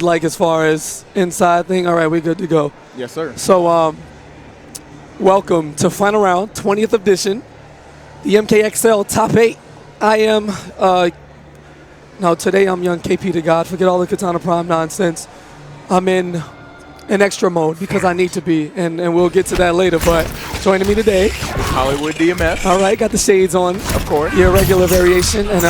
like as far as inside thing? All right, we're good to go. Yes, sir. So, welcome to final round, 20th edition, the MKXL top 8. I am, no, today I'm young KP to God. Forget all the Katana Prime nonsense. I'm in an extra mode because I need to be, and we'll get to that later. But joining me today, Hollywood DMS. all right, got the shades on. Of course. Your regular variation, and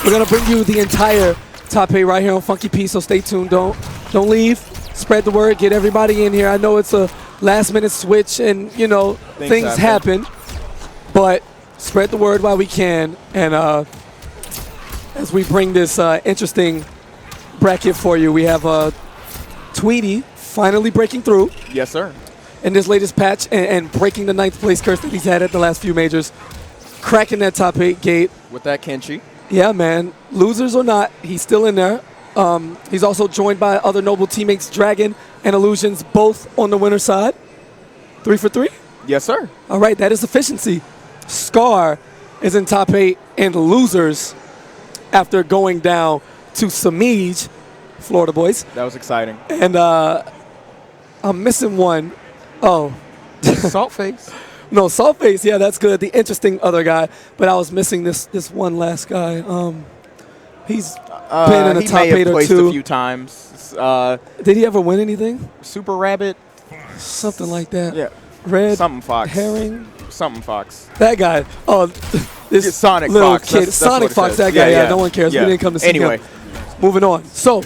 we're gonna bring you the entire top 8 right here on FunkyP. So stay tuned. Don't leave. Spread the word. Get everybody in here. I know it's a last-minute switch, and you know things happen, but spread the word while we can. And as we bring this interesting bracket for you, we have Tweety finally breaking through. Yes, sir. In this latest patch and breaking the 9th place curse that he's had at the last few majors, cracking that top 8 gate. With that Kenshi. Yeah, man. Losers or not, he's still in there. He's also joined by other noble teammates, Dragon and Illusions, both on the winner's side. 3 for 3? Yes, sir. All right, that is efficiency. Scar is in top 8 and losers after going down to Samij, Florida boys. That was exciting. And I'm missing one. Oh. Saltface. No, Saltface, yeah, that's good. The interesting other guy. But I was missing this one last guy. He's been in the top 8 or 2. A few times. Did he ever win anything? Super Rabbit. Something like that. Yeah. Red Something Fox. Herring. Something Fox. That guy. Oh, this It's Sonic little Fox. kid. That's Sonic what it Fox, says. that guy. Yeah, Yeah, no one cares. Yeah. We didn't come to see Anyway. him. Moving on. So,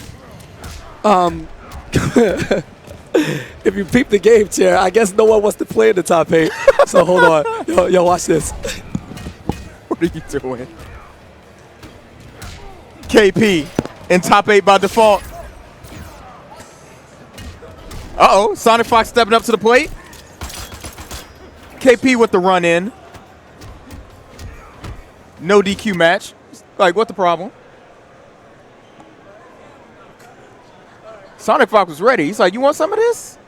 if you peep the game chair, I guess no one wants to play in the top 8. So hold on. Yo, watch this. What are you doing? KP in top 8 by default. Uh-oh. Sonic Fox stepping up to the plate. KP with the run in. No DQ match. Like, what the problem? Sonic Fox was ready. He's like, you want some of this?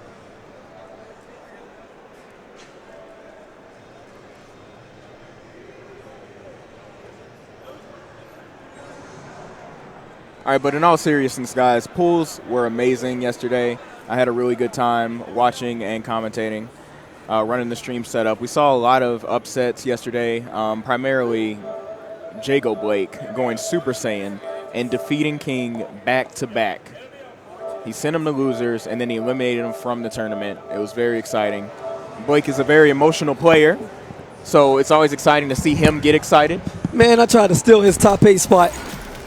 All right, but in all seriousness, guys, pools were amazing yesterday. I had a really good time watching and commentating, running the stream setup. We saw a lot of upsets yesterday, primarily Jago Blake going Super Saiyan and defeating King back-to-back. He sent him to losers, and then he eliminated him from the tournament. It was very exciting. Blake is a very emotional player, so it's always exciting to see him get excited. Man, I tried to steal his top 8 spot.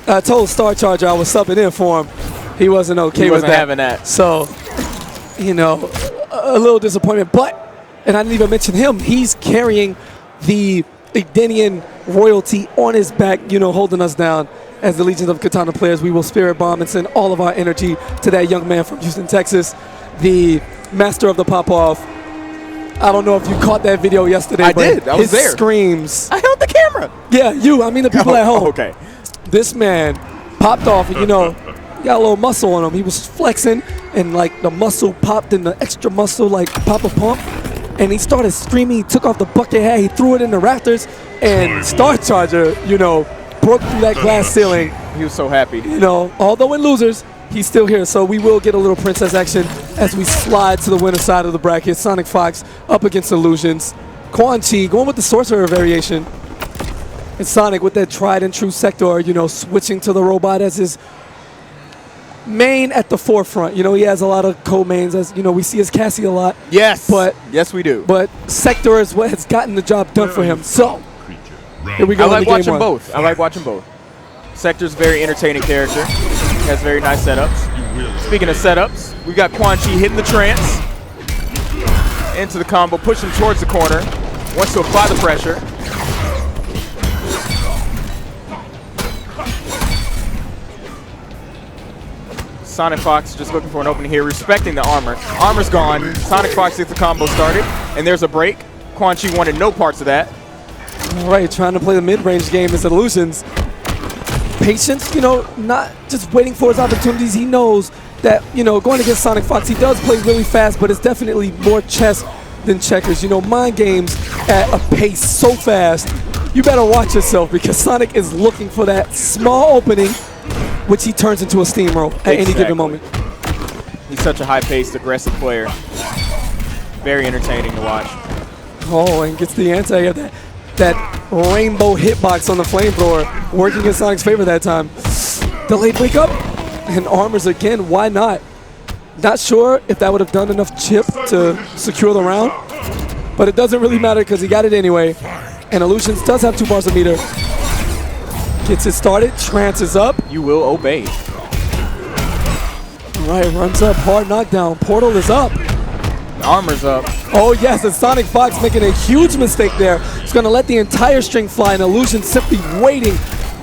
I told Star Charger I was subbing in for him. He wasn't okay with that. He wasn't having that. So, you know, a little disappointment. But, and I didn't even mention him, he's carrying the Edenian royalty on his back, you know, holding us down. As the Legions of Katana players, we will spirit bomb and send all of our energy to that young man from Houston, Texas, the master of the pop-off. I don't know if you caught that video yesterday. I did. I was there. His screams. I held the camera. Yeah, you. I mean the people at home. Okay. This man popped off, you know, got a little muscle on him. He was flexing, and like the muscle popped in the extra muscle, like pop a pump. And he started screaming. He took off the bucket hat. He threw it in the rafters. And Star Charger, you know, broke through that glass ceiling. He was so happy. You know, although in losers, he's still here. So we will get a little princess action as we slide to the winner side of the bracket. Sonic Fox up against Illusions. Quan Chi going with the sorcerer variation. And Sonic with that tried and true sector, you know, switching to the robot as his main at the forefront. You know, he has a lot of co-mains, as you know, we see his Cassie a lot. Yes. But yes, we do. But sector is what has gotten the job done for him. So here we go. I like watching both. I like watching both. Sector's a very entertaining character. He has very nice setups. Speaking of setups, we got Quan Chi hitting the trance. Into the combo, pushing towards the corner. Wants to apply the pressure. Sonic Fox just looking for an opening here, respecting the armor. Armor's gone. Sonic Fox gets the combo started, and there's a break. Quan Chi wanted no parts of that. All right, trying to play the mid-range game is Illusions. Patience, you know, not just waiting for his opportunities. He knows that, you know, going against Sonic Fox, he does play really fast, but it's definitely more chess than checkers. You know, mind games at a pace so fast. You better watch yourself because Sonic is looking for that small opening which he turns into a steamroll at any given moment. He's such a high-paced, aggressive player. Very entertaining to watch. Oh, and gets the anti of that rainbow hitbox on the flamethrower, working in Sonic's favor that time. Delayed wake up and armors again. Why not? Not sure if that would have done enough chip to secure the round, but it doesn't really matter because he got it anyway. And Illusions does have 2 bars of meter. Gets it started. Trance is up. You will obey. All right, runs up. Hard knockdown. Portal is up. Armor's up. Oh yes, and Sonic Fox making a huge mistake there. He's going to let the entire string fly, and Illusion simply waiting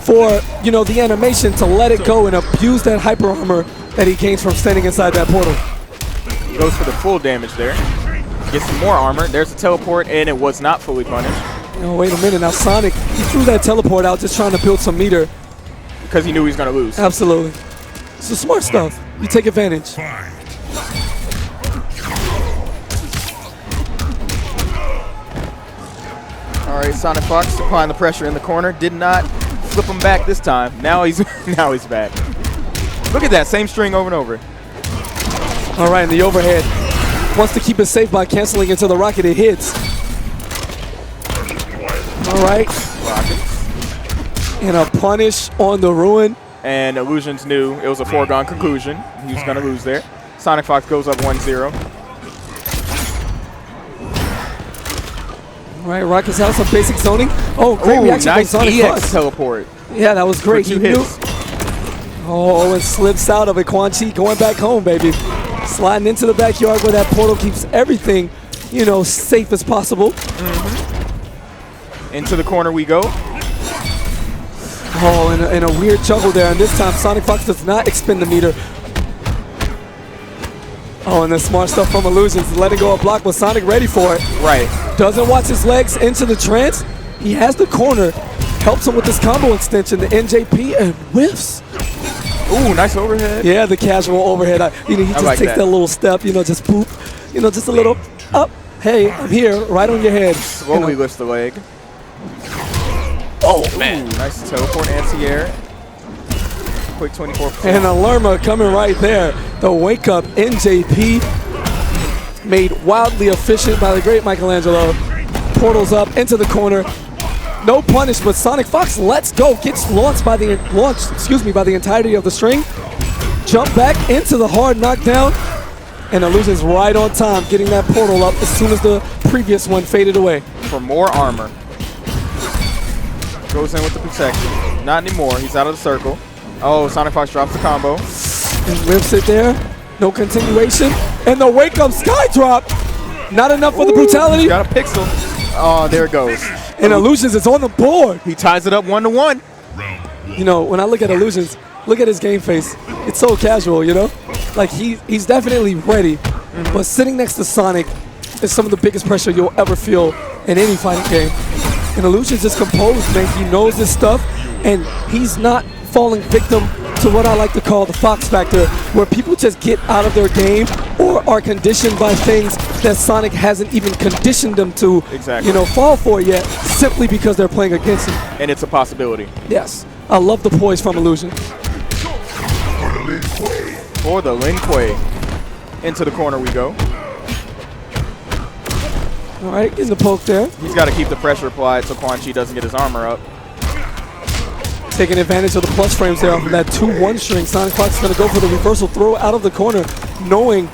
for, you know, the animation to let it go and abuse that hyper armor that he gains from standing inside that portal. Goes for the full damage there. Gets some more armor. There's a teleport, and it was not fully punished. Oh, wait a minute. Now Sonic, he threw that teleport out just trying to build some meter. Because he knew he was going to lose. Absolutely. So smart stuff. You take advantage. All right, Sonic Fox applying the pressure in the corner. Did not flip him back this time. Now he's back. Look at that, same string over and over. All right, and the overhead wants to keep it safe by canceling into the rocket. It hits. All right. Rocket. And a punish on the ruin. And Illusions knew it was a foregone conclusion. He was going to lose there. Sonic Fox goes up 1-0. All right, Rocket's House, some basic zoning. Oh, great reaction nice from Sonic EX Fox. teleport. Yeah, that was great. For 2 hits. Oh, and slips out of it. Quan Chi going back home, baby. Sliding into the backyard where that portal keeps everything, you know, safe as possible. Into the corner we go. Oh, and a weird juggle there. And this time, Sonic Fox does not expend the meter. Oh, and the smart stuff from Illusions. Letting go of block, but Sonic ready for it. Right. Doesn't watch his legs into the trance. He has the corner. Helps him with this combo extension, the NJP, and whiffs. Ooh, nice overhead. Yeah, the casual overhead. He just like takes that little step, you know, just poop. You know, just a little up. Hey, I'm here, right on your head. Slowly lifts the leg. Oh, man. Ooh, nice teleport anti-air. Quick 24%. And a Lerma coming right there. The wake up NJP made wildly efficient by the great Michelangelo. Portals up into the corner. No punish, but Sonic Fox lets go. Gets launched by the entirety of the string. Jump back into the hard knockdown. And Illusion's right on time, getting that portal up as soon as the previous one faded away. For more armor. Goes in with the protection. Not anymore. He's out of the circle. Oh, Sonic Fox drops the combo. And whips it there. No continuation. And the wake up sky drop. Not enough for the brutality. Got a pixel. Oh, there it goes. And Illusions is on the board. He ties it up 1-1. You know, when I look at Illusions, look at his game face. It's so casual, you know? Like, he's definitely ready. But sitting next to Sonic is some of the biggest pressure you'll ever feel in any fighting game. And Illusions is composed, man. He knows his stuff. And he's not falling victim to what I like to call the Fox factor, where people just get out of their game or are conditioned by things that Sonic hasn't even conditioned them to, you know, fall for yet, simply because they're playing against him. And it's a possibility. Yes. I love the poise from Illusion. For the Lin Kuei. Into the corner we go. All right, getting the poke there. He's got to keep the pressure applied so Quan Chi doesn't get his armor up. Taking advantage of the plus frames there off of that 2-1 string. Sonic Fox is going to go for the reversal throw out of the corner, knowing,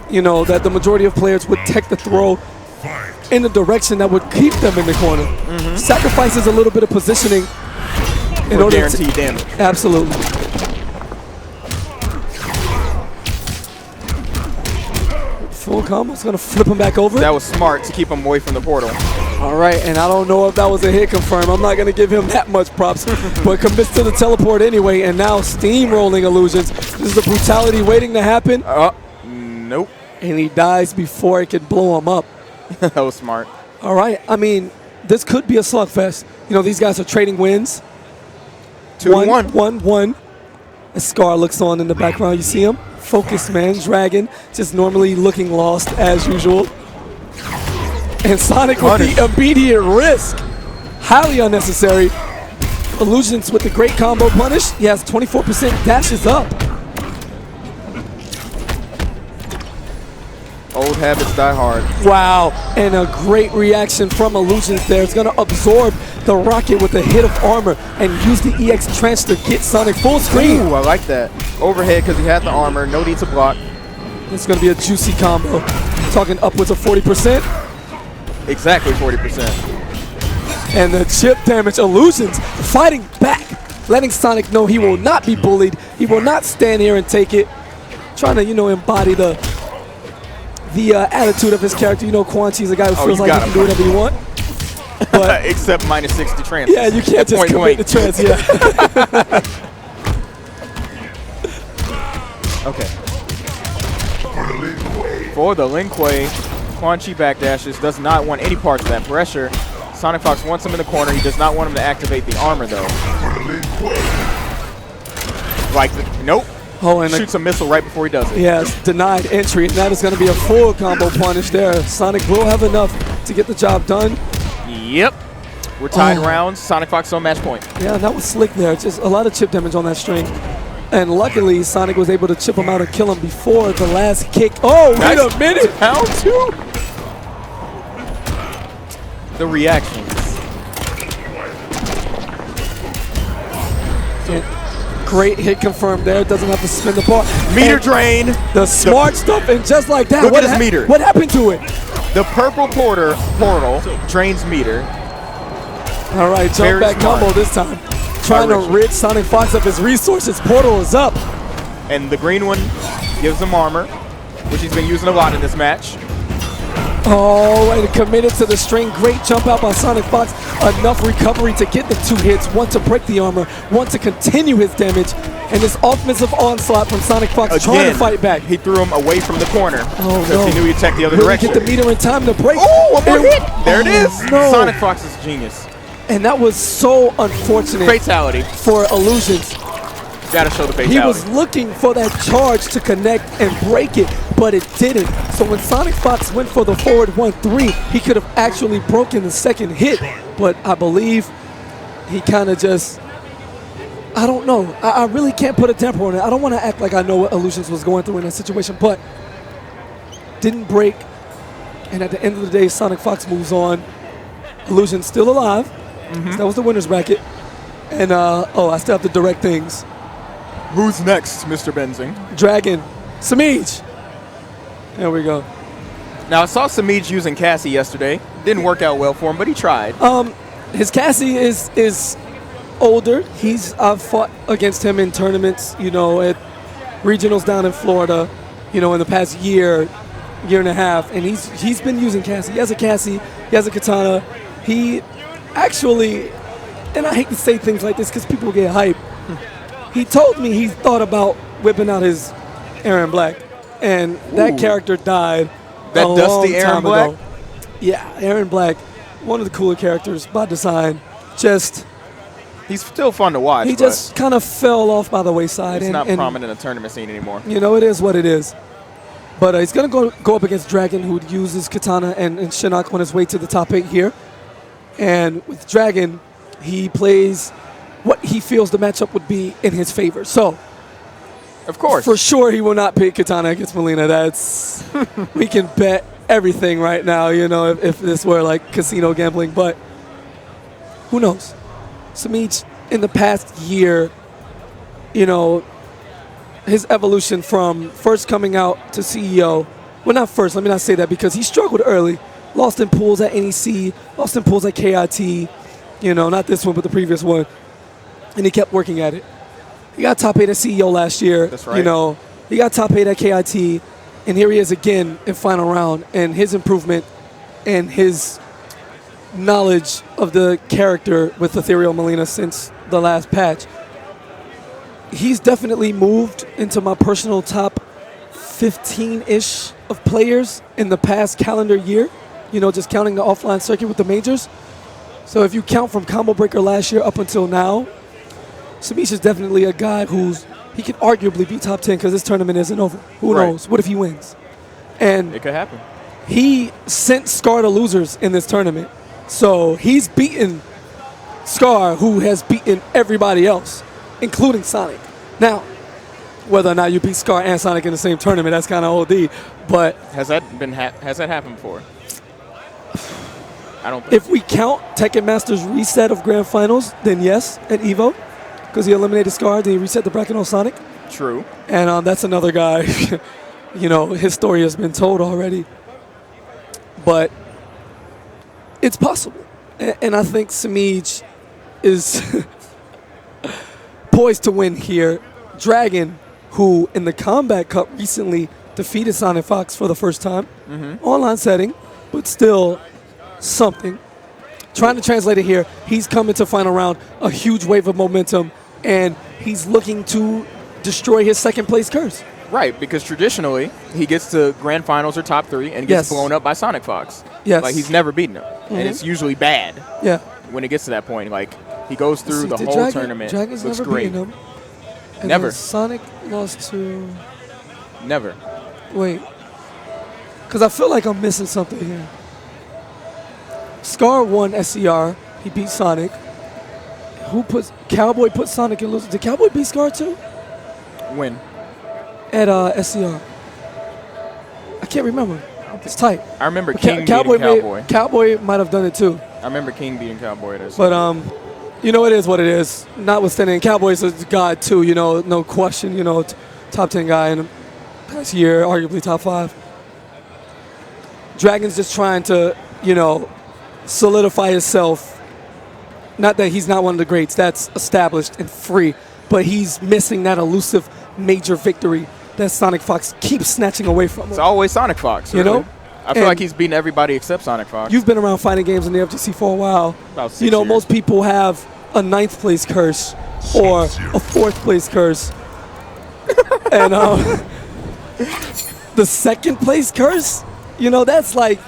you know, that the majority of players would take the throw in the direction that would keep them in the corner. Sacrifices a little bit of positioning in order to guarantee damage. Absolutely. Full combo. It's going to flip him back over. That was smart to keep him away from the portal. All right, and I don't know if that was a hit confirm. I'm not going to give him that much props, but commits to the teleport anyway, and now steamrolling Illusions. This is the brutality waiting to happen. Nope. And he dies before it can blow him up. That was smart. All right, I mean, this could be a slugfest. You know, these guys are trading wins. 2-1. 1-1. As Scar looks on in the background, you see him? Focused man, Dragon, just normally looking lost as usual. And Sonic with the immediate risk. Highly unnecessary. Illusions with the great combo punish. He has 24% dashes up. Old habits die hard. Wow, and a great reaction from Illusions there. It's gonna absorb the rocket with a hit of armor and use the EX trench to get Sonic full screen. Ooh, I like that. Overhead because he had the armor, no need to block. It's gonna be a juicy combo. Talking upwards of 40%. Exactly 40%. And the chip damage, Illusions fighting back, letting Sonic know he will not be bullied. He will not stand here and take it. Trying to, embody the attitude of his character. Quan Chi's a guy who feels like he can do whatever you want. But except minus 60 trans. Yeah, you can't just commit the trans, yeah. Okay. For the Lin Kuei, Quan Chi backdashes, does not want any parts of that pressure. Sonic Fox wants him in the corner. He does not want him to activate the armor, though. Nope. Oh, and shoots a missile right before he does it. Yes, denied entry, and that is going to be a full combo punish there. Sonic will have enough to get the job done. Yep. We're tied rounds. Sonic Fox on match point. Yeah, that was slick there. Just a lot of chip damage on that string. And luckily, Sonic was able to chip him out and kill him before the last kick. Oh, wait a minute. Down two. The reactions. Great hit confirmed there. Doesn't have to spin the ball. Meter drain. The smart stuff, and just like that. Look at his meter. What happened to it? The purple portal drains meter. All right, jump back combo this time. Trying to rid Sonic Fox of his resources. Portal is up. And the green one gives him armor, which he's been using a lot in this match. Oh, and committed to the string. Great jump out by Sonic Fox. Enough recovery to get the 2 hits. One to break the armor, one to continue his damage. And this offensive onslaught from Sonic Fox trying to fight back. He threw him away from the corner because no. he knew he'd check the other Will direction. He get the meter in time to break. Oh, one more hit. There it is. No. Sonic Fox is genius. And that was so unfortunate. Fatality. For Illusions. Gotta show the fatality. He was looking for that charge to connect and break it, but it didn't. So when Sonic Fox went for the forward 1-3, he could have actually broken the second hit. But I believe he kind of just, I don't know. I really can't put a temper on it. I don't want to act like I know what Illusions was going through in that situation, but didn't break. And at the end of the day, Sonic Fox moves on. Illusions still alive. So that was the winner's bracket. And, I still have to direct things. Who's next, Mr. Benzing? Dragon. Samij. There we go. Now, I saw Samij using Cassie yesterday. Didn't work out well for him, but he tried. His Cassie is older. I've fought against him in tournaments, at regionals down in Florida, in the past year and a half. And he's been using Cassie. He has a Cassie. He has a katana. He actually, and I hate to say things like this because people get hype. He told me he thought about whipping out his Aaron Black, and that character died that a long dusty Aaron time Black? ago. Yeah, Aaron Black, one of the cooler characters by design. He's still fun to watch. He just kind of fell off by the wayside. He's not prominent in the tournament scene anymore. It is what it is. But he's going to go up against Dragon, who uses Katana and Shinnok on his way to the top 8 here. And with Dragon, he plays what he feels the matchup would be in his favor. So, of course, for sure, he will not pick Katana against Melina. That's we can bet everything right now. If this were like casino gambling, but who knows? Samij in the past year, his evolution from first coming out to CEO. Well, not first. Let me not say that because he struggled early. Lost in pools at NEC, lost in pools at KIT, not this one, but the previous one. And he kept working at it. He got top 8 at CEO last year. That's right. He got top 8 at KIT, and here he is again in final round. And his improvement and his knowledge of the character with Ethereal Melina since the last patch, he's definitely moved into my personal top 15-ish of players in the past calendar year. Just counting the offline circuit with the majors. So if you count from Combo Breaker last year up until now, Samij is definitely a guy he could arguably be top 10 because this tournament isn't over. Who knows? What if he wins? And it could happen. He sent Scar to losers in this tournament. So he's beaten Scar, who has beaten everybody else, including Sonic. Now, whether or not you beat Scar and Sonic in the same tournament, that's kind of OD. But has that happened before? I don't think. If we count Tekken Master's reset of Grand Finals, then yes, at EVO, because he eliminated Scar, then he reset the bracket on Sonic. True. And that's another guy, you know, his story has been told already. But it's possible. And I think Samij is poised to win here. Dragon, who in the Kombat Cup recently defeated Sonic Fox for the first time. Online setting, but still something. Trying to translate it here, he's coming to final round, a huge wave of momentum, and he's looking to destroy his second place curse. Right, because traditionally he gets to grand finals or top 3 and gets blown up by Sonic Fox. Yes. Like he's never beaten him, and it's usually bad. Yeah. When it gets to that point, like he goes through the whole tournament. Dragon's looks never great. beaten him. And Never. then Sonic lost to. Never. Wait. Because I feel like I'm missing something here. Scar won SCR. He beat Sonic. Cowboy put Sonic in losers. Did Cowboy beat Scar too? When? At SCR. I can't remember. It's tight. I remember King beating Cowboy. Cowboy might have done it too. I remember King beating Cowboy. But you know, it is what it is. Notwithstanding, Cowboy's a god too. You know, no question. You know, top 10 guy in the past year, arguably top 5. Dragon's just trying to, you know, solidify himself. Not that he's not one of the greats. That's established and free. But he's missing that elusive major victory that Sonic Fox keeps snatching away from him. It's always Sonic Fox. You know? I feel like he's beaten everybody except Sonic Fox. You've been around fighting games in the FGC for a while. About 6 you know, years. most people have a 9th place curse or a 4th place curse. And the 2nd place curse, you know, that's like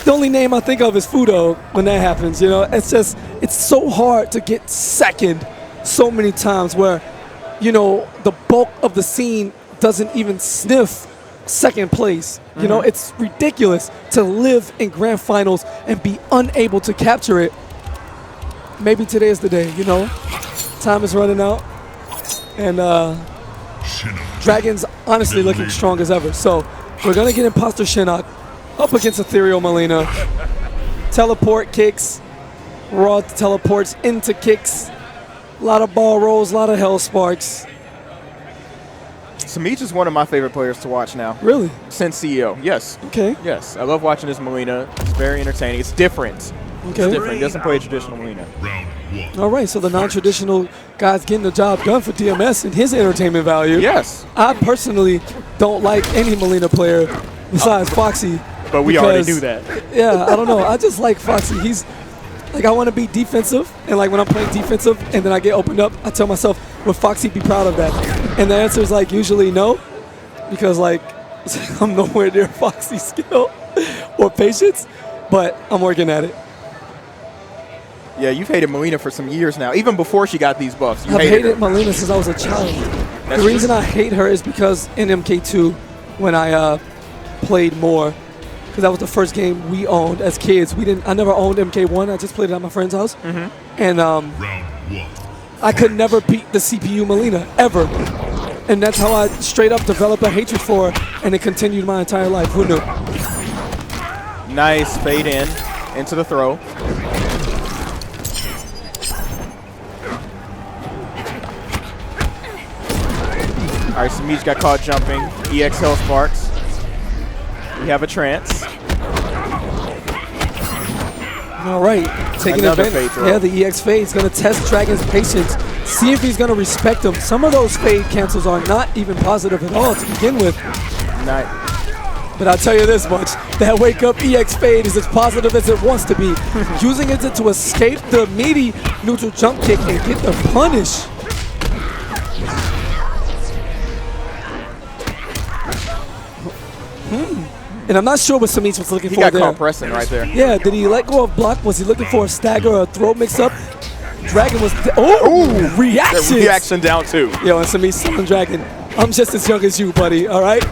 the only name I think of is Fudo when that happens. You know, it's just, it's so hard to get 2nd so many times where, you know, the bulk of the scene doesn't even sniff 2nd place. You know, it's ridiculous to live in grand finals and be unable to capture it. Maybe today is the day, you know. Time is running out. And Dragon's honestly looking strong as ever. So we're going to get Imposter Shinnok up against Ethereal Melina. Teleport kicks. Raw teleports into kicks. A lot of ball rolls, a lot of hell sparks. Samij is one of my favorite players to watch now. Really? Since CEO, yes. Okay. Yes, I love watching this Melina. It's very entertaining. It's different. Okay. It's different. He doesn't play traditional Melina. All right, so the non-traditional guy's getting the job done for DMS and his entertainment value. Yes. I personally don't like any Melina player besides Foxy. But we already knew that. Yeah, I don't know. I just like Foxy. He's like, I want to be defensive, and like when I'm playing defensive and then I get opened up, I tell myself, would Foxy be proud of that? And the answer is like usually no, because like I'm nowhere near Foxy's skill or patience, but I'm working at it. Yeah, you've hated Melina for some years now, even before she got these buffs. I've hated Melina since I was a child. The reason I hate her is because in MK2, when I played more, because that was the first game we owned as kids. I never owned MK1. I just played it at my friend's house. And I could never beat the CPU Melina, ever. And that's how I straight up developed a hatred for her, and it continued my entire life. Who knew? Nice fade into the throw. All right, Samij got caught jumping. EX Hell Sparks. We have a trance. All right, taking advantage. Yeah, the EX fade is going to test Dragon's patience. See if he's going to respect him. Some of those fade cancels are not even positive at all to begin with. Nice. But I'll tell you this much, that wake up EX fade is as positive as it wants to be. Using it to escape the meaty neutral jump kick and get the punish. And I'm not sure what Samij was looking for there. He got caught pressing right there. Yeah, did he let go of block? Was he looking for a stagger or a throw mix-up? Dragon was... reaction! Reaction down two. Yo, and Samij selling Dragon. I'm just as young as you, buddy, all right?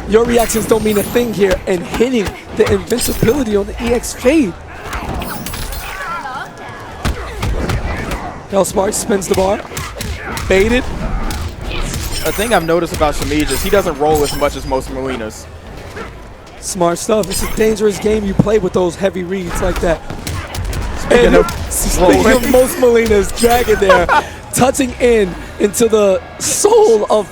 Your reactions don't mean a thing here, and hitting the invincibility on the EX fade. Hellspark spins the bar. Baited. The thing I've noticed about Shamij is he doesn't roll as much as most Molinas. Smart stuff. It's a dangerous game you play with those heavy reads like that. Speaking of most Molinas, Dragon there, touching into the soul of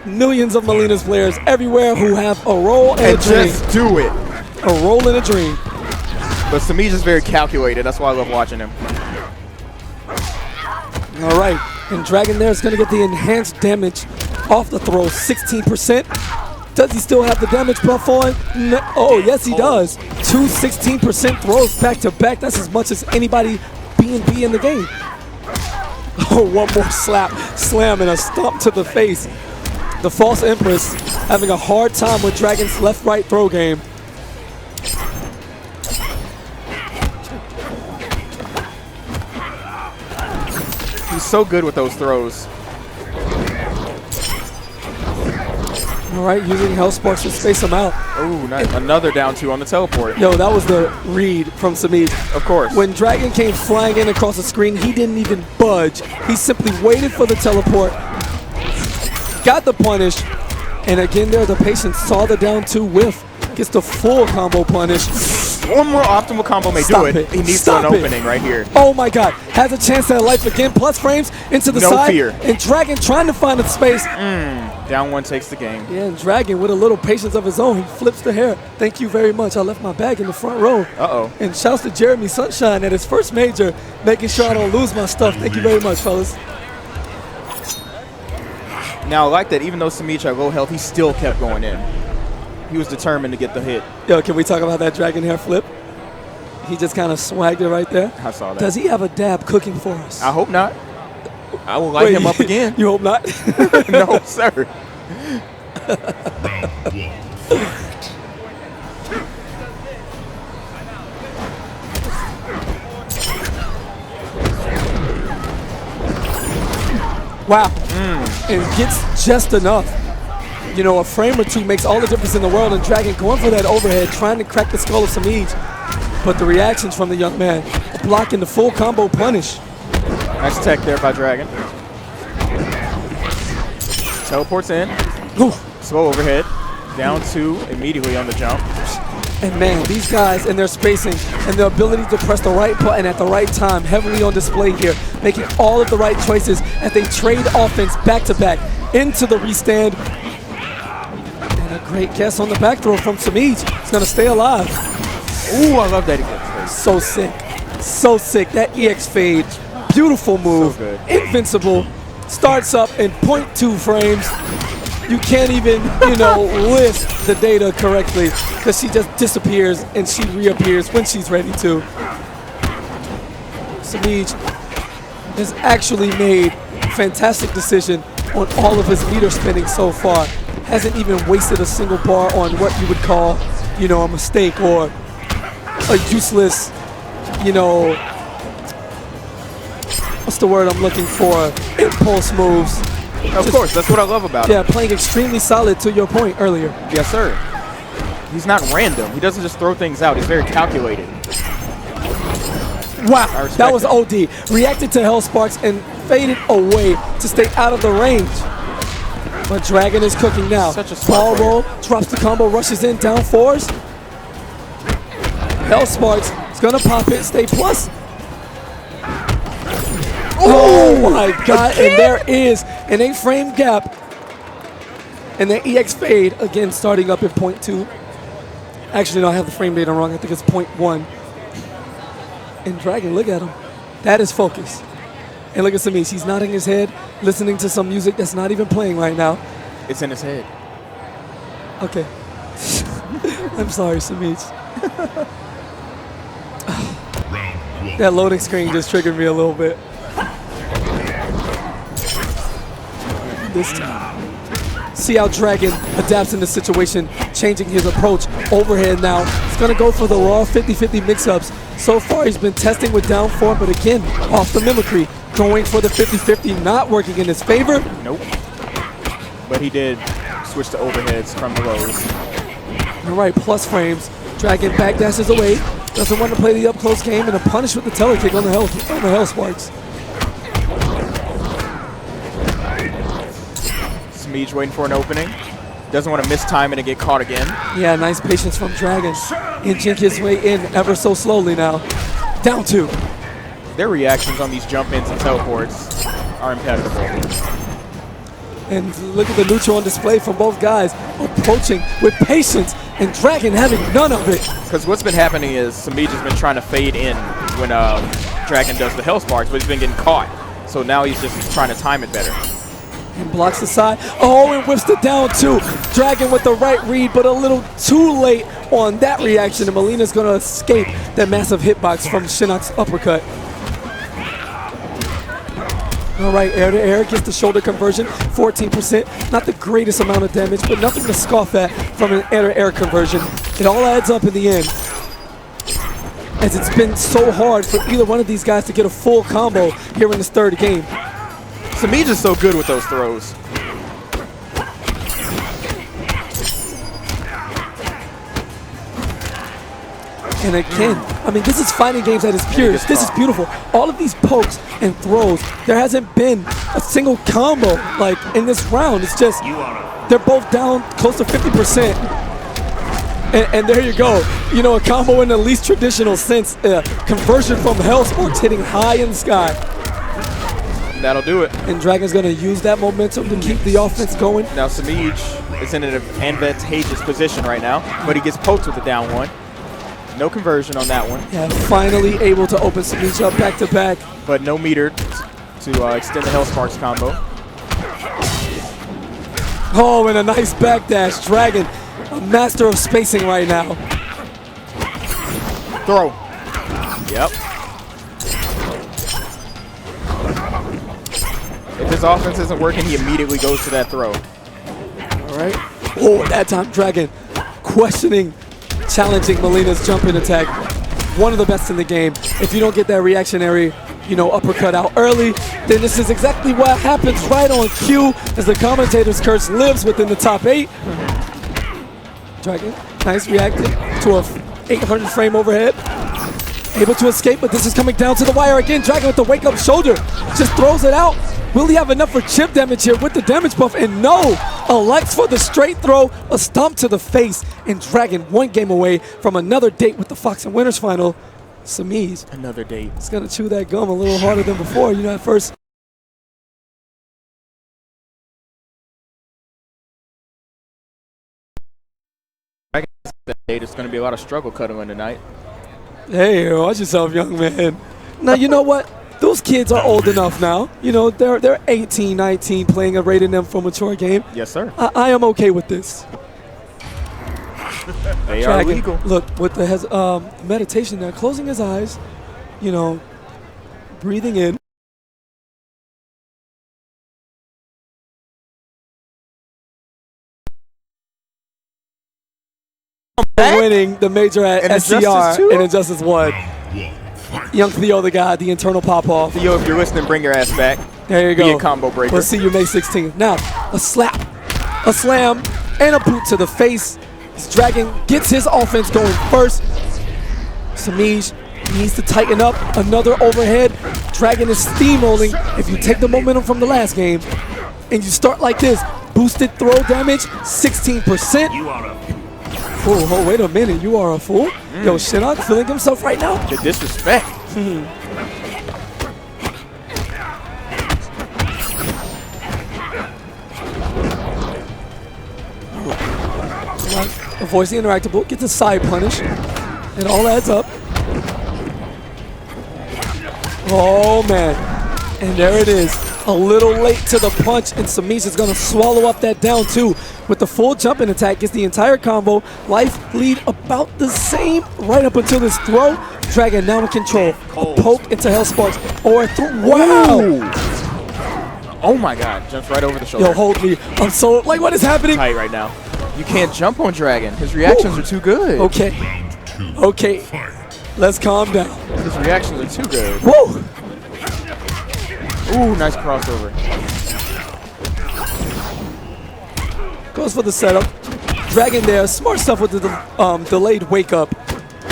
millions of Molinas players everywhere who have a role and a dream. Just do it. A role and a dream. But Shamij is very calculated. That's why I love watching him. All right, and Dragon there is going to get the enhanced damage off the throw, 16%. Does he still have the damage buff on? No. Oh, yes, he does. Two 16% throws back to back. That's as much as anybody B&B in the game. Oh, one more slap, slam, and a stomp to the face. The False Empress having a hard time with Dragon's left-right throw game. He's so good with those throws. All right, using Hellsparks to space him out. Ooh, nice. Another down 2 on the teleport. Yo, that was the read from Shamij. Of course. When Dragon came flying in across the screen, he didn't even budge. He simply waited for the teleport, got the punish, and again there, the patient saw the down 2 whiff, gets the full combo punish. One more optimal combo may do it. He needs an opening right here. Oh my God, has a chance at life again, plus frames into the side. No fear. And Dragon trying to find the space. Down 1 takes the game. Yeah, and Dragon with a little patience of his own, he flips the hair. Thank you very much. I left my bag in the front row. Uh-oh. And shouts to Jeremy Sunshine at his first major, making sure I don't lose my stuff. Thank you very much, fellas. Now, I like that even though Shamij had low health, he still kept going in. He was determined to get the hit. Yo, can we talk about that Dragon hair flip? He just kind of swagged it right there. I saw that. Does he have a dab cooking for us? I hope not. I will light him up again. You hope not? No, sir. Wow. And gets just enough. You know, a frame or two makes all the difference in the world, and Dragon going for that overhead, trying to crack the skull of Shamij. But the reactions from the young man, blocking the full combo punish. Nice tech there by Dragon. Teleports in. Ooh. Slow overhead. Down 2 immediately on the jump. And man, these guys and their spacing and their ability to press the right button at the right time, heavily on display here, making all of the right choices as they trade offense back to back into the restand. And a great guess on the back throw from Shamij. He's going to stay alive. Ooh, I love that again. So sick. So sick. That EX fade. Beautiful move. So good. Invincible. Starts up in 0.2 frames. You can't even, list the data correctly because she just disappears and she reappears when she's ready to. Shamij has actually made a fantastic decision on all of his meter spinning so far. Hasn't even wasted a single bar on what you would call, a mistake or a useless, what's the word I'm looking for? Impulse moves. Of course, that's what I love about him. Yeah, playing extremely solid to your point earlier. Yes, sir. He's not random. He doesn't just throw things out. He's very calculated. Wow, that was OD. Reacted to Hellsparks and faded away to stay out of the range. But Dragon is cooking now. Such a smart ball roll, drops the combo, rushes in, down 4s. Hellsparks is gonna pop it, stay plus. Oh my God, and there is an 8-frame gap. And the EX fade, again, starting up at 0.2. Actually, no, I have the frame data wrong. I think it's 0.1. And Dragon, look at him. That is focus. And look at Shamij. He's nodding his head, listening to some music that's not even playing right now. It's in his head. Okay. I'm sorry, Shamij. That loading screen just triggered me a little bit. This time. See how Dragon adapts in the situation, changing his approach. Overhead now. He's going to go for the raw 50-50 mix-ups. So far, he's been testing with down 4, but again, off the mimicry. Going for the 50-50, not working in his favor. Nope. But he did switch to overheads from the lows. All right, plus frames. Dragon backdashes away. Doesn't want to play the up-close game, and a punish with the telekick on the Hellsparks. Samij waiting for an opening. Doesn't want to miss time and get caught again. Yeah, nice patience from Dragon. Inching his way in ever so slowly now. Down 2. Their reactions on these jump ins and teleports are impeccable. And look at the neutral on display from both guys, approaching with patience, and Dragon having none of it. Because what's been happening is Samij has been trying to fade in when Dragon does the Hell Sparks, but he's been getting caught. So now he's just trying to time it better. And blocks the side. Oh, and whips it down 2. Dragon with the right read, but a little too late on that reaction. And Molina's going to escape that massive hitbox from Shinnok's uppercut. All right, air to air gets the shoulder conversion, 14%. Not the greatest amount of damage, but nothing to scoff at from an air to air conversion. It all adds up in the end, as it's been so hard for either one of these guys to get a full combo here in this third game. Samij is so good with those throws. And again, I mean, this is fighting games at its purest. This is beautiful. All of these pokes and throws, there hasn't been a single combo like in this round. It's just they're both down close to 50%. And there you go. You know, a combo in the least traditional sense. Conversion from Hell Sparks hitting high in the sky. That'll do it. And Dragon's going to use that momentum to keep the offense going. Now Samij is in an advantageous position right now, but he gets poked with the down 1. No conversion on that one. Yeah, finally able to open Samij up back to back. But no meter to extend the Hell Sparks combo. Oh, and a nice backdash. Dragon, a master of spacing right now. Throw. Yep. If his offense isn't working, he immediately goes to that throw. All right. Oh, that time Dragon questioning, challenging Molina's jump-in attack. One of the best in the game. If you don't get that reactionary, you know, uppercut out early, then this is exactly what happens right on cue as the commentator's curse lives within the top 8. Dragon, nice reacting to a 800 frame overhead. Able to escape, but this is coming down to the wire again. Dragon with the wake-up shoulder. Just throws it out. Will he have enough for chip damage here with the damage buff? And no! Elects for the straight throw, a stomp to the face, and Dragon one game away from another date with the Fox and Winners final. Samij. Another date. It's going to chew that gum a little harder than before. You know, at first. That date is going to be a lot of struggle cutting tonight. Hey, watch yourself, young man. Now, you know what? Those kids are old enough now. You know, they're 18, 19, playing a rated M for mature game. Yes, sir. I am okay with this. They Dragon, are legal. Look, with the meditation there, closing his eyes, you know, breathing in. Winning the major at SCR in Injustice 1. Young Theo, the guy, the internal pop-off. Theo, if you're listening, bring your ass back. There you go. Be a combo breaker. We'll see you May 16th. Now, a slap, a slam, and a boot to the face. This Dragon gets his offense going first. Samij needs to tighten up. Another overhead. Dragon is steamrolling. If you take the momentum from the last game and you start like this, boosted throw damage, 16%. Oh, wait a minute. You are a fool? Yo, Shinnok feeling himself right now? The disrespect. Avoids the interactable, gets a side punish. It all adds up. Oh, man. And there it is. A little late to the punch, and Samij is going to swallow up that down, too. With the full jump-in attack, gets the entire combo. Life lead about the same right up until this throw. Dragon now in control. A poke into Hell Sparks. Or a throw. Wow! Ooh. Oh, my God. Jumps right over the shoulder. Yo, hold me. I'm so, like, what is happening? Tight right now. You can't jump on Dragon. His reactions are too good. Okay. Okay. Let's calm down. His reactions are too good. Whoa! Ooh, nice crossover. Goes for the setup. Dragon there, smart stuff with the delayed wake up.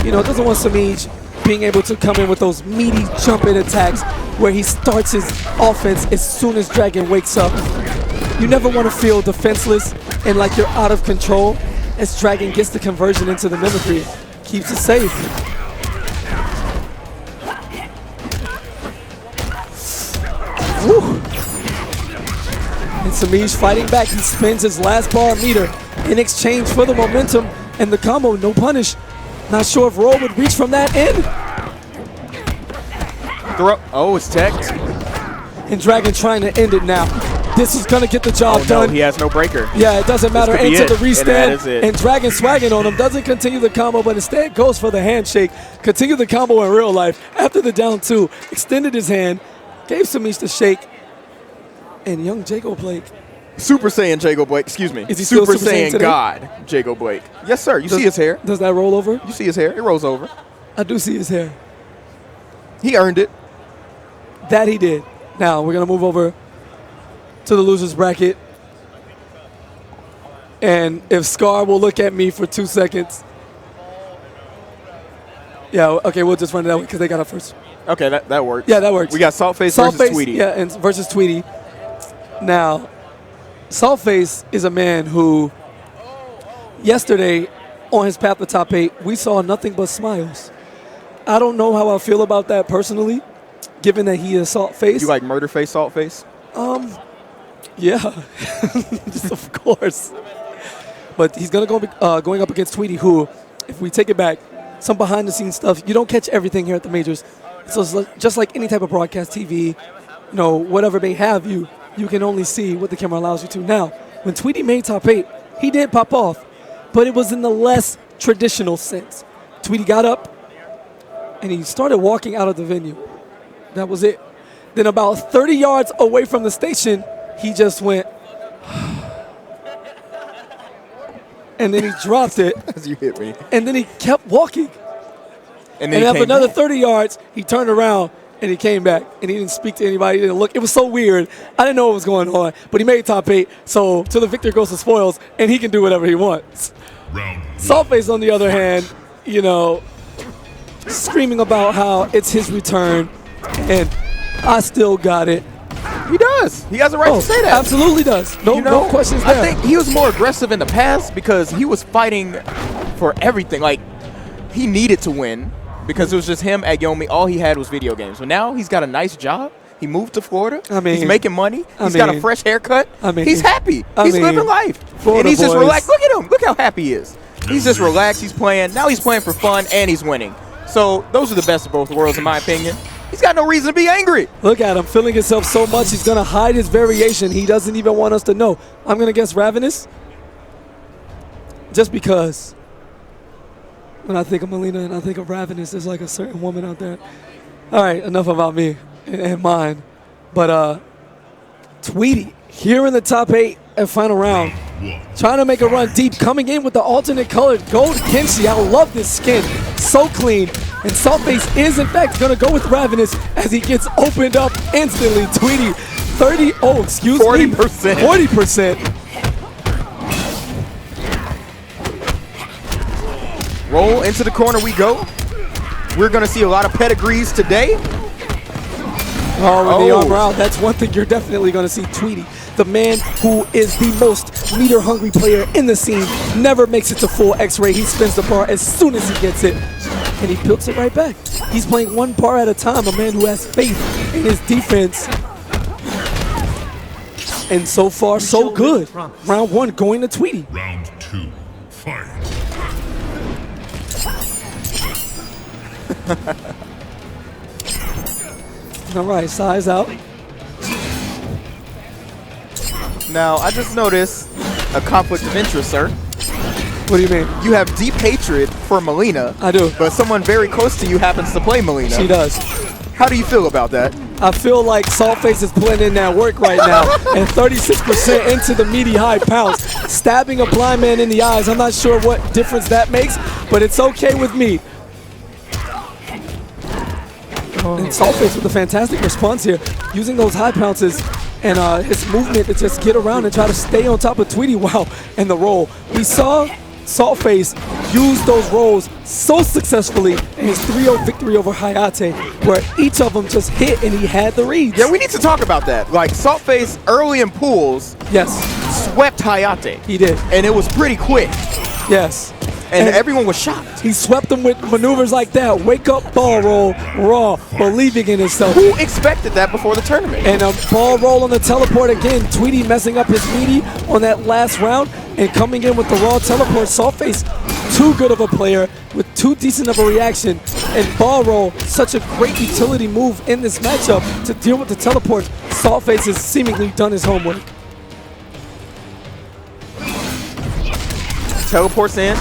You know, doesn't want Samij being able to come in with those meaty jump-in attacks where he starts his offense as soon as Dragon wakes up. You never want to feel defenseless and like you're out of control as Dragon gets the conversion into the mimicry. Keeps it safe. Woo. And Samish fighting back. He spins his last bar meter in exchange for the momentum and the combo. No punish. Not sure if Roll would reach from that end. Oh, it's teched. And Dragon trying to end it now. This is going to get the job done. He has no breaker. Yeah, it doesn't matter. Into the restand. And Dragon swagging on him. Doesn't continue the combo, but instead goes for the handshake. Continue the combo in real life. After the down two, extended his hand, gave Samish the shake. And young Jago Blake. Super Saiyan Jago Blake. Excuse me. Is he still Super Super Saiyan Saiyan today? God Jago Blake. Yes, sir. You see his hair. Does that roll over? You see his hair. It rolls over. I do see his hair. He earned it. That he did. Now we're going to move over to the losers bracket. And if Scar will look at me for 2 seconds. Yeah, okay, we'll just run it that way because they got up first. Okay, that works. Yeah, that works. We got Saltface versus Tweety. Yeah, and versus Tweety. Now, Saltface is a man who, yesterday on his path to top 8, we saw nothing but smiles. I don't know how I feel about that personally, given that he is Saltface. You like Murderface Saltface? Yeah, just of course. But he's going to go going up against Tweety, who, if we take it back, some behind-the-scenes stuff, you don't catch everything here at the majors. So it's just like any type of broadcast TV, whatever they have you can only see what the camera allows you to. Now, when Tweety made top 8, he did pop off, but it was in the less traditional sense. Tweety got up, and he started walking out of the venue. That was it. Then about 30 yards away from the station, he just went, and then he dropped it. As you hit me. And then he kept walking. And then after another 30 yards, he turned around and he came back. And he didn't speak to anybody. He didn't look. It was so weird. I didn't know what was going on. But he made top 8. So to the victor goes the spoils. And he can do whatever he wants. Saltface, on the other hand, screaming about how it's his return. And I still got it. He does. He has a right to say that. Absolutely does. No questions there. I think he was more aggressive in the past because he was fighting for everything. Like, he needed to win because it was just him at Yomi. All he had was video games. But now he's got a nice job. He moved to Florida. He's making money. He's got a fresh haircut. He's happy. He's living life. Florida and he's just boys. relaxed. Look at him. Look how happy he is. He's just relaxed. He's playing. Now he's playing for fun and he's winning. So those are the best of both worlds, in my opinion. He's got no reason to be angry. Look at him, feeling himself so much, he's going to hide his variation. He doesn't even want us to know. I'm going to guess Ravenous. Just because when I think of Melina and I think of Ravenous, there's like a certain woman out there. All right, enough about me and mine. But Tweety, here in the top 8 and final round, trying to make a run deep, coming in with the alternate colored gold Kenshi. I love this skin. So clean. And Saltface is, in fact, going to go with Ravenous as he gets opened up instantly. Tweety, 40%. 40%. Roll into the corner we go. We're going to see a lot of pedigrees today. Oh, with the armor out, that's one thing you're definitely going to see. Tweety, the man who is the most meter-hungry player in the scene, never makes it to full X-ray. He spins the bar as soon as he gets it, and he builds it right back. He's playing one bar at a time, a man who has faith in his defense. And so far, so good. Round 1 going to Tweety. Round 2, fight. All right, size out. Now, I just noticed a conflict of interest, sir. What do you mean? You have deep hatred for Melina. I do. But someone very close to you happens to play Melina. She does. How do you feel about that? I feel like Saltface is putting in that work right now. And 36% into the meaty high pounce. Stabbing a blind man in the eyes. I'm not sure what difference that makes, but it's okay with me. And Saltface with a fantastic response here, using those high pounces and his movement to just get around and try to stay on top of Tweety. Wow, and the roll. We saw Saltface used those rolls so successfully in his 3-0 victory over Hayate, where each of them just hit and he had the reads. Yeah, we need to talk about that. Like, Saltface early in pools Yes, swept Hayate. he did. And it was pretty quick. Yes. And everyone was shocked. He swept them with maneuvers like that. Wake up, ball roll, raw, believing in himself. Who expected that before the tournament? And a ball roll on the teleport again. Tweety messing up his meaty on that last round and coming in with the raw teleport. Saltface, too good of a player with too decent of a reaction. And ball roll, such a great utility move in this matchup to deal with the teleport. Saltface has seemingly done his homework. Teleports in.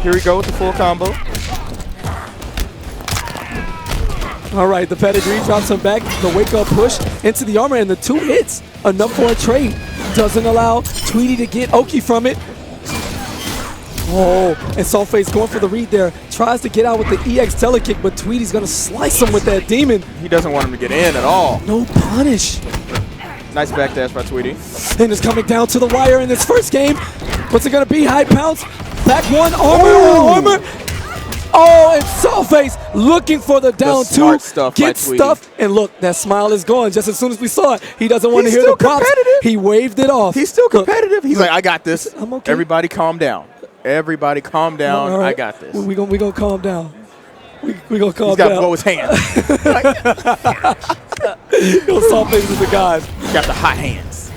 Here we go with the full combo. All right, the pedigree drops him back. The wake-up push into the armor, and the 2 hits, enough for a trade. Doesn't allow Tweety to get Oki from it. Oh, and Saltface going for the read there. Tries to get out with the EX telekick, but Tweety's going to slice him with that demon. He doesn't want him to get in at all. No punish. Nice backdash by Tweety. And it's coming down to the wire in this first game. What's it going to be? High pounce. Back one. Armor. Oh, and Saltface looking for the down smart 2. stuff by Gets Tweety. stuff. And look, that smile is gone just as soon as we saw it. He doesn't want to He's hear the still props. competitive. He waved it off. He's still Look, competitive. He's like, I got this. I'm okay. Everybody calm down. Everybody calm down. all right. I got this. We gonna calm down. We gonna calm He's got to down. blow his hands. Yo, Saltface is the guy. He's got the hot hands.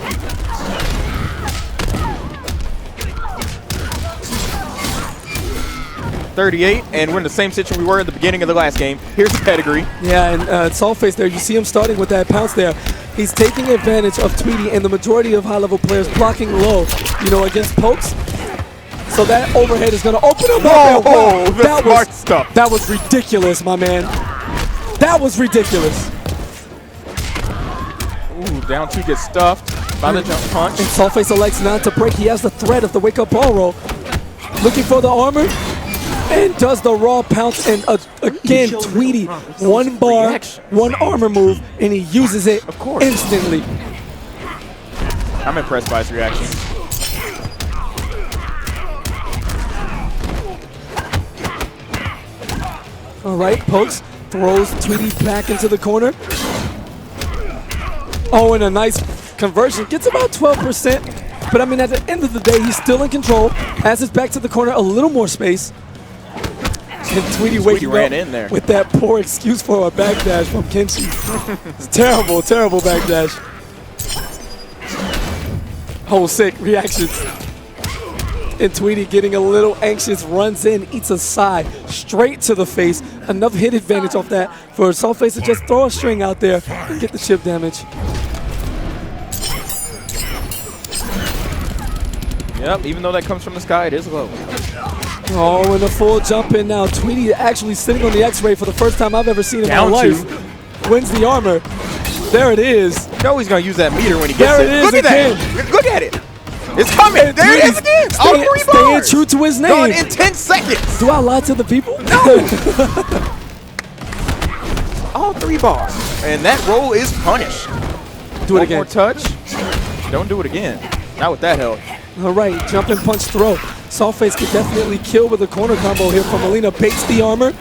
.38, and we're in the same situation we were at the beginning of the last game. Here's the pedigree. Yeah, and Saltface there, you see him starting with that pounce there. He's taking advantage of Tweety and the majority of high-level players blocking low, against pokes. So that overhead is going to open him up. Whoa, the smart stuff. That was ridiculous, my man. That was ridiculous. Ooh, down 2 gets stuffed by the jump punch. And Saltface elects not to break. He has the threat of the wake-up ball roll. Looking for the armor. And does the raw pounce, and again, Tweety, 1 bar, Reaction. 1 armor move, and he uses it Of course. instantly. I'm impressed by his reaction. All right, pokes, throws Tweety back into the corner. Oh, and a nice conversion. Gets about 12%. But, I mean, at the end of the day, he's still in control. Has his back to the corner, a little more space. And Tweety waking ran up in there with that poor excuse for a backdash from Kenshi. It's terrible, terrible backdash. Oh, sick reactions. And Tweety getting a little anxious, runs in, eats a side, straight to the face. Enough hit advantage off that for Saltface to just throw a string out there and get the chip damage. Yep, even though that comes from the sky, it is low. Oh, and a full jump in now. Tweety actually sitting on the X-ray for the first time I've ever seen in Down my life. Wins the armor. There it is. You know he's going to use that meter when he gets There it is Look at again. that. Look at it. It's coming. And There it is Tweety's again. All 3 staying bars. true to his Gone name. in 10 seconds. Do I lie to the people? No. All 3 bars. And that roll is punished. Do it One again. more touch. Don't do it again. Not with that help. All right, jump and punch throw. Saltface could definitely kill with a corner combo here from Molina. Baits the armor.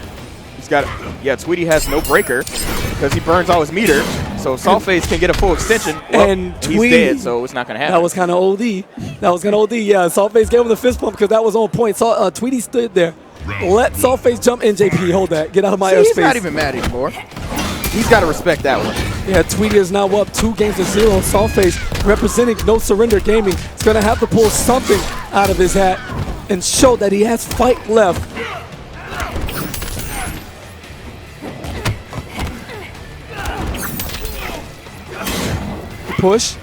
He's got it. Yeah, Tweety has no breaker because he burns all his meter. So Saltface can get a full extension. Well, And he's Tweety- dead, so it's not going to happen. That was kind of OD. That was kind of OD. Yeah, Saltface gave him the fist pump because that was on point. Tweety stood there. Let Saltface jump in, JP. Hold that. Get out of my See, he's airspace. not even mad anymore. He's got to respect that one. Yeah, Tweety is now up 2-0. Saltface representing No Surrender Gaming. He's going to have to pull something out of his hat and show that he has fight left. Push.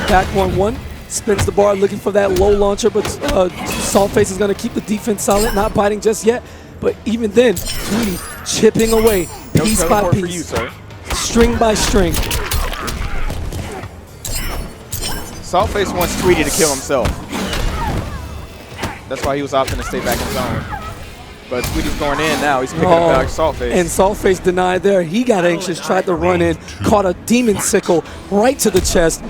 Back 1-1. Spins the bar looking for that low launcher, but Saltface is going to keep the defense solid, not biting just yet. But even then, Tweety chipping away, No piece by teleport for piece. you, sir. String by string. Saltface wants Tweety to kill himself. That's why he was opting to stay back in zone. But Tweety's going in now. He's picking up back Saltface. And Saltface denied there. He got anxious, tried to run in, caught a demon sickle right to the chest.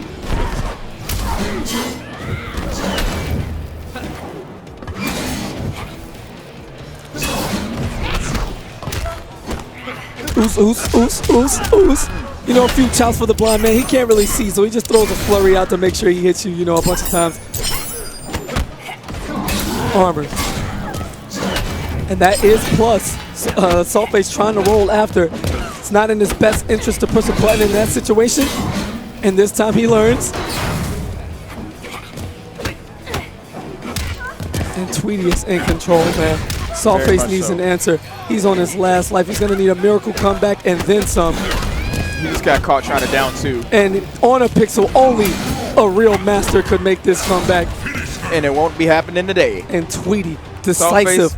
Ooze. You know, a few chops for the blind man. He can't really see, so he just throws a flurry out to make sure he hits you, you know, a bunch of times. Armor. And that is plus. Saltface trying to roll after. It's not in his best interest to push a button in that situation. And this time he learns. And Tweety is in control, man. Saltface needs an answer. He's on his last life. He's going to need a miracle comeback and then some. He just got caught trying to down two. And on a pixel, only a real master could make this comeback. And it won't be happening today. And Tweety, decisive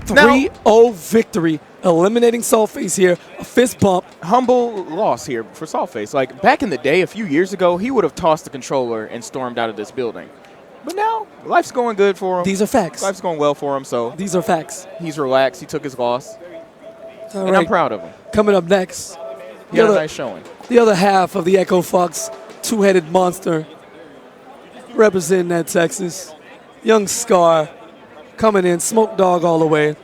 3-0 victory, eliminating Saltface here. A fist bump. Humble loss here for Saltface. Like, back in the day, a few years ago, he would have tossed the controller and stormed out of this building. But now, life's going good for him. These are facts. Life's going well for him, so. These are facts. He's relaxed. He took his loss. All and I'm proud of him. Coming up next. He had a nice showing. The other half of the Echo Fox two-headed monster representing that Texas. Young Scar coming in, Smoke Dog all the way.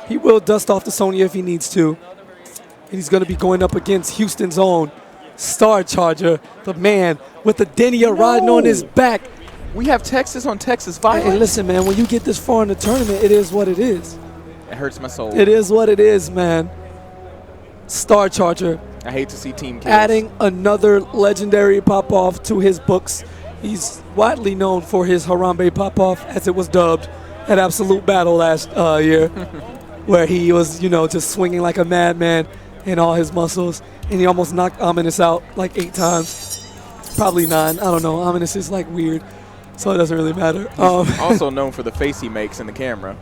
He will dust off the Sonya if he needs to. And he's going to be going up against Houston's own Star Charger, the man with the denia riding on his back. We have Texas on Texas violence. And listen, man, when you get this far in the tournament, it is what it is. It hurts my soul. It is what it is, man. Star Charger. I hate to see team kills. Adding another legendary pop-off to his books. He's widely known for his Harambe pop-off, as it was dubbed, at Absolute Battle last year, where he was, you know, just swinging like a madman in all his muscles, and he almost knocked Ominous out like 8 times. Probably 9. I don't know. Ominous is like weird, so it doesn't really matter. He's also known for the face he makes in the camera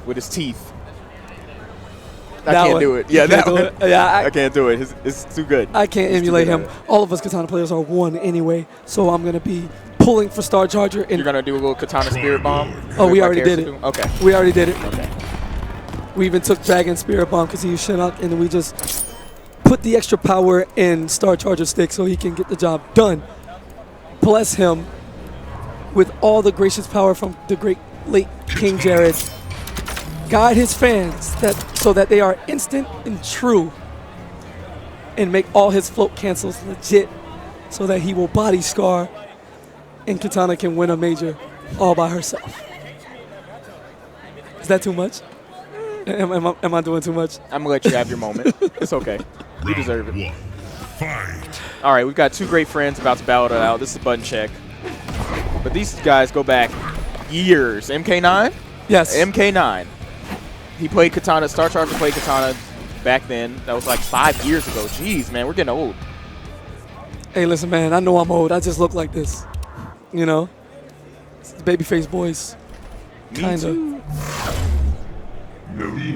with his teeth. I can't do it. Yeah, that one. Yeah, I can't do it. It's too good. I can't emulate him. All of us Katana players are 1 anyway, so I'm going to be pulling for Star Charger. And you're going to do a little Katana Spirit Bomb? Oh, we already did it. Okay. We already did it. Okay. We even took Dragon Spirit Bomb because he used Shinnok, and then we just put the extra power in Star Charger stick so he can get the job done. Bless him with all the gracious power from the great late King Jared. Guide his fans so that they are instant and true, and make all his float cancels legit so that he will body Scar and Katana can win a major all by herself. Is that too much? Am I doing too much? I'm going to let you have your moment. It's okay. You deserve it. 1. Fight. All right, we've got 2 great friends about to battle it out. This is a button check. But these guys go back years. MK9? Yes. MK9. He played Katana. Star Charger played Katana back then. That was like 5 years ago. Jeez, man, we're getting old. Hey, listen, man, I know I'm old. I just look like this. You know? It's the babyface boys. Me too.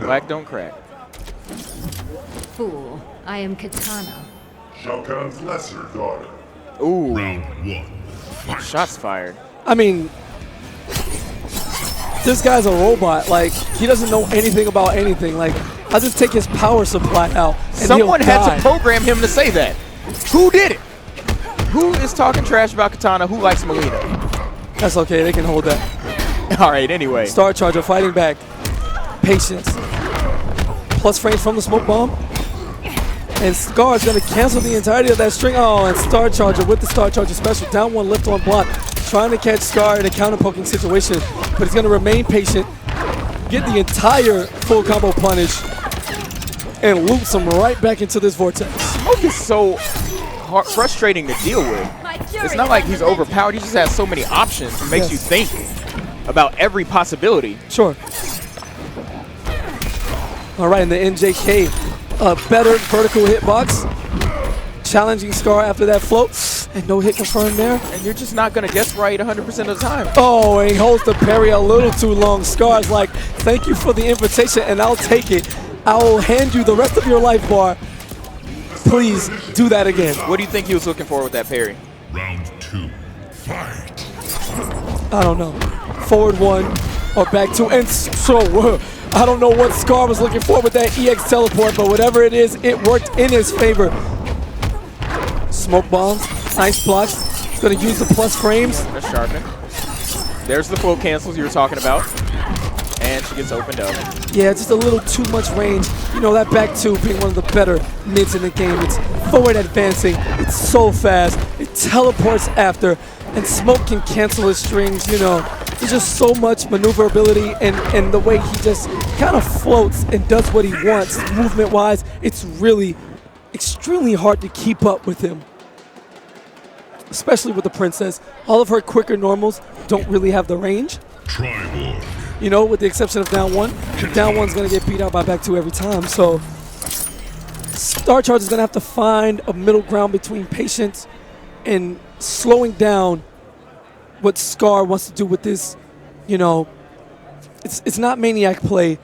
Black don't crack. Fool, I am Katana. Shao Kahn's lesser daughter. Ooh. Round 1. Fight. Shots fired. I mean, this guy's a robot. Like, he doesn't know anything about anything. Like, I'll just take his power supply out and someone he'll had die. to program him to say that. Who did it? Who is talking trash about Katana? Who likes Melina? That's okay. They can hold that. All right, anyway. Star Charger fighting back. Patience. Plus frames from the smoke bomb. And Scar is going to cancel the entirety of that string. Oh, and Star Charger with the Star Charger special. Down 1, lift on block. Trying to catch Scar in a counter-poking situation. But he's going to remain patient. Get the entire full combo punish. And loops him right back into this vortex. Smoke is so frustrating to deal with. It's not like he's overpowered. He just has so many options. It makes you think about every possibility. Sure. All right, and the NJK, a better vertical hitbox. Challenging Scar after that float. And no hit confirmed there. And you're just not going to guess right 100% of the time. Oh, and he holds the parry a little too long. Scar's like, thank you for the invitation, and I'll take it. I will hand you the rest of your life bar. Please do that again. What do you think he was looking for with that parry? Round 2. Fight. I don't know. Forward 1 or back 2. And so, I don't know what Scar was looking for with that EX teleport, but whatever it is, it worked in his favor. Smoke bombs, nice blocks. He's going to use the plus frames. That's sharpening. There's the float cancels you were talking about. And she gets opened up. Yeah, just a little too much range. You know, that back two being one of the better mids in the game. It's forward advancing. It's so fast. It teleports after. And Smoke can cancel his strings, you know. There's just so much maneuverability and the way he just kind of floats and does what he wants movement-wise. It's really extremely hard to keep up with him, especially with the Princess. All of her quicker normals don't really have the range. Tribal. You know, with the exception of down one. Down one's going to get beat out by back two every time. So Star Charger's going to have to find a middle ground between patience and slowing down what Scar wants to do with this. You know, it's not maniac play,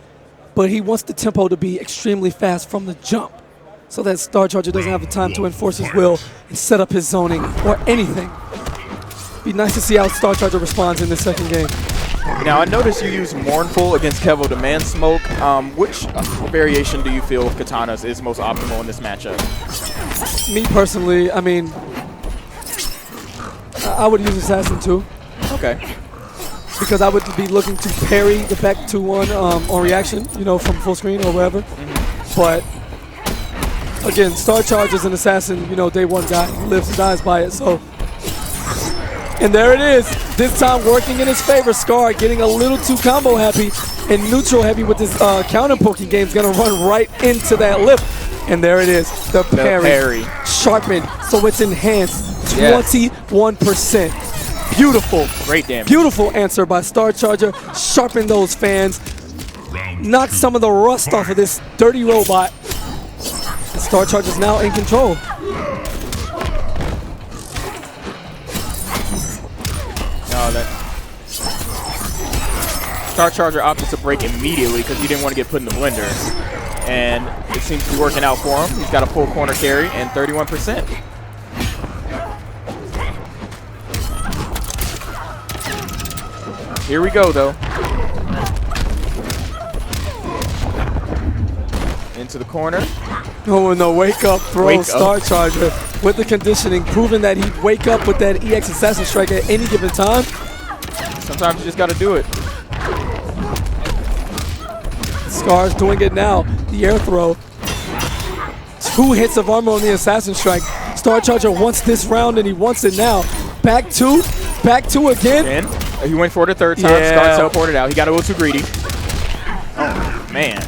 but he wants the tempo to be extremely fast from the jump so that Star Charger doesn't have the time to enforce his will and set up his zoning or anything. Be nice to see how Star Charger responds in this second game. Now, I noticed you use Mournful against Kevo Demand Smoke. Which variation do you feel of Katana's is most optimal in this matchup? Me personally, I mean, I would use Assassin too. Okay. Because I would be looking to parry the back 2-1 on reaction, you know, from full screen or wherever. But again, Star Charger's an assassin, you know, day one guy. He lives and dies by it. So, and there it is. This time working in his favor. Scar getting a little too combo happy and neutral heavy with this counter poking game. Is going to run right into that lift. And there it is. The parry. Sharpened. So it's enhanced. 21%. Beautiful. Great damage. Beautiful answer by Star Charger. Sharpen those fans. Knock some of the rust off of this dirty robot. Star Charger's now in control. Star Charger opted to break immediately because he didn't want to get put in the blender. And it seems to be working out for him. He's got a full corner carry and 31%. Here we go, though. Into the corner. Oh, and the wake-up throw, Star Charger with the conditioning, proving that he'd wake up with that EX Assassin Strike at any given time. Sometimes you just got to do it. Scar's doing it now. The air throw. 2 hits of armor on the Assassin Strike. Star Charger wants this round, and he wants it now. Back two again. And he went for it a third time. Yeah. Scar teleported out. He got a little too greedy. Oh, man.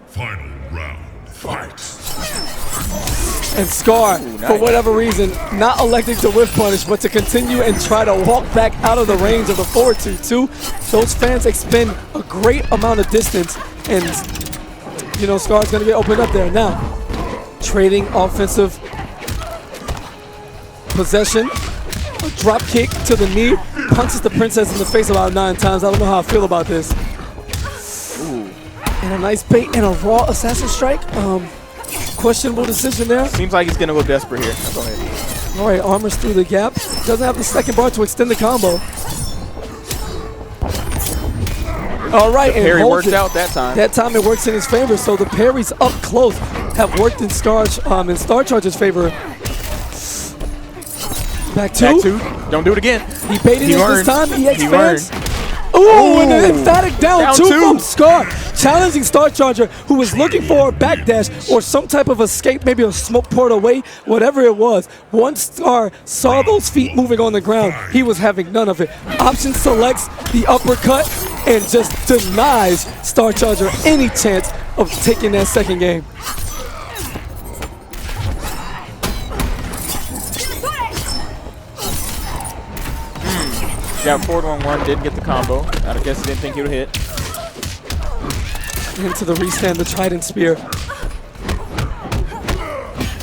Final round. Fight. And Scar, for whatever reason, not electing to whiff punish, but to continue and try to walk back out of the range of the forward 2-2. Those fans expend a great amount of distance, and, you know, Scar's going to get opened up there. Now, trading offensive possession, a drop kick to the knee, punches the Princess in the face about 9 times. I don't know how I feel about this. Ooh. And a nice bait and a raw Assassin Strike. Questionable decision there. Seems like he's going to go desperate here. Go ahead. All right, armors through the gap. Doesn't have the second bar to extend the combo. All right, the parry worked out that time. That time it works in his favor. So the parries up close have worked in Star Charger's favor. Back two. Don't do it again. He baited it this time. EX fans. Learned. Ooh, and an emphatic down two from Scar. Challenging Star Charger, who was looking for a backdash or some type of escape, maybe a smoke port away, whatever it was. Once Scar saw those feet moving on the ground, he was having none of it. Option selects the uppercut and just denies Star Charger any chance of taking that second game. Got forward 1-1, didn't get the combo. I guess he didn't think he would hit. Into the restand, the Trident Spear.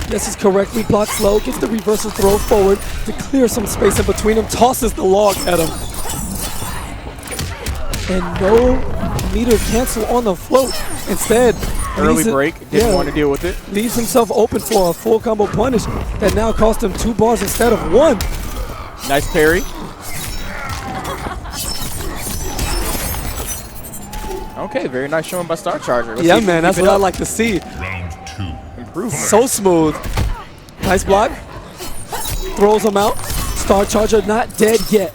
This is correctly blocked low, gets the reversal throw forward to clear some space in between him, tosses the log at him. And no meter cancel on the float. Instead, early break, didn't want to deal with it. Leaves himself open for a full combo punish that now cost him 2 bars instead of 1. Nice parry. Okay, very nice showing by Star Charger. Yeah, man, that's what I like to see. Round 2. Improvement. So smooth. Nice block. Throws him out. Star Charger not dead yet.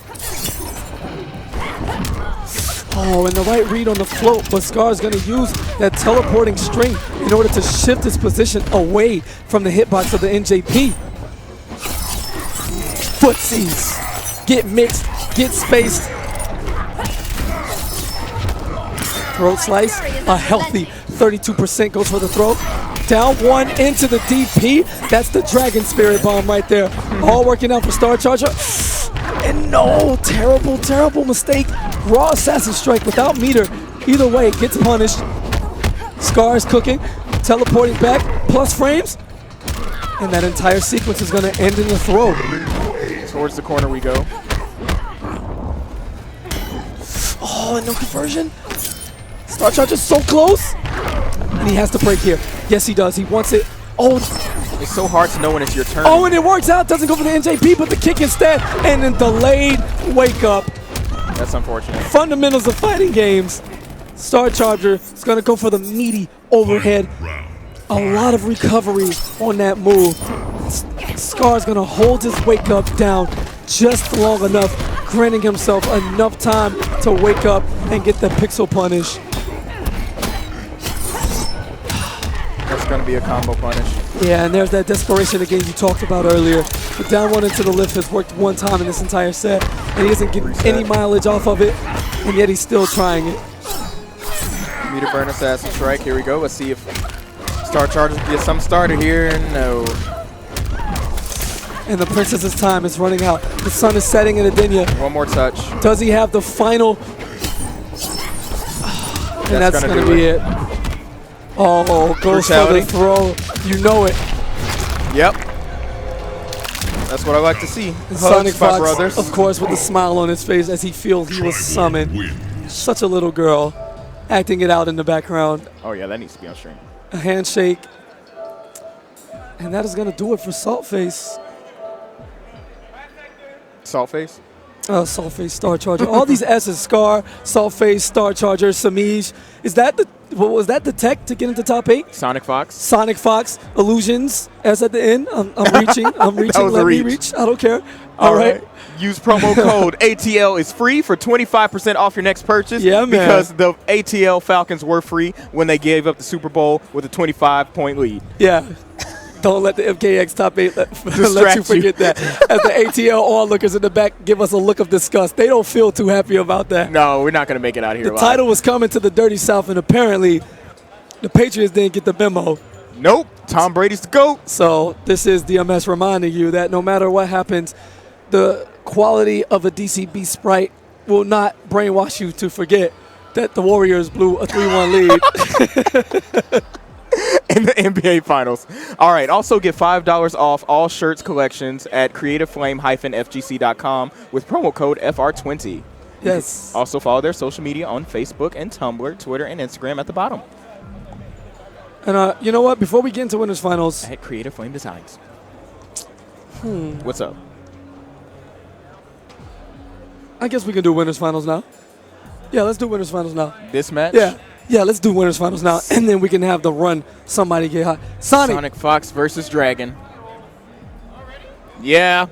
Oh, and the right read on the float, but Scar's going to use that teleporting string in order to shift his position away from the hitbox of the NJP. Footsies. Get mixed, get spaced. Throat slice, a healthy 32% goes for the throat. Down one into the DP. That's the Dragon Spirit Bomb right there. All working out for Star Charger. And no, terrible, terrible mistake. Raw Assassin Strike without meter. Either way, gets punished. Scar's cooking, teleporting back, plus frames. And that entire sequence is going to end in the throw. Towards the corner we go. Oh, and no conversion. Star Charger's so close. And he has to break here. Yes, he does. He wants it. Oh, it's so hard to know when it's your turn. oh, and it works out. Doesn't go for the NJP, but the kick instead. And then delayed wake up. That's unfortunate. Fundamentals of fighting games. Star Charger is going to go for the meaty overhead. A lot of recovery on that move. Scar's going to hold his wake up down just long enough, granting himself enough time to wake up and get the pixel punish. That's going to be a combo punish. Yeah, and there's that desperation again you talked about earlier. The down one into the lift has worked one time in this entire set, and he isn't getting any mileage off of it, and yet he's still trying it. Meter burn assassin strike. Here we go. Let's see if Star Charger gets some started here. No. And the Princess's time is running out. The sun is setting in Adenia. One more touch. Does he have the final? And that's going to be it. Oh, goes for the throw. You know it. Yep. That's what I like to see. Sonic Fox, brothers. of course, with a smile on his face as he feels he was summoned. Such a little girl, acting it out in the background. Oh, yeah, that needs to be on stream. A handshake. And that is going to do it for Saltface. Saltface? Saltface, Star Charger. All these S's, Scar, Saltface, Star Charger, Samij. Is that the, was that the tech to get into top 8? Sonic Fox. Sonic Fox, Illusions, S at the end. I'm reaching, I'm reaching, let me reach. I don't care. All right. Use promo code ATL is free for 25% off your next purchase. Yeah, man. Because the ATL Falcons were free when they gave up the Super Bowl with a 25-point lead. Yeah. Don't let the MKX top 8 let you forget that. As the ATL onlookers in the back give us a look of disgust. They don't feel too happy about that. No, we're not going to make it out here The alive. title was coming to the Dirty South, and apparently the Patriots didn't get the memo. Nope. Tom Brady's the GOAT. So this is DMS reminding you that no matter what happens, the quality of a DCB sprite will not brainwash you to forget that the Warriors blew a 3-1 lead. In the NBA Finals. All right. Also get $5 off all shirts collections at creativeflame-fgc.com with promo code FR20. Yes. Also follow their social media on Facebook and Tumblr, Twitter, and Instagram at the bottom. And you know what? Before we get into Winners Finals. At Creative Flame Designs. What's up? I guess we can do Winners Finals now. Yeah, let's do Winners Finals now. This match? Yeah, let's do Winners Finals now, and then we can have the run somebody get hot. Sonic Fox versus Dragon. Yeah.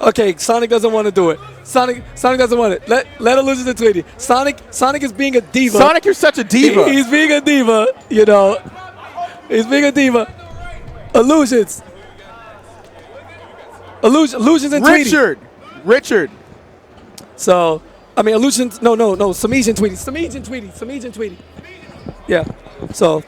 Okay, Sonic doesn't want to do it. Sonic doesn't want it. Let Illusions and Tweety. Sonic is being a diva. Sonic, you're such a diva. He's being a diva, you know. He's being a diva. Illusions and Tweety. Richard. So, I mean, Illusions, no, Samij and Tweety. Yeah, so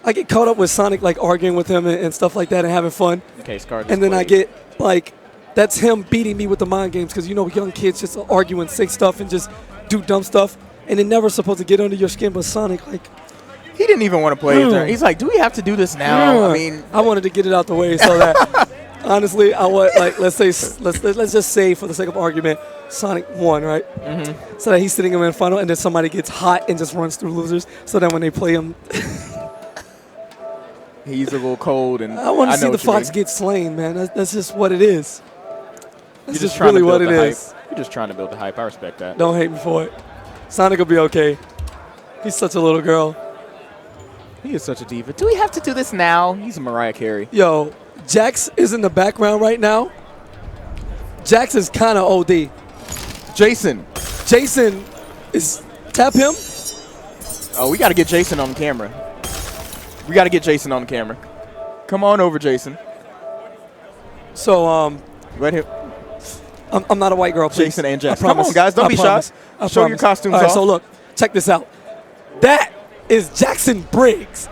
I get caught up with Sonic, like, arguing with him and stuff like that and having fun. Okay, Scar. And then I get, like, that's him beating me with the mind games because, you know, young kids just argue and say stuff and just do dumb stuff. And they're never supposed to get under your skin, but Sonic, like. He didn't even want to play his turn. He's like, do we have to do this now? I mean. I wanted to get it out the way so that, honestly, I want, like, let's just say, for the sake of argument, Sonic won, right? Mm-hmm. So that he's sitting in final, and then somebody gets hot and just runs through losers. So that when they play him, he's a little cold, and I want to see the Fox get slain, man. That's just what it is. That's just really what it is. You're just trying to build the hype. I respect that. Don't hate me for it. Sonic will be okay. He's such a little girl. He is such a diva. Do we have to do this now? He's a Mariah Carey. Yo, Jax is in the background right now. Jax is kind of OD. Jason. Jason is tap him. Oh, we got to get Jason on camera. We got to get Jason on camera. Come on over, Jason. So, Let him. I'm not a white girl, please. Jason and Jess. I promise. Come on, guys. Don't be shy. Show your costumes All right, off. so look, check this out. That is Jackson Briggs.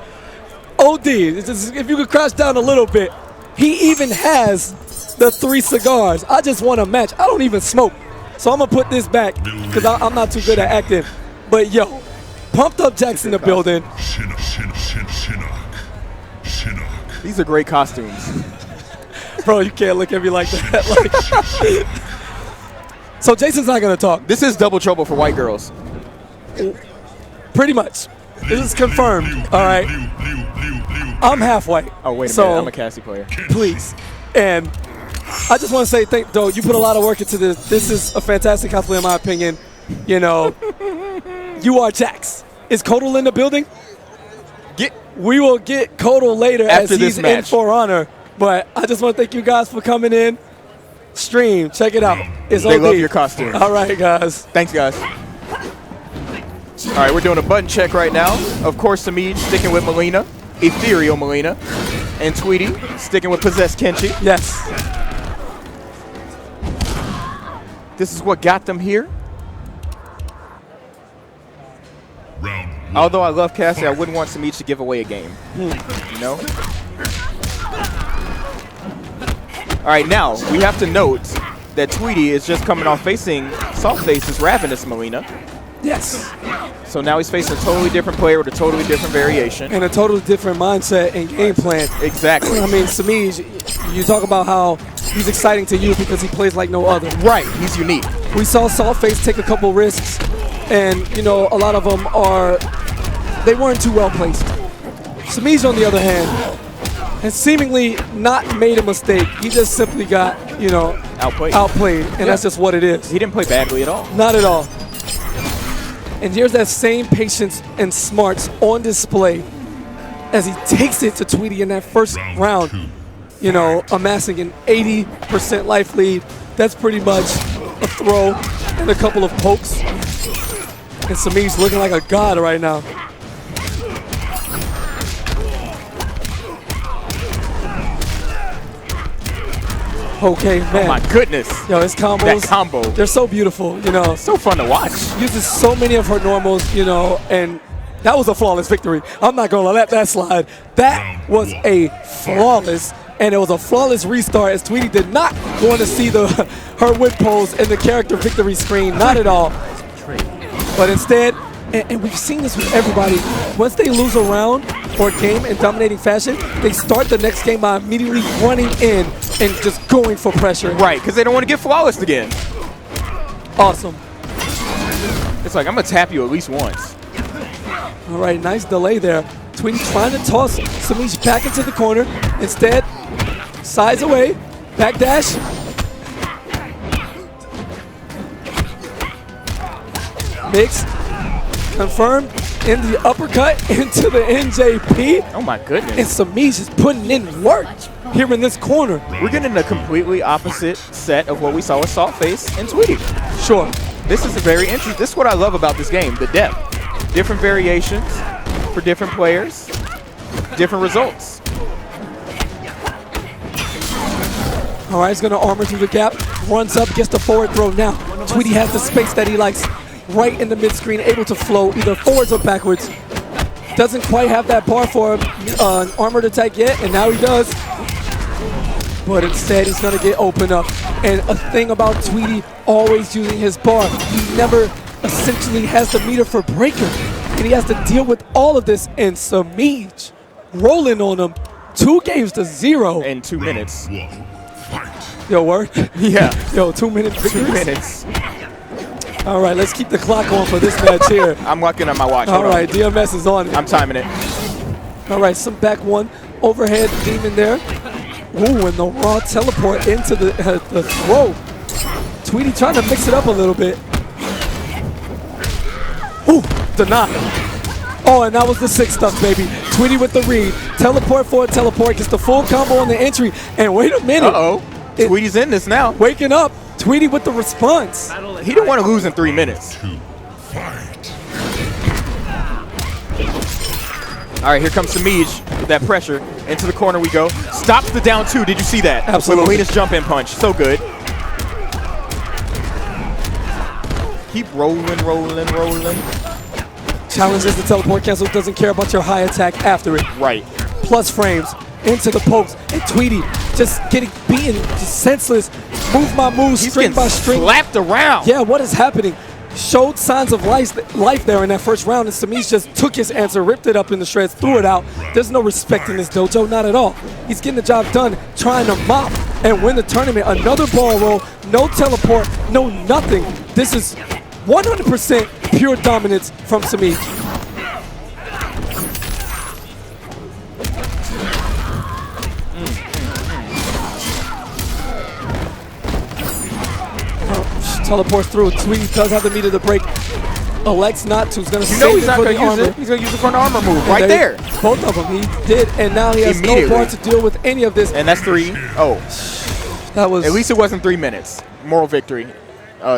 OD. If you could crouch down a little bit, he even has the 3 cigars. I just want a match. I don't even smoke. So I'm going to put this back because I'm not too good at acting. But, yo, pumped up Jackson in the building. These are great costumes. Bro, you can't look at me like that. So Jason's not going to talk. This is double trouble for white girls. Pretty much. This is confirmed. All right. I'm half white. Oh, wait a so minute. I'm a Cassie player. Please. And I just want to say, though, you put a lot of work into this. This is a fantastic cosplay, in my opinion. You know, you are Jax. Is Kodal in the building? We will get Kodal later after as this he's match. in For Honor. But I just want to thank you guys for coming in. Stream, check it out. It's They OD. love your costume. All right, guys. Thanks, guys. All right, we're doing a button check right now. Of course, Samij sticking with Melina, Ethereal Melina, and Tweety sticking with Possessed Kenshi. Yes. This is what got them here. Round one. Although I love Cassie, I wouldn't want Samij to give away a game. You know? All right, now we have to note that Tweety is just coming off facing Saltface's Ravenous Melina. Yes. So now he's facing a totally different player with a totally different variation. And a totally different mindset and game plan. Exactly. I mean, Samij, you talk about how he's exciting to you because he plays like no other. Right, he's unique. We saw Saltface take a couple risks, and, you know, a lot of them they weren't too well placed. Samij, on the other hand, has seemingly not made a mistake. He just simply got, you know, Outplayed. and that's just what it is. He didn't play badly at all. Not at all. And here's that same patience and smarts on display as he takes it to Tweety in that first round, you know, amassing an 80% life lead. That's pretty much a throw and a couple of pokes. And Samij's looking like a god right now. Okay, man. Oh my goodness. Yo, his combos. That combo. They're so beautiful, you know. So fun to watch. Uses so many of her normals, you know, and that was a flawless victory. I'm not going to let that slide. That was a flawless, and it was a flawless restart as Tweety did not want to see her whip pose in the character victory screen, not at all. But instead, and we've seen this with everybody, once they lose a round or a game in dominating fashion, they start the next game by immediately running in and just going for pressure. Right, because they don't want to get flawless again. Awesome. It's like, I'm going to tap you at least once. All right, nice delay there. Tweety trying to toss Samij back into the corner. Instead, sides away, back dash. Mix, confirmed, in the uppercut into the NJP. Oh my And goodness. Samij is putting in work here in this corner. We're getting a completely opposite set of what we saw with Saltface and Tweety. Sure. This is a very interesting. This is what I love about this game, the depth. Different variations for different players, different results. All right, he's going to armor through the gap, runs up, gets the forward throw now. Tweety has the space that he likes right in the mid-screen, able to flow either forwards or backwards. Doesn't quite have that bar for an armored attack yet, and now he does. But instead, he's going to get open up. And a thing about Tweety always using his bar, he never essentially has the meter for breaker. And he has to deal with all of this. And Samij rolling on him 2 games to 0. In 2 minutes. Round 1. Fight. Yo, word? Yeah. Yo, 2 minute 2 victories? minutes. All right, let's keep the clock on for this match here. I'm looking at my watch. All Hold on. right, DMS is on it. I'm timing it. All right, some back one overhead demon there. Ooh, and the raw teleport into the throw. Tweety trying to mix it up a little bit. Ooh, deny. Oh, and that was the 6 stuff, baby. Tweety with the read. Teleport forward, teleport. Gets the full combo on the entry. And wait a minute. Uh-oh. Tweety's in this now. Waking up. Tweety with the response. He didn't want to lose in 3 minutes. Fight. All right, here comes Samij with that pressure. Into the corner we go. Stops the down two. Did you see that? Absolutely. With Melina's jump in punch. So good. Keep rolling. Challenges the teleport cancel. Doesn't care about your high attack after it. Right. Plus frames into the pokes. And Tweety just getting beaten, just senseless. Move my moves He's string getting by string. slapped around. Yeah, what is happening? Showed signs of life there in that first round, and Samij just took his answer, ripped it up in the shreds, threw it out. There's no respect in this dojo, not at all. He's getting the job done, trying to mop and win the tournament. Another ball roll, no teleport, no nothing. This is 100% pure dominance from Samij. Teleports through. Tweety does have the meat of the break. Elects not to. He's going to save He's it not for going the to use armor. it. He's going to use it for an armor move And right there. Both of them. He did, and now he has no Immediately. bar to deal with any of this. And that's 3. Oh, That was at least it wasn't 3 minutes. Moral victory.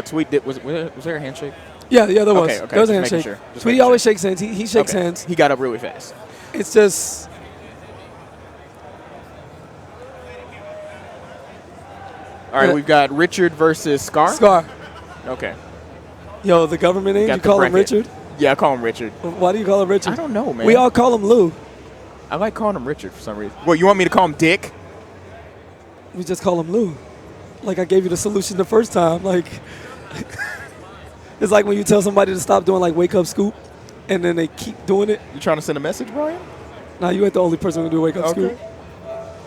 Tweet did. Was there a handshake? yeah, there was. Okay, There was a just making handshake. sure. Just Tweety making always sure. shakes hands. He shakes Okay. hands. He got up really fast. It's just. All right, we've got Richard versus Scar. Scar. Okay. Yo, the government name, Got you the call him bracket. Richard? Yeah, I call him Richard. Why do you call him Richard? I don't know, man. We all call him Lou. I like calling him Richard for some reason. Well, you want me to call him Dick? We just call him Lou. Like I gave you the solution the first time. Like it's like when you tell somebody to stop doing like wake up scoop and then they keep doing it. You trying to send a message, Brian? Now you ain't the only person who do wake up Okay. scoop.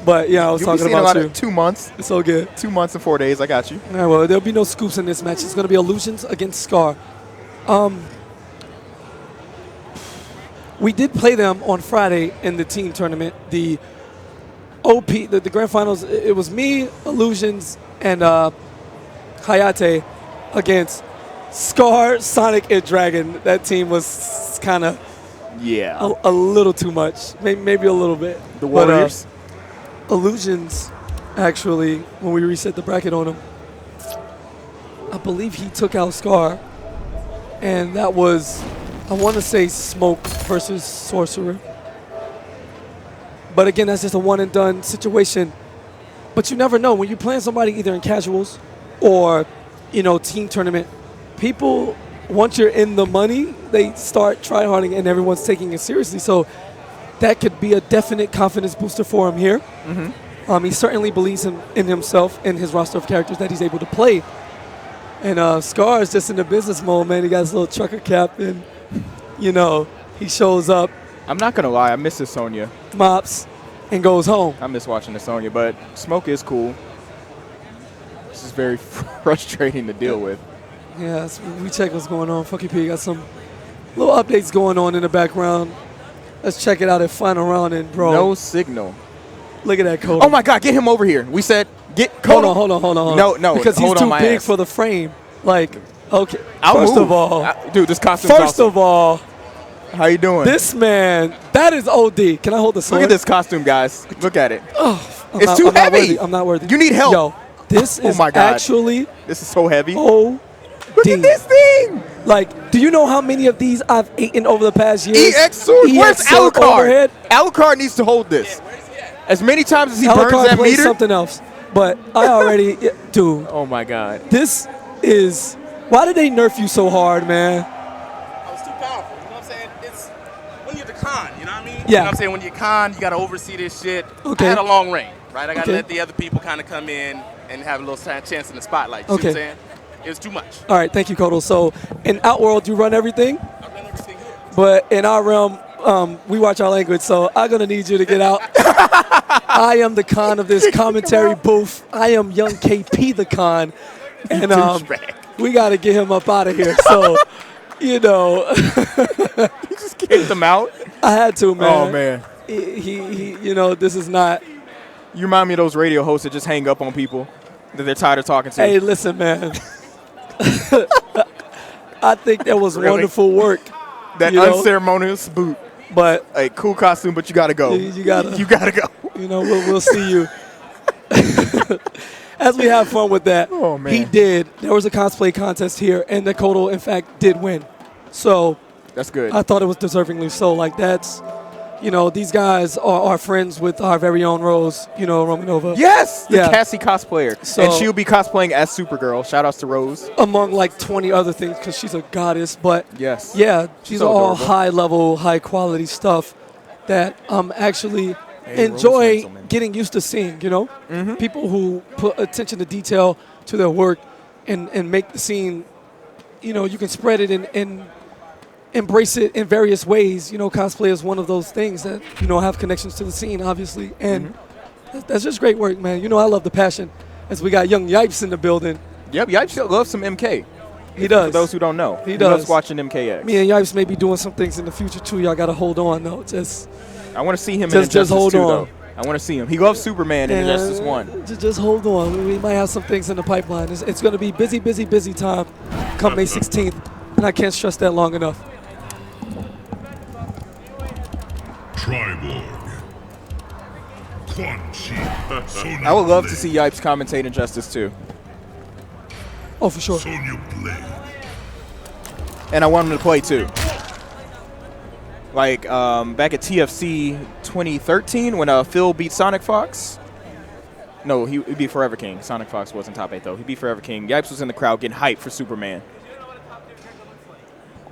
But yeah, I was You'll be talking seeing a about lot you. of 2 months. It's so good. 2 months and 4 days. I got you. All right, well, there'll be no scoops in this match. It's going to be Illusions against Scar. We did play them on Friday in the team tournament. The OP, the grand finals, it was me, Illusions, and Hayate against Scar, Sonic, and Dragon. That team was kind of Yeah. a little too much, maybe a little bit. The But, Warriors. Illusions, actually, when we reset the bracket on him, I believe he took out Scar, and that was, I want to say, Smoke versus Sorcerer. But again, that's just a one and done situation. But you never know when you're playing somebody either in casuals or, team tournament. People, once you're in the money, they start tryharding and everyone's taking it seriously. So that could be a definite confidence booster for him here. He certainly believes in himself and his roster of characters that he's able to play. And Scar is just in the business mode, man. He got his little trucker cap and, he shows up, I'm not going to lie. I miss this Sonya. mops, and goes home. I miss watching the Sonya, but Smoke is cool. This is very frustrating to deal with. Yeah, we check what's going on. FunkyP got some little updates going on in the background. Let's check it out at final round. And, bro, No signal. look at that code. Oh, my God. Get him over here. We said get Hold Kodo. on. No. Because he's hold too on my big ass. for the frame. Like, okay. I'll First move. of all, Dude, this costume's First awesome. of all, How you doing? this man, that is OD. Can I hold the sword? Look at this costume, guys. Look at it. I'm It's too I'm not heavy. worthy. I'm not worthy. You need help. Yo, this Oh is my God. actually This is so heavy. OD. Look at this thing. Like, do you know how many of these I've eaten over the past years? EX sword. Where's sword Alucard? overhead? Alucard needs to hold this. As many times as he burns Alucard that plays meter. something else. But I already, dude, Oh, my God. this is, why did they nerf you so hard, man? I was too powerful. You know what I'm saying? It's when you're the con, you know what I mean? Yeah. You know what I'm saying? When you're con, you got to oversee this shit. Okay. I had a long reign, right? I got to Okay. let the other people kind of come in and have a little chance in the spotlight. You see Okay. what I'm saying? It was too much. All right, thank you, Kodo. So in Outworld, you run everything, I ran everything here. but in our realm, we watch our language, so I'm going to need you to get out. I am the con of this commentary booth. I am young KP the con, and douchebag. we got to get him up out of here. So, You just kicked him out. I had to, man. Oh, man. He this is not. You remind me of those radio hosts that just hang up on people that they're tired of talking to. Hey, listen, man. I think that was Really? wonderful work. that you know? unceremonious boot. But A cool costume, but you got to go. You gotta- You got to go. we'll see you. as we have fun with that, Oh, man. he did. There was a cosplay contest here, and Nakoto, in fact, did win. So That's good. I thought it was deservingly so. Like, that's, you know, these guys are friends with our very own Rose, you know, Romanova. Yes, the Yeah. Cassie cosplayer. So- and she'll be cosplaying as Supergirl. Shout outs to Rose. Among like 20 other things, because she's a goddess. But Yes. yeah, these so are all adorable. high level, high quality stuff that actually Hey, enjoy Rose Hanselman. getting used to seeing, you know? People who put attention to detail to their work and make the scene, you know, you can spread it and embrace it in various ways. You know, cosplay is one of those things that, you know, have connections to the scene, obviously. And that's just great work, man. You know, I love the passion as we got young Yipes in the building. Yep, Yipes loves some MK. He does. For those who don't know. He loves does. watching MKX. Me and Yipes may be doing some things in the future, too. Y'all got to hold on, though. I want to see him in Just Injustice hold 2, on. though. I want to see him. He loves Superman in Injustice 1. Just hold on. We might have some things in the pipeline. It's going to be busy, busy, busy time come May 16th. And I can't stress that long enough. Triborg. Quan Chi. Sonya I would love to Blade. see Yipes commentate Injustice 2. Oh, for sure. Sonya Blade. And I want him to play, too. Like, back at TFC 2013 when Phil beat Sonic Fox. No, he beat Forever King. Sonic Fox wasn't top 8, though. He beat Forever King. Yipes was in the crowd getting hyped for Superman.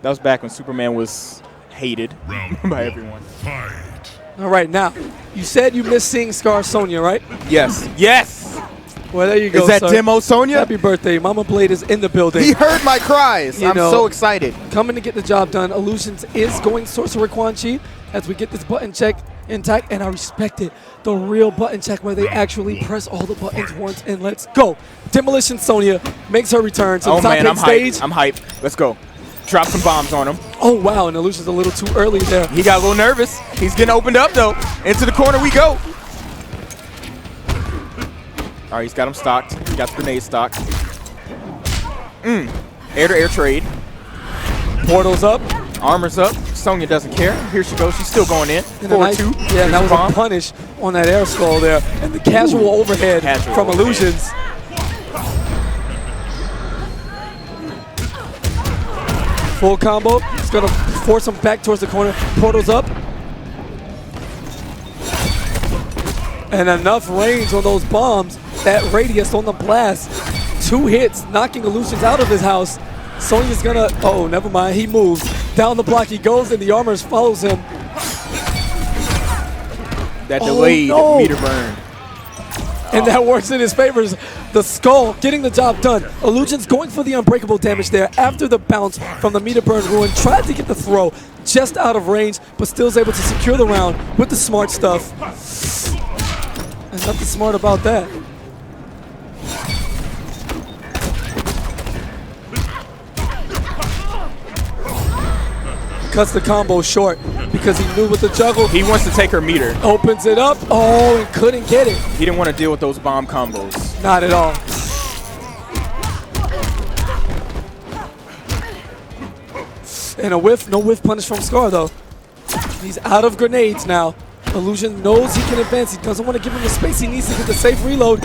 That was back when Superman was hated Round by one. everyone. Fight. All right, now, you said you missed seeing Scar Sonya, right? Yes. Yes! Well, there you go, Is that sir. Demo Sonya? Happy birthday. Mama Blade is in the building. He heard my cries. You I'm know, so excited. Coming to get the job done. Illusions is going Sorcerer Quan Chi as we get this button check intact, and I respect it. The real button check where they actually press all the buttons once, and let's go. Demolition Sonya makes her return to the Oh, top man, I'm stage. hyped. I'm hyped. Let's go. Drop some bombs on him. Oh, wow, and Illusion's a little too early there. He got a little nervous. He's getting opened up, though. Into the corner we go. All right, he's got him stocked. He got the grenade stocked. Air-to-air trade. Portal's up. Armor's up. Sonya doesn't care. Here she goes. She's still going in. And a nice- 4-2. Yeah, and that was bomb. a punish on that air skull there. And the casual overhead Casual from overhead. Illusions. Full combo. It's going to force him back towards the corner. Portal's up. And enough range on those bombs. That radius on the blast. 2 hits, knocking Illusions out of his house. Sonya's gonna, oh, never mind, he moves. Down the block he goes, and the Armors follows him. That Oh, delayed no. meter burn. And that works in his favor. The skull getting the job done. Illusions going for the unbreakable damage there after the bounce from the meter burn ruin. Tried to get the throw just out of range, but still is able to secure the round with the smart stuff. And nothing smart about that. Cuts the combo short because he knew with the juggle. He wants to take her meter. Opens it up. Oh, and couldn't get it. He didn't want to deal with those bomb combos. Not at all. And a whiff, no whiff punish from Scar though. He's out of grenades now. Illusion knows he can advance. He doesn't want to give him the space he needs to get the safe reload.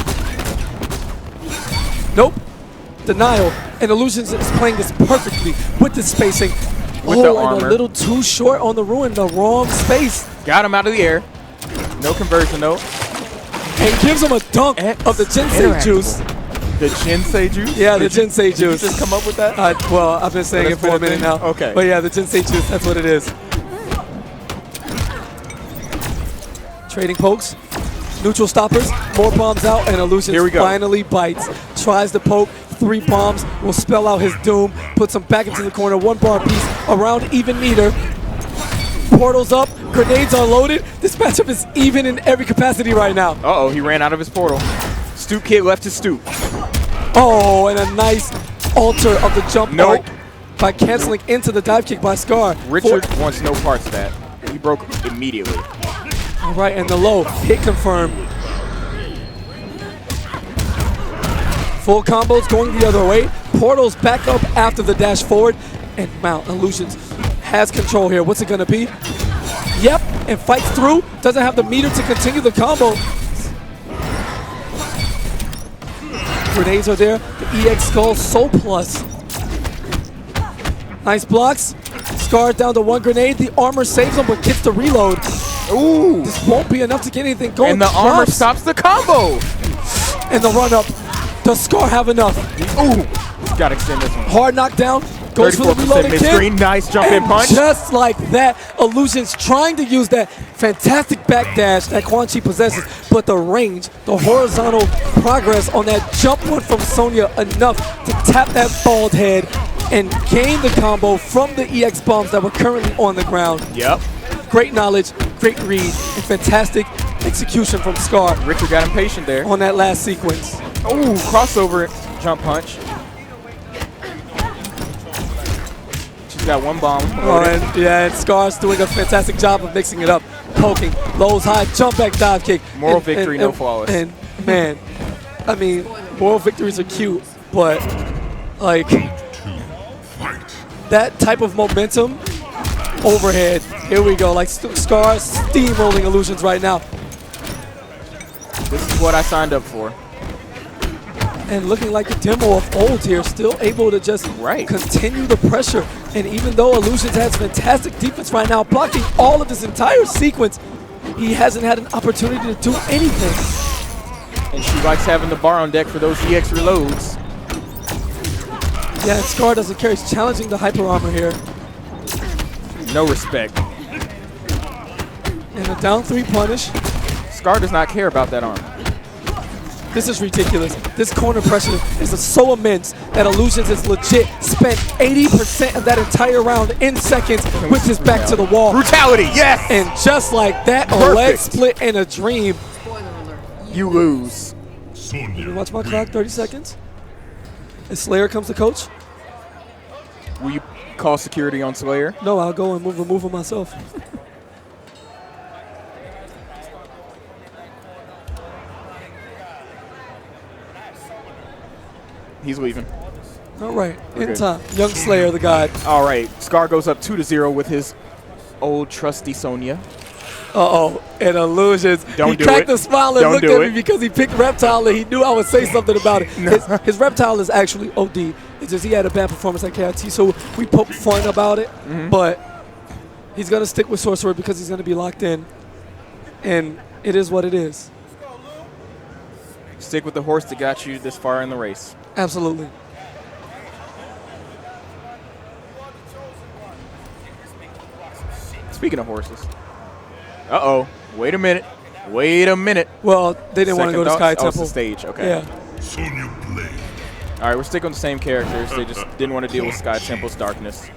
Nope. Denial. And Illusions is playing this perfectly with the spacing. With the and armor. a little too short on the ruin, the wrong space. Got him out of the air. No conversion, though. And gives him a dunk of the Jinsei Interact. juice. The Jinsei juice? Yeah, the Did you- Jinsei Did you juice. just come up with that? Well, I've been saying it That's for a one minute thing? now. Okay. But yeah, the Jinsei juice, that's what it is. Trading pokes. Neutral stoppers. More bombs out, and Illusions Here we go. finally bites. Tries to poke. 3 bombs will spell out his doom. Puts him back into the corner. 1 bar piece around even meter. Portals up. Grenades are loaded. This matchup is even in every capacity right now. Uh-oh, he ran out of his portal. Stoop Kid left his stoop. Oh, and a nice alter of the jump Nope. arc by canceling into the dive kick by Scar. Richard wants no parts of that. He broke immediately. All right, and the low hit confirmed. Full combos going the other way. Portals back up after the dash forward. And Mount Illusions has control here. What's it going to be? Yep, and fights through. Doesn't have the meter to continue the combo. Grenades are there. The EX Skull Soul Plus. Nice blocks. Scar down to 1 grenade. The armor saves him, but gets the reload. Ooh. This won't be enough to get anything going. And the armor Drops. stops the combo. And the run up. Does Scar have enough? Ooh. Got to extend this one. Hard knockdown. Goes for the 34% reloaded mid-screen. kick. Nice jump in And punch. just like that, Illusion's trying to use that fantastic backdash that Quan Chi possesses, but the range, the horizontal progress on that jump one from Sonya enough to tap that bald head and gain the combo from the EX bombs that were currently on the ground. Yep. Great knowledge, great read, and fantastic execution from Scar Richard got impatient there. on that last sequence. Ooh, crossover jump punch. She's got 1 bomb. And Scar's doing a fantastic job of mixing it up. Poking, lows high, jump back dive kick. Moral victory, no flawless. And man, I mean, moral victories are cute, but like that type of momentum overhead. Here we go, like Scar steamrolling Illusions right now. This is what I signed up for. And looking like the demo of old here, still able to just continue the pressure. And even though Illusions has fantastic defense right now, blocking all of this entire sequence, he hasn't had an opportunity to do anything. And she likes having the bar on deck for those EX reloads. Yeah, and Scar doesn't care. He's challenging the hyper armor here. No respect. And a down 3 punish. Scar does not care about that armor. This is ridiculous. This corner pressure is so immense that Illusions is legit spent 80% of that entire round in seconds with his back to the wall. Brutality, yes! And just like that, a leg split and a dream. You lose. Sonya. Watch my clock, 30 seconds. As Slayer comes to coach. Will you call security on Slayer? No, I'll go and remove him myself. He's leaving. All right, in Okay. time. Young Slayer, the god. All right, Scar goes up 2-0 with his old trusty Sonya. Uh-oh, and Illusions. Don't he do cracked it. a smile and Don't looked do at me it. because he picked Reptile and he knew I would say something about it. His Reptile is actually OD. It's just he had a bad performance at KRT, so we poke fun about it. But he's going to stick with Sorcerer because he's going to be locked in. And it is what it is. Stick with the horse that got you this far in the race. Absolutely. Speaking of horses. Uh-oh. Wait a minute. Wait a minute. Well, they didn't want to go to Second Sky thoughts? Oh, it's Temple. the stage. Okay. Yeah. Sonya Blade. All right, we're sticking with the same characters. They just didn't want to deal with Sky Temple's darkness.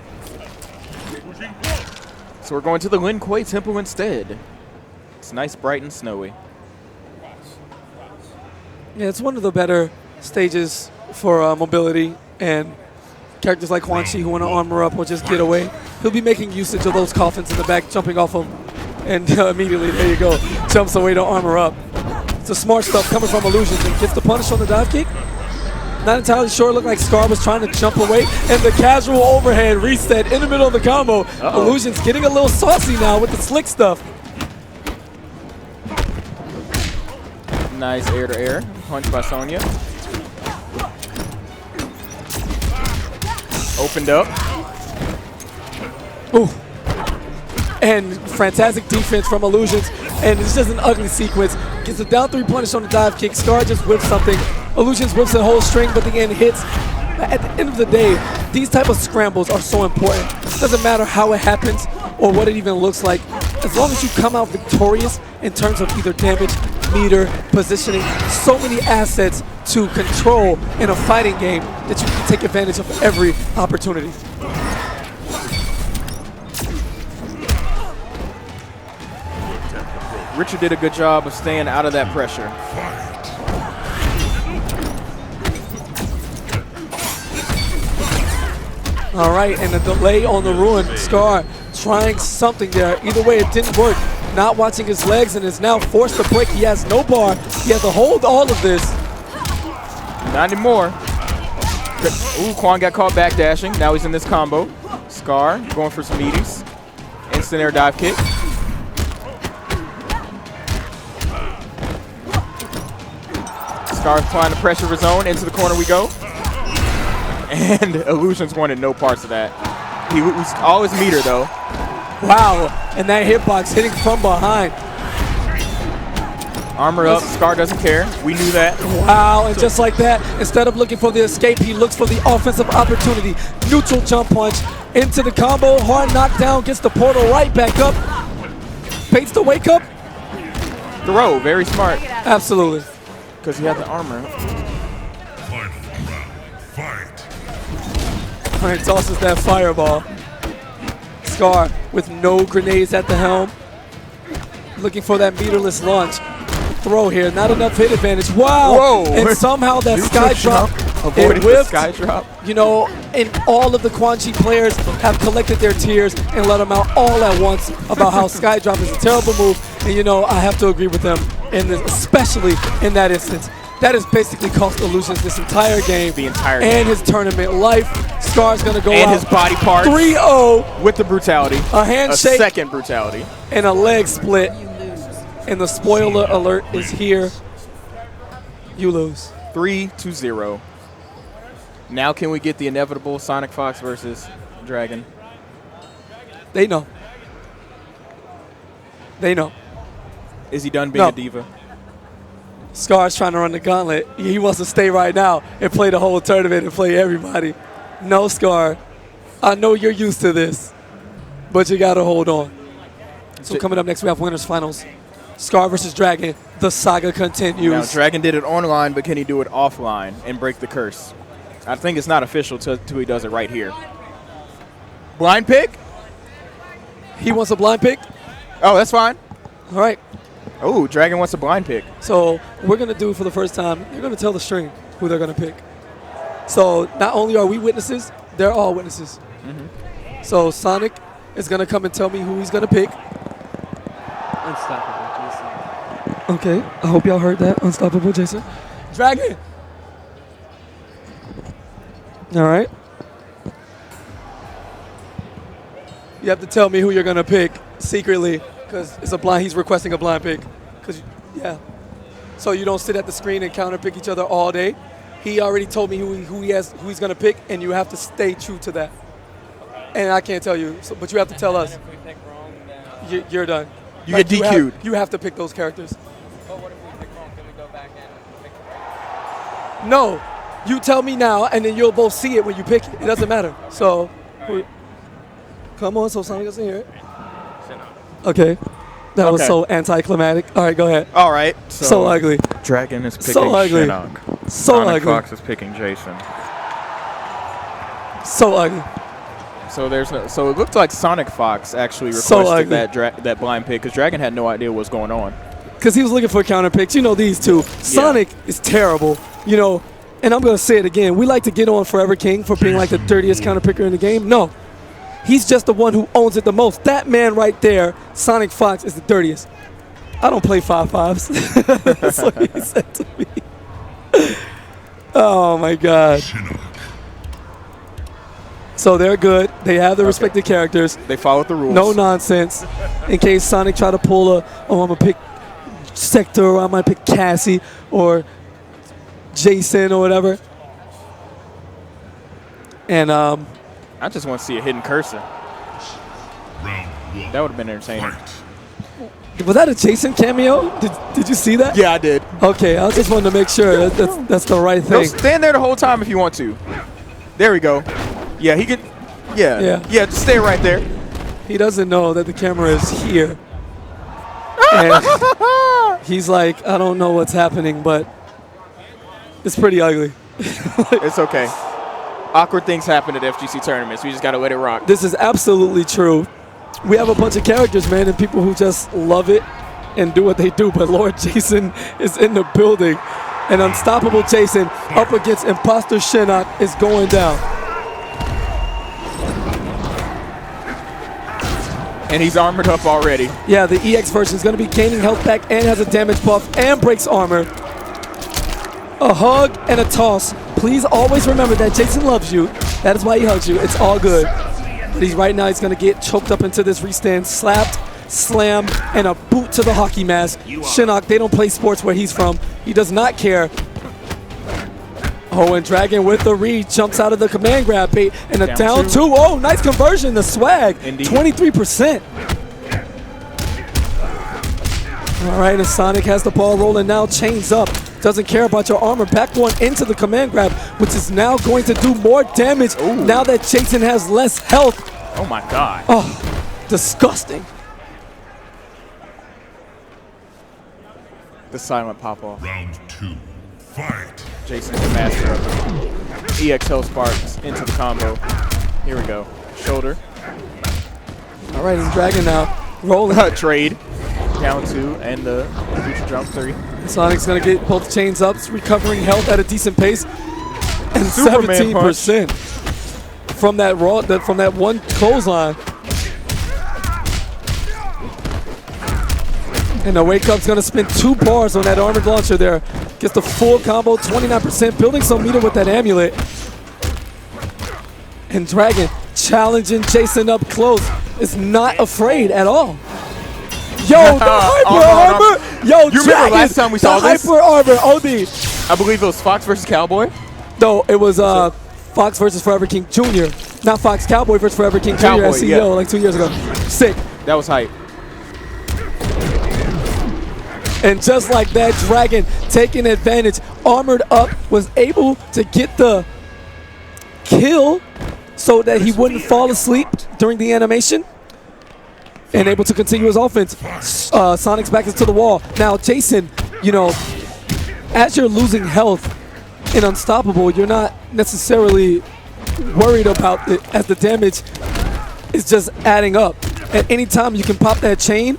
So we're going to the Lin Kuei Temple instead. It's nice, bright, and snowy. Yeah, it's one of the better stages for mobility, and characters like Quan Chi who want to armor up or just get away. He'll be making usage of those coffins in the back, jumping off them, and immediately, there you go, jumps away to armor up. It's the smart stuff coming from Illusions, and gets the punish on the dive kick. Not entirely sure. It looked like Scar was trying to jump away, and the casual overhead reset in the middle of the combo. Illusions getting a little saucy now with the slick stuff. Nice air-to-air punch by Sonya. Opened up. Ooh. And fantastic defense from Illusions. And it's just an ugly sequence. Gets a down 3 punish on the dive kick. Scar just whips something. Illusions whips the whole string, but the end hits. At the end of the day, these type of scrambles are so important. It doesn't matter how it happens or what it even looks like. As long as you come out victorious in terms of either damage, meter, positioning, so many assets to control in a fighting game that you can take advantage of every opportunity. Richard did a good job of staying out of that pressure. All right, and the delay on the ruin. Scar trying something there. Either way, it didn't work. Not watching his legs and is now forced to break. He has no bar. He has to hold all of this. Not anymore. Ooh, Quan got caught backdashing. Now he's in this combo. Scar going for some meaties. Instant air dive kick. Scar's applying the pressure of his own. Into the corner we go. And Illusions wanted no parts of that. He was always meter though. Wow, and that hitbox hitting from behind. Armor up, Scar doesn't care. We knew that. Wow, and just like that, instead of looking for the escape, he looks for the offensive opportunity. Neutral jump punch into the combo, hard knockdown, gets the portal right back up. Baits the wake up. Throw, very smart. Absolutely. Because he had the armor. Final round. Fight. All right, tosses that fireball. Scar with no grenades at the helm. Looking for that meterless launch. Throw here, not enough hit advantage. Wow! Whoa. And somehow that sky drop, Avoided it the whipped. sky drop. You know, and all of the Quan Chi players have collected their tears and let them out all at once about how sky drop is a terrible move. And you know, I have to agree with them, especially in that instance. That has basically cost Illusions this entire game. The entire and game. his tournament life. Scar's gonna go And out his body parts. 3-0 With the brutality. A handshake. A second brutality. and a leg split. And the spoiler alert is here. You lose. 3-0. Now can we get the inevitable Sonic Fox versus Dragon? They know. They know. Is he done being No. a diva? Scar's trying to run the gauntlet. He wants to stay right now and play the whole tournament and play everybody. No, Scar. I know you're used to this, but you got to hold on. So coming up next, we have winners finals. Scar versus Dragon. The saga continues. Now, Dragon did it online, but can he do it offline and break the curse? I think it's not official till he does it right here. Blind pick? He wants a blind pick. Oh, that's fine. All right. Oh, Dragon wants a blind pick. So we're going to do for the first time, you're going to tell the stream who they're going to pick. So not only are we witnesses, they're all witnesses. So Sonic is going to come and tell me who he's going to pick. Unstoppable, Jason. Okay, I hope y'all heard that. Unstoppable Jason. Dragon. All right. You have to tell me who you're going to pick secretly because it's a blind. He's requesting a blind pick. Yeah. So you don't sit at the screen and counter pick each other all day. He already told me who he's going to pick, and you have to stay true to that. And I can't tell you, but you have to tell us. If we pick wrong, then You You're done. get DQ'd. You have to pick those characters. but what if we pick wrong? Can we go back and pick the right? No, you tell me now, and then you'll both see it when you pick it. It doesn't matter. So, come on, so Sonic doesn't hear it. Okay. That was Okay. so anticlimactic. All right, go ahead. All right. So ugly. Dragon is picking So ugly. Shinnok. So Sonic ugly. Fox is picking Jason. So ugly. So so it looked like Sonic Fox actually So requested ugly. that blind pick because Dragon had no idea what's going on. Because he was looking for counter picks. You know these two. Sonic is terrible. You know, and I'm going to say it again. We like to get on Forever King for being like the dirtiest counter picker in the game. No. He's just the one who owns it the most. That man right there, Sonic Fox, is the dirtiest. I don't play 5-5s. That's what he said to me. Oh, my God. Shinnok. So they're good. They have the respected characters. They followed the rules. No nonsense. In case Sonic try to pull I'm going to pick Sector, or I might pick Cassie, or Jason, or whatever. And I just want to see a hidden cursor. Round one. That would have been entertaining. Fight. was that a Jason cameo? Did you see that? Yeah, I did. Okay, I just wanted to make sure that's the right No, thing. stand there the whole time if you want to. There we go. Yeah, he could. Yeah. Yeah. Just stay right there. He doesn't know that the camera is here. And he's like, I don't know what's happening, but it's pretty ugly. It's okay. Awkward things happen at FGC tournaments. We just gotta let it rock. This is absolutely true. We have a bunch of characters, man, and people who just love it and do what they do. But Lord Jason is in the building. And Unstoppable Jason up against Imposter Shinnok is going down. And he's armored up already. Yeah, the EX version is going to be gaining health back and has a damage buff and breaks armor. A hug and a toss. Please always remember that Jason loves you. That is why he hugs you. It's all good. But he's going to get choked up into this restand, slapped, slam, and a boot to the hockey mask. Shinnok, they don't play sports where he's from. He does not care. Oh, and Dragon with the read jumps out of the command grab bait and a Down down two. 2. Oh, nice conversion. The swag, Indeed. 23%. All right, and Sonic has the ball rolling now, chains up. Doesn't care about your armor. Back one into the command grab, which is now going to do more damage now that Jason has less health. Oh my God. Oh, disgusting. The silent pop off. Round 2. Fight. Jason's the master of it. EX Hell Sparks into the combo. Here we go. Shoulder. All right, and Dragon now rolling. Trade. Down 2 and the future jump 3. Sonic's gonna get both chains up, recovering health at a decent pace, and Superman 17% from that from that one clothesline. And the wake up's gonna spend 2 bars on that armored launcher there. Gets the full combo, 29%, building some meter with that amulet. And Dragon challenging Jason up close. Is not afraid at all. Yo, the hyper armor! Yo, You remember last time we saw the this? hyper armor, OD. I believe it was Fox versus Cowboy. No, it was Fox versus Forever King Jr. Not Fox, Cowboy versus Forever King Jr. Cowboy, at CEO yeah. like 2 years ago. Sick. That was hype. And just like that, Dragon taking advantage, armored up, was able to get the kill so that he wouldn't fall asleep during the animation. And able to continue his offense. Sonic's back into the wall. Now, Jason, you know, as you're losing health in Unstoppable, you're not necessarily worried about it as the damage is just adding up. At any time, you can pop that chain.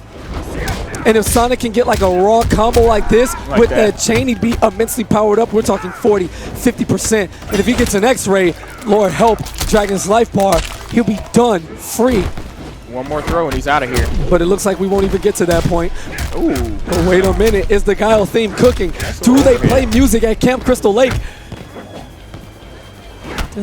And if Sonic can get like a raw combo like this, Like with that. that chain, he'd be immensely powered up. We're talking 40, 50%. And if he gets an X-ray, Lord help, Dragon's life bar, he'll be done, free. One more throw and he's out of here. But it looks like we won't even get to that point. Ooh. But wait a minute, is the Guile theme cooking? Do they play music at Camp Crystal Lake? Oh,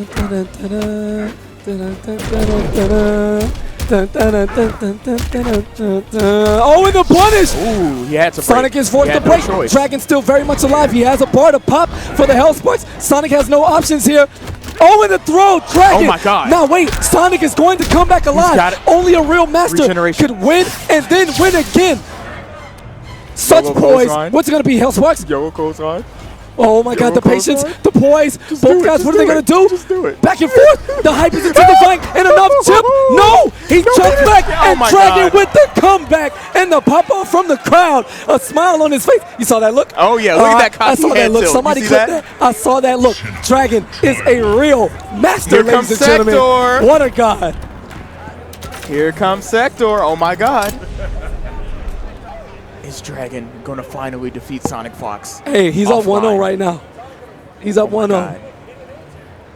and the punish! Ooh, he had to break. Sonic is forced He to had no break. choice. Dragon's still very much alive. He has a bar to pop for the Hell Sparks. Sonic has no options here. Oh, and the throw, Dragon. Oh my God. Now wait, Sonic is going to come back alive. got it. Only a real master Regeneration. could win and then win again. Such Yo-Go poise. clothesline. What's it going to be, Hell Sparks? Yo, goes on. Oh my God, the patience, the poise. Both guys, what are they going to do? Just do it. Back and forth. The hype is intensifying and enough chip. No, he jumps back Oh and my Dragon God. with the comeback and the pop off from the crowd. A smile on his face. You saw that look? Oh, yeah, look at that I saw cocky that head look. tilt. Somebody You see clip that? that. I saw that look. Dragon is a real master, Here ladies comes and gentlemen. Sector. What a god. Here comes Sector. Oh my God. Is Dragon gonna finally defeat Sonic Fox? Hey, he's up 1-0 Offline. right now. He's up Oh my 1-0. God.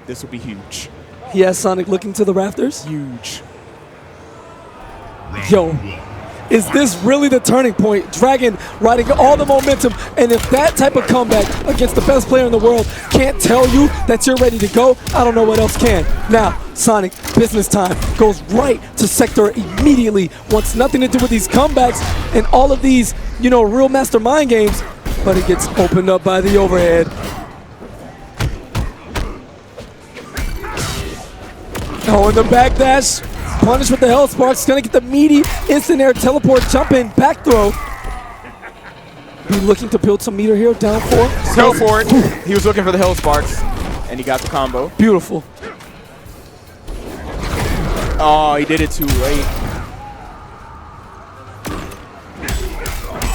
This will be huge. He has Sonic looking to the rafters. Huge. Yo, is this really the turning point? Dragon riding all the momentum, and if that type of comeback against the best player in the world can't tell you that you're ready to go, I don't know what else can. Now, Sonic, business time, goes right to Sector immediately, wants nothing to do with these comebacks and all of these, you know, real mastermind games, but it gets opened up by the overhead. Oh, and the backdash. Punish with the Hell Sparks. Gonna get the meaty instant air teleport jump in back throw. Be looking to build some meter here. Down 4. Go for it. He was looking for the Hell Sparks, and he got the combo. Beautiful. Oh, he did it too late.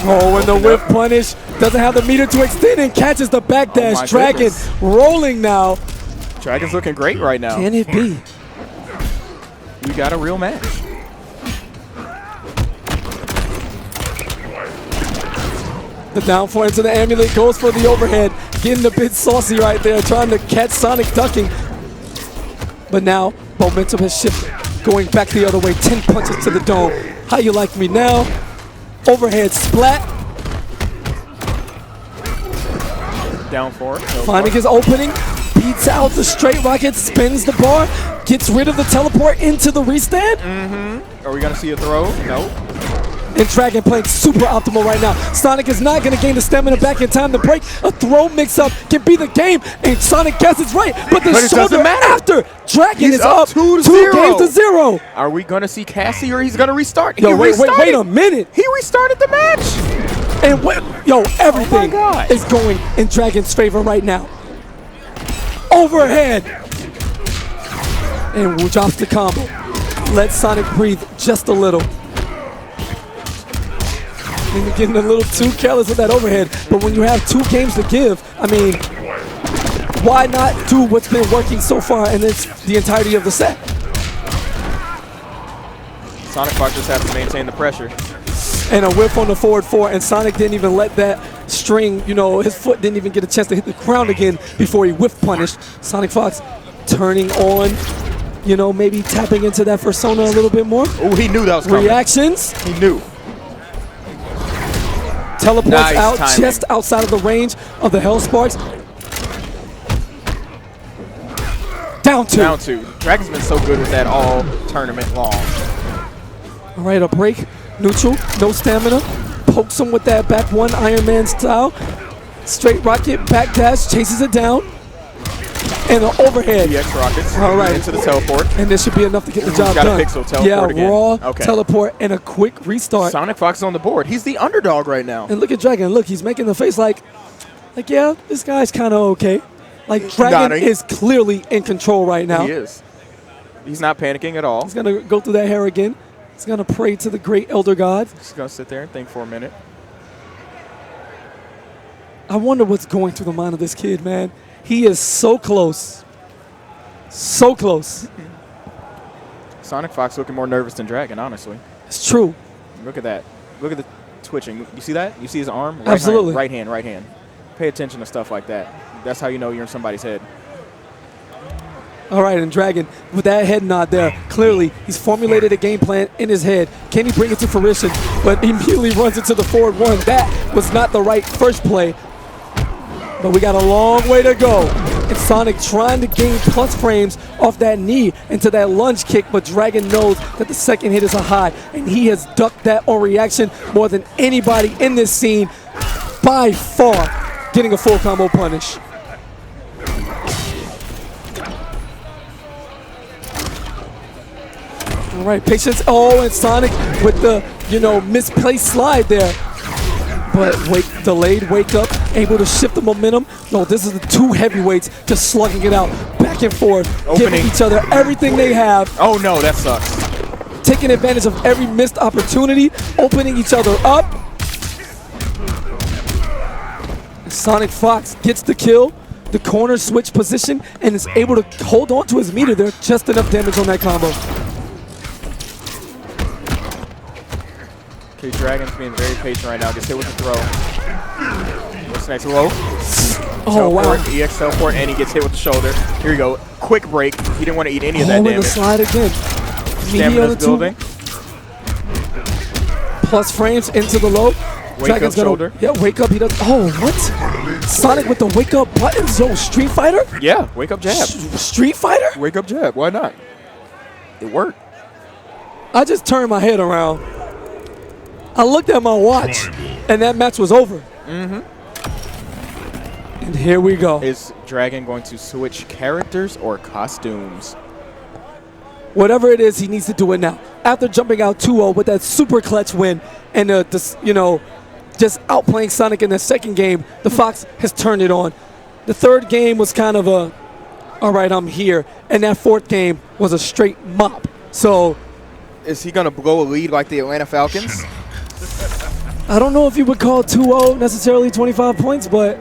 Oh, and the whip punish. Doesn't have the meter to extend and catches the backdash. Oh my Dragon goodness. rolling now. Dragon's looking great right now. Can it be? We got a real match. The down 4 into the amulet goes for the overhead. Getting a bit saucy right there. Trying to catch Sonic ducking. But now, momentum has shifted. Going back the other way. 10 punches to the dome. How you like me now? Overhead splat. Down 4. Finding his opening. Beats out the straight rocket. Spins the bar. Gets rid of the teleport into the restand. Are we gonna see a throw? No. and Dragon playing super optimal right now. Sonic is not going to gain the stamina back in time to break. A throw mix-up can be the game, and Sonic guesses right, but the But it shoulder doesn't matter. after. Dragon He's is up up 2-0. 2 games to 0. Are we going to see Cassie or he's going to restart? Yo, He wait restarted. a minute. He restarted the match. And everything God. is going in Dragon's favor right now. Overhead. And drops the combo. Let Sonic breathe just a little. And you're getting a little too careless with that overhead. But when you have 2 games to give, I mean, why not do what's been working so far in the entirety of the set? Sonic Fox just has to maintain the pressure. And a whip on the forward 4, and Sonic didn't even let that string, his foot didn't even get a chance to hit the ground again before he whiff punished. Sonic Fox turning on, maybe tapping into that persona a little bit more. Oh, he knew that was coming. Reactions. He knew. Teleports Nice out timing. just outside of the range of the Hell Sparks. Down 2. Down 2. Dragon's been so good with that all tournament long. All right, a break. Neutral. No stamina. Pokes him with that back 1 Iron Man style. Straight rocket, backdash, chases it down. And an overhead. EX rockets. All right. Into the teleport. And this should be enough to get the job got a done. pixel teleport yeah, again. raw Okay. teleport and a quick restart. Sonic Fox is on the board. He's the underdog right now. And look at Dragon. Look, he's making the face like yeah, this guy's kind of okay. Like, Dragon Nodding. is clearly in control right now. He is. He's not panicking at all. He's going to go through that hair again. He's going to pray to the great Elder God. Just going to sit there and think for a minute. I wonder what's going through the mind of this kid, man. He is so close. So close. Sonic Fox looking more nervous than Dragon, honestly. It's true. Look at that. Look at the twitching. You see that? You see his arm? Right Absolutely. Hand, right hand. Pay attention to stuff like that. That's how you know you're in somebody's head. All right, and Dragon, with that head nod there, clearly he's formulated a game plan in his head. Can he bring it to fruition? But he immediately runs into the forward 1. That was not the right first play. But we got a long way to go. And Sonic trying to gain plus frames off that knee into that lunge kick, but Dragon knows that the second hit is a high, and he has ducked that on reaction more than anybody in this scene, by far, getting a full combo punish. All right, patience. Oh, and Sonic with the, misplaced slide there. But delayed wake up, able to shift the momentum. No, this is the 2 heavyweights just slugging it out back and forth, giving each other everything they have. Oh, no, that sucks. Taking advantage of every missed opportunity, opening each other up. Sonic Fox gets the kill, the corner switch position, and is able to hold on to his meter there. Just enough damage on that combo. Okay, Dragon's being very patient right now. Gets hit with the throw. What's next? Low. Oh, wow. EX teleport, and he gets hit with the shoulder. Here we go. Quick break. He didn't want to eat any of that Oh, and the damage. slide again. Stamina's building. Plus frames into the low. Wake up shoulder. Yeah, wake up. He does. Oh, what? Sonic with the wake up buttons. Yo, Street Fighter? Yeah, wake up jab. Street Fighter? Wake up jab. Why not? It worked. I just turned my head around. I looked at my watch, and that match was over. Mm-hmm. And here we go. Is Dragon going to switch characters or costumes? Whatever it is, he needs to do it now. After jumping out 2-0 with that super clutch win and, just outplaying Sonic in the second game, the Fox has turned it on. The third game was kind of a, all right, I'm here. And that fourth game was a straight mop. So Is he going to blow a lead like the Atlanta Falcons? I don't know if you would call 2-0 necessarily 25 points, but,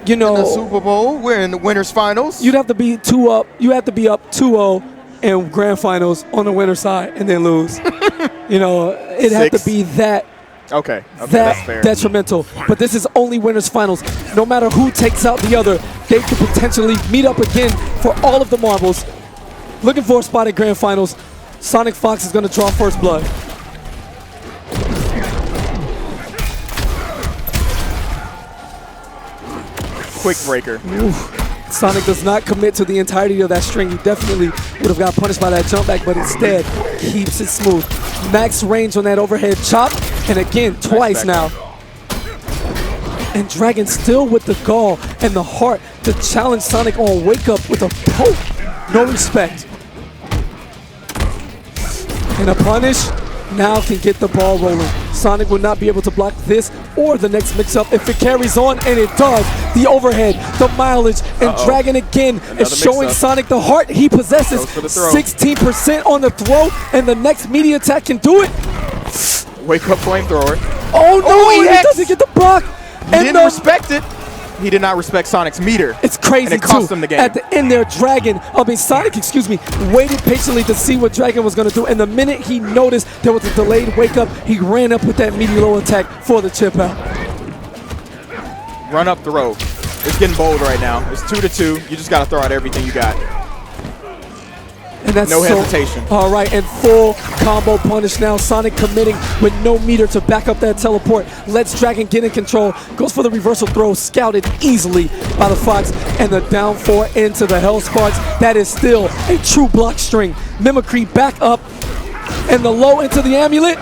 In the Super Bowl, we're in the winners finals. you'd have to be 2 up. You have to be up 2-0 in grand finals on the winner's side and then lose. It had to 6. be that Okay, that's fair. detrimental. But this is only winners finals. No matter who takes out the other, they could potentially meet up again for all of the marbles. Looking for a spot at grand finals. Sonic Fox is going to draw first blood. Quick breaker. Sonic does not commit to the entirety of that string. He definitely would have got punished by that jump back, but instead keeps it smooth. Max range on that overhead chop, and again, twice now. And Dragon still with the gall and the heart to challenge Sonic on wake up with a poke. No respect. And a punish now can get the ball rolling. Sonic will not be able to block this or the next mix-up if it carries on, and it does. The overhead, the mileage, and Dragon again is showing Sonic the heart he possesses. 16% on the throw, and the next media attack can do it. Wake up flamethrower. Oh no, he doesn't get the block. He didn't respect it. He did not respect Sonic's meter. It's crazy, and it cost him the game. At the end there, Sonic, waited patiently to see what Dragon was going to do. And the minute he noticed there was a delayed wake up, he ran up with that meteor low attack for the chip out. Run up the road. It's getting bold right now. It's 2-2. You just got to throw out everything you got. And that's no hesitation. All right, and full combo punish now. Sonic committing with no meter to back up that teleport. Lets Dragon get in control. Goes for the reversal throw, scouted easily by the Fox. And the down 4 into the Hell Sparks. That is still a true block string. Mimicry back up. And the low into the amulet.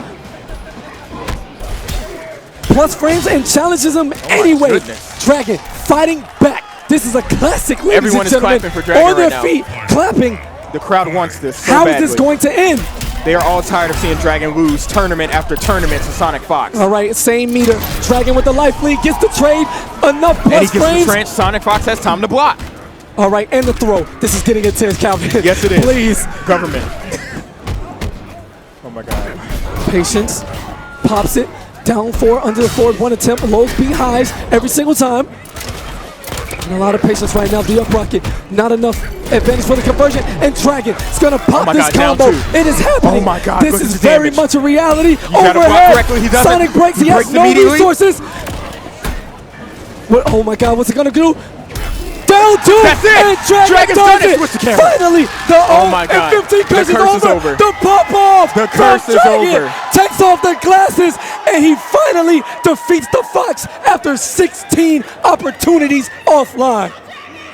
Plus frames and challenges him anyway. Dragon fighting back. This is a classic, ladies Everyone and gentlemen. is clapping for Dragon on their right feet, clapping. The crowd wants this so How badly. is this going to end? They are all tired of seeing Dragon lose tournament after tournament to Sonic Fox. All right, same meter. Dragon with the life lead gets the trade. Enough plus and he gets frames. the trench. Sonic Fox has time to block. All right, and the throw. This is getting intense, Calvin. Yes, it is. Please. Government. Oh, my God. Patience. Pops it. Down 4, under the forward, 1 attempt. Lows, B highs every single time. And a lot of patience right now. The up rocket. Not enough advantage for the conversion. And Dragon is going to pop this combo. It is happening. Oh, my God. This is very much a reality. You gotta block correctly. He doesn't. Sonic breaks. He has no resources. Oh, my God. What's it going to do? Down 2. That's it. And Dragon does it. Switch the camera. Finally, the Oh my God. 15 curse The curse is over. The pop off. The curse is over. Takes off the glasses, and he finally defeats the Fox after 16 opportunities offline.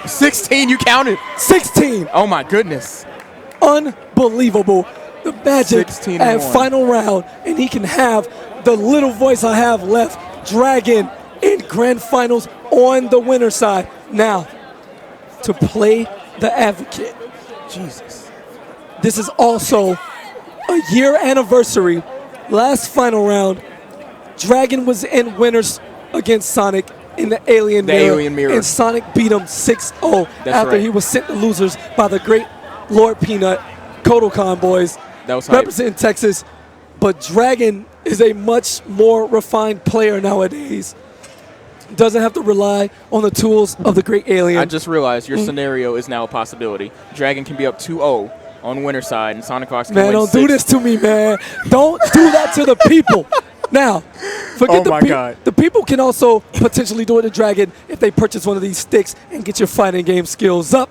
16, you counted. 16. Oh my goodness. Unbelievable. The magic 16-1. at final round, and he can have the little voice I have left. Dragon in grand finals on the winner's side. Now, to play the advocate. Jesus. This is also a year anniversary. Last final round, Dragon was in winners against Sonic in the Alien Mirror. And Sonic beat him 6-0 after he was sent to losers by the great Lord Peanut, Kodokan boys. That was hype. Representing Texas. But Dragon is a much more refined player nowadays. Doesn't have to rely on the tools of the great Alien. I just realized your scenario is now a possibility. Dragon can be up 2-0 on winner side, and Sonic Fox can win 6. Man, don't do this to me, man. Don't do that to the people. Now, forget God. The people can also potentially do it to Dragon if they purchase one of these sticks and get your fighting game skills up.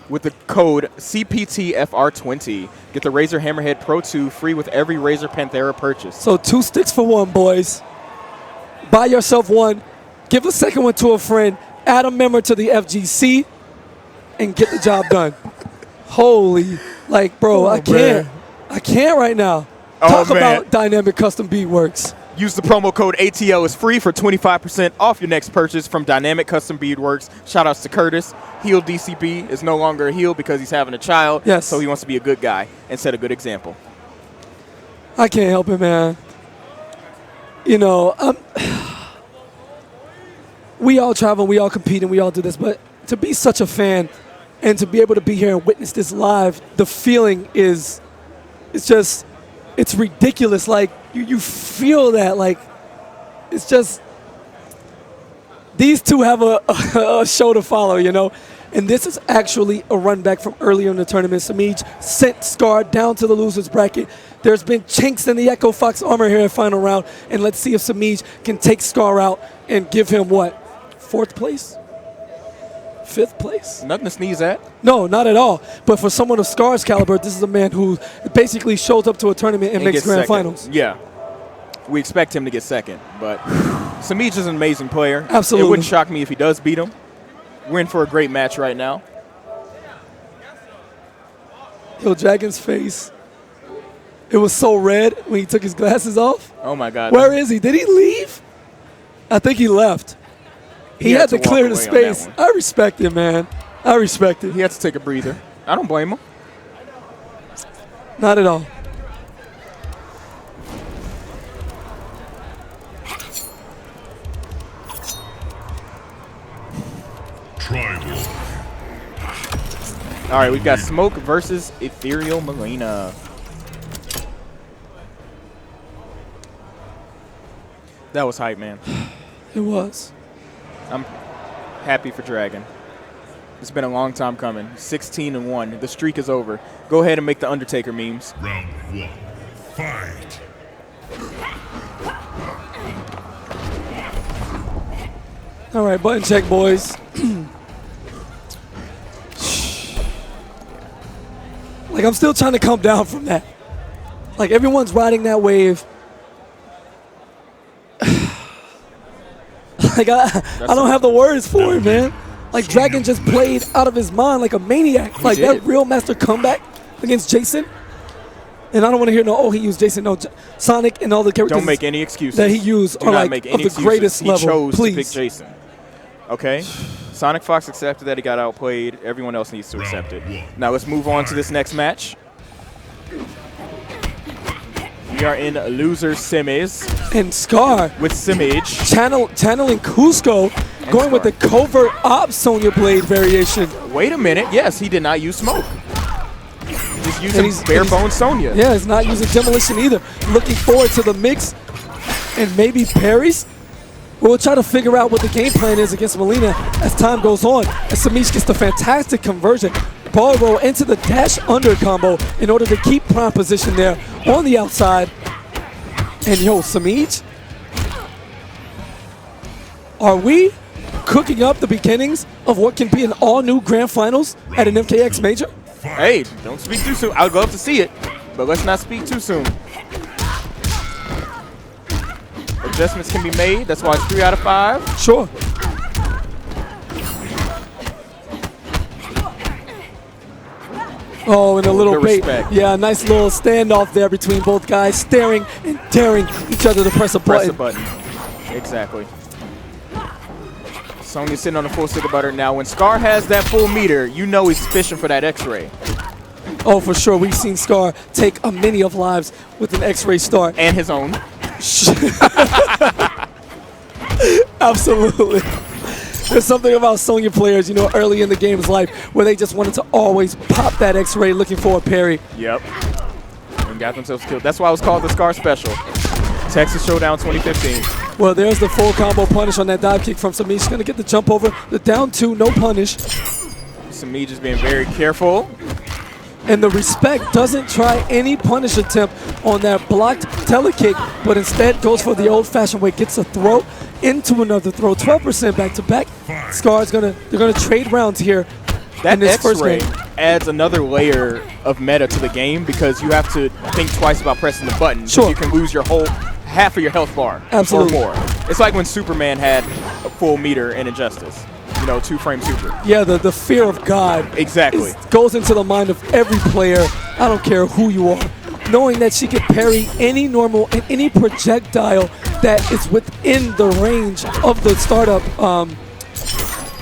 With the code CPTFR20, get the Razer Hammerhead Pro 2 free with every Razer Panthera purchase. So 2 sticks for 1, boys. Buy yourself one, give a second one to a friend, add a member to the FGC, and get the job done. Holy, bro, I can't. I can't right now. Talk about Dynamic Custom Beadworks. Use the promo code ATL is free for 25% off your next purchase from Dynamic Custom Beadworks. Shout outs to Curtis. Heel DCB is no longer a heel because he's having a child. Yes. So he wants to be a good guy and set a good example. I can't help it, man. You know, we all travel, we all compete, and we all do this. But to be such a fan and to be able to be here and witness this live, the feeling is, it's ridiculous. Like, you feel that. Like, it's just, these two have a show to follow, you know. And this is actually a run back from earlier in the tournament. Samij sent Scar down to the loser's bracket. There's been chinks in the Echo Fox armor here in final round. And let's see if Samij can take Scar out and give him what? 4th place? 5th place? Nothing to sneeze at. No, not at all. But for someone of Scar's caliber, this is a man who basically shows up to a tournament and makes grand finals. Yeah. We expect him to get second. But Samij is an amazing player. Absolutely. It wouldn't shock me if he does beat him. We're in for a great match right now. Yo, Dragon's face. It was so red when he took his glasses off. Oh, my God. Where is he? Did he leave? I think he left. He had to clear the space. I respect it, man. I respect it. He had to take a breather. I don't blame him. Not at all. Tribal. All right, we've got Smoke versus Ethereal Melina. That was hype, man. It was. I'm happy for Dragon. It's been a long time coming. 16-1. The streak is over. Go ahead and make the Undertaker memes. Round 1. Fight. All right, button check, boys. Like, I'm still trying to come down from that. Like, everyone's riding that wave. Like, I don't have the words for it, man. Like, Dragon just played out of his mind like a maniac. Like, that real master comeback against Jason. And I don't want to hear no, oh, he used Jason. No, Sonic and all the characters. Don't make any excuses. That he used are like of the greatest level. He chose Please. to pick Jason. Okay? Sonic Fox accepted that he got outplayed. Everyone else needs to accept it. Now let's move on to this next match. We are in loser semis. And Scar with Simage. Channeling Cusco, and going with the covert op Sonya Blade variation. Wait a minute. Yes, he did not use smoke. Just using bare bones Sonya. Yeah, he's not using demolition either. Looking forward to the mix and maybe parries. We'll try to figure out what the game plan is against Melina as time goes on. And Samish gets the fantastic conversion. Ball roll into the dash under combo in order to keep prime position there on the outside. And yo, Samish, are we cooking up the beginnings of what can be an all-new grand finals at an MKX major? Hey, don't speak too soon. I'd love to see it, but let's not speak too soon. Adjustments can be made. That's why it's 3 out of 5. Sure. Oh, and a little bait. Respect. Yeah, a nice little standoff there between both guys, staring and daring each other to press a button. Press a button. Exactly. Sonya's sitting on a full stick of butter. Now, when Scar has that full meter, you know he's fishing for that X-ray. Oh, for sure. We've seen Scar take a many of lives with an X-ray start. And his own. Absolutely. There's something about Sonya players, you know, early in the game's life where they just wanted to always pop that X-ray looking for a parry. Yep. And got themselves killed. That's why it was called the Scar Special. Texas Showdown 2015. Well, there's the full combo punish on that dive kick from Samish. He's going to get the jump over. The down 2, no punish. Samish is being very careful. And the respect doesn't try any punish attempt on that blocked telekick, but instead goes for the old-fashioned way, gets a throw into another throw, 12% back-to-back. Scar's they're gonna trade rounds here. That X-ray adds another layer of meta to the game because you have to think twice about pressing the button. Sure. You can lose your whole half of your health bar. Absolutely. Or more. It's like when Superman had a full meter in Injustice. You know, 2-frame super. Yeah, the fear of God. Exactly. Goes into the mind of every player. I don't care who you are. Knowing that she can parry any normal and any projectile that is within the range of the startup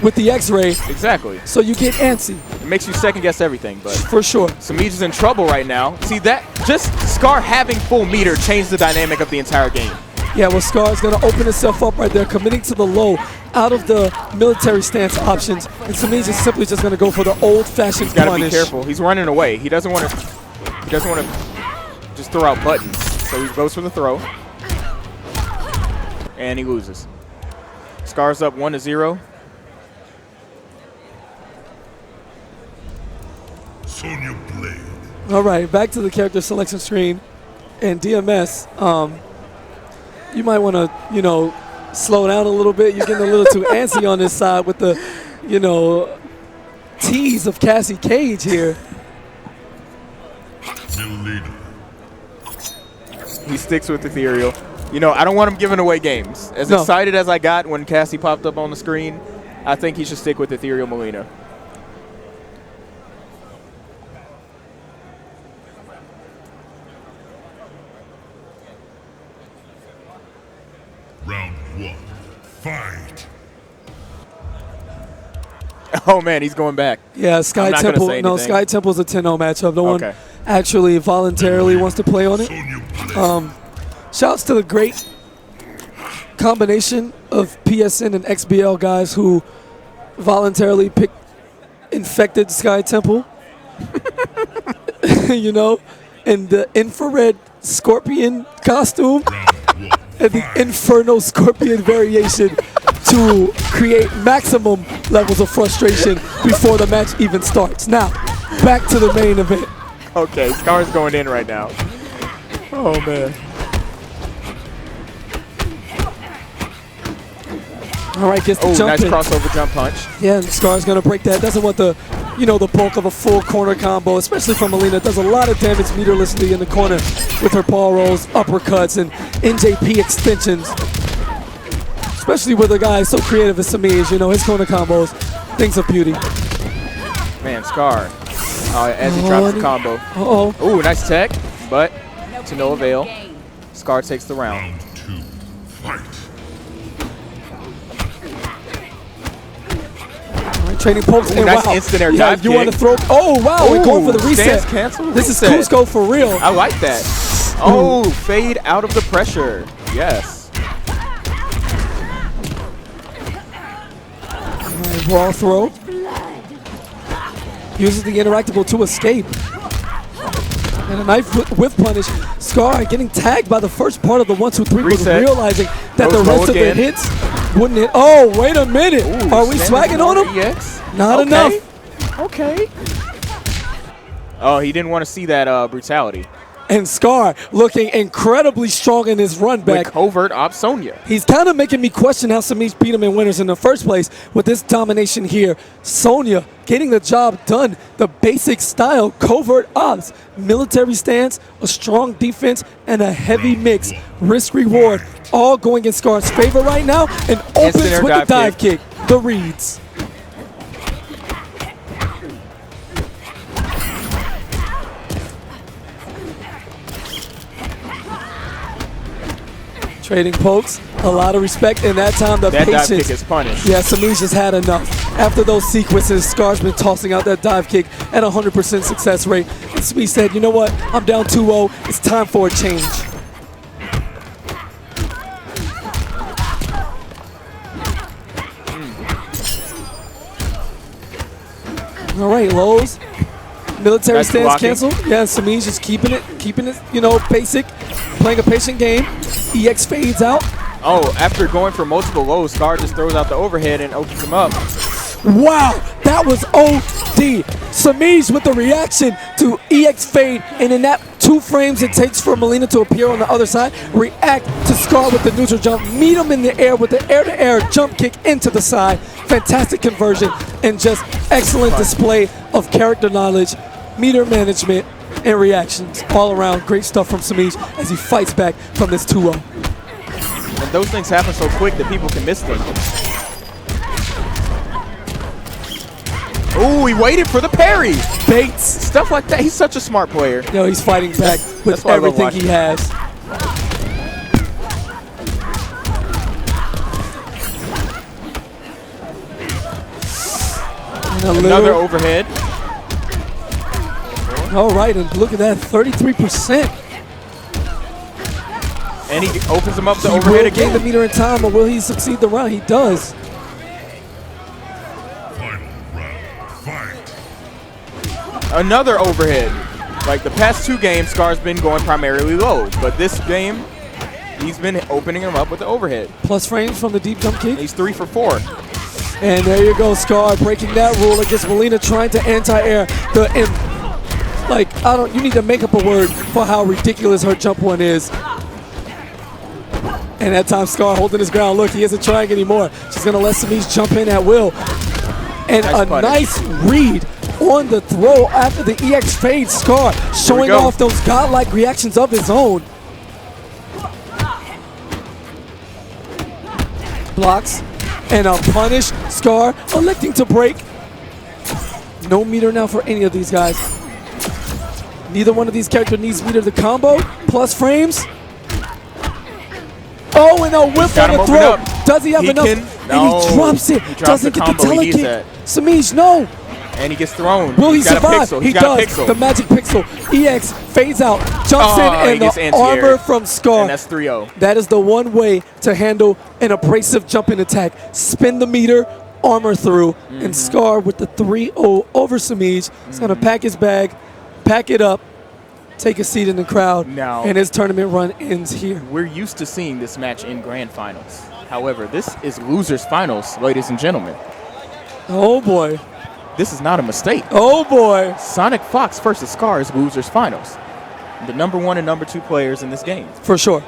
with the X-ray. Exactly. So you get antsy. It makes you second guess everything, but for sure. Samish is in trouble right now. See, that just Scar having full meter changed the dynamic of the entire game. Yeah, well, Scar's going to open itself up right there, committing to the low out of the military stance options. And Samish is simply just going to go for the old-fashioned punish. He's got to be careful. He's running away. He doesn't want to just throw out buttons. So he goes for the throw. And he loses. Scar's up 1-0. Sonya Blade. All right, back to the character selection screen. And DMS, you might want to, you know, slow down a little bit. You're getting a little too antsy on this side with the, you know, tease of Cassie Cage here. He sticks with Ethereal. You know, I don't want him giving away games. As excited as I got when Cassie popped up on the screen, I think he should stick with Ethereal Molina. Round 1. Fight. Oh man, he's going back. Yeah, Sky I'm not gonna Temple. say No, anything. Sky Temple's a 10-0 matchup. No Okay. one actually voluntarily wants to play on it. Sonya Blade. Shouts to the great combination of PSN and XBL guys who voluntarily picked infected Sky Temple. You know, in the infrared scorpion costume Round 1. and the inferno scorpion variation to create maximum levels of frustration before the match even starts. Now, back to the main event. Okay, Scar's going in right now. Oh man. All right, gets the Oh, jump nice in. crossover jump punch. Yeah, and Scar's gonna break that. Doesn't want the, the bulk of a full corner combo, especially from Molina. Does a lot of damage meterlessly in the corner with her ball rolls, uppercuts, and NJP extensions. Especially with a guy so creative as Samiz, his corner combos, things of beauty. Man, Scar. As he drops the combo. Uh-oh. Ooh, nice tech, but to no avail. Scar takes the round. Round 2. Fight. All right, trading pokes. Ooh, And nice wow. instant air Yeah, dive you want to kick. throw? Oh, wow, we're going for the Ooh, reset. stance cancel This is reset. Cusco for real. I like that. Oh, fade out of the pressure. Yes. Brawl throw. Uses the interactable to escape. And a knife whip punish. Scar getting tagged by the first part of the 1-2-3, but Reset. realizing that the Rose roll rest of the again. hits wouldn't hit. Oh, wait a minute. Ooh, Are we standing swagging on him? EX. Not Okay. enough. Okay. Oh, he didn't want to see that brutality. And Scar looking incredibly strong in his run With back. covert op Sonya. He's kind of making me question how Samiz beat him in winners in the first place with this domination here. Sonya getting the job done. The basic style, covert ops, military stance, a strong defense, and a heavy mix. Risk reward, all going in Scar's favor right now. And opens Instant air with the dive dive kick. The reads. Trading pokes, a lot of respect, and that time the That dive patience. kick is punished. Yeah, Samiz just had enough. After those sequences, Scar's been tossing out that dive kick at 100% success rate. And Samiz said, you know what, I'm down 2-0, it's time for a change. All right, Lowe's. Military Nice stance blocking. cancel. Yeah, Samiz just keeping it, basic, playing a patient game. EX fades out. Oh, after going for multiple lows, Scar just throws out the overhead and opens him up. Wow, that was OD. Samiz with the reaction to EX fade, and in that 2 frames it takes for Molina to appear on the other side, react to Scar with the neutral jump, meet him in the air with the air-to-air jump kick into the side. Fantastic conversion and just excellent display of character knowledge, meter management, and reactions. All around, great stuff from Samiz as he fights back from this 2-0. And those things happen so quick that people can miss them. Ooh, he waited for the parry. Bates. Stuff like that. He's such a smart player. Yo, he's fighting back That's with why I love everything he watching. has. And a Another little- overhead. All right, and look at that, 33%. And he opens him up the He overhead will gain the again. meter in time, but will he succeed the round? He does. Final round. Fight. Another overhead. Like the past 2 games, Scar's been going primarily low. But this game, he's been opening him up with the overhead. Plus frames from the deep jump kick. He's 3 for 4. And there you go, Scar breaking that rule against Molina, trying to anti-air the you need to make up a word for how ridiculous her jump one is. And that time Scar holding his ground. Look, he isn't trying anymore. She's gonna let Samiz jump in at will. And Nice a punish. nice read on the throw after the EX fade. Scar showing go. off those godlike reactions of his own. Blocks. and a punish. Scar electing to break. No meter now for any of these guys. Neither one of these characters needs meter. The combo plus frames. Oh, and a whip Got on him the opened throw. up. Does he have He enough? can- And no. he drops it. He drops Doesn't the get the combo he needs teleckick. that. Samij, no. And he gets thrown. Will he He's got a survive? pixel. He He's got a does. pixel. The magic pixel. EX fades out, jumps Oh, in, he and gets the anti-air. armor from Scar. And that's 3-0. That is the one way to handle an abrasive jumping attack. Spin the meter, armor through, and Scar with the 3-0 over Samij. He's going to pack his bag, pack it up, take a seat in the crowd, Now- and his tournament run ends here. We're used to seeing this match in grand finals. However, this is losers finals, ladies and gentlemen. Oh, boy. This is not a mistake. Oh, boy. Sonic Fox versus Scar is losers finals. The number 1 and number 2 players in this game. For sure.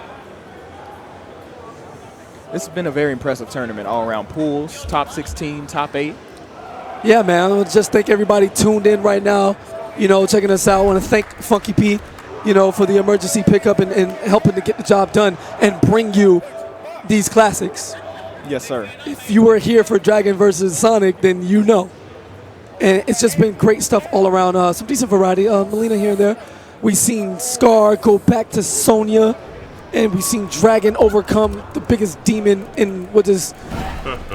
This has been a very impressive tournament all around. Pools, top 16, top 8. Yeah, man. I just thank everybody tuned in right now, checking us out. I want to thank FunkyP, for the emergency pickup and helping to get the job done and bring you these classics. Yes, sir. If you were here for Dragon versus Sonic, then you know. And it's just been great stuff all around. Some decent variety. Melina here and there. We've seen Scar go back to Sonya, and we've seen Dragon overcome the biggest demon in what is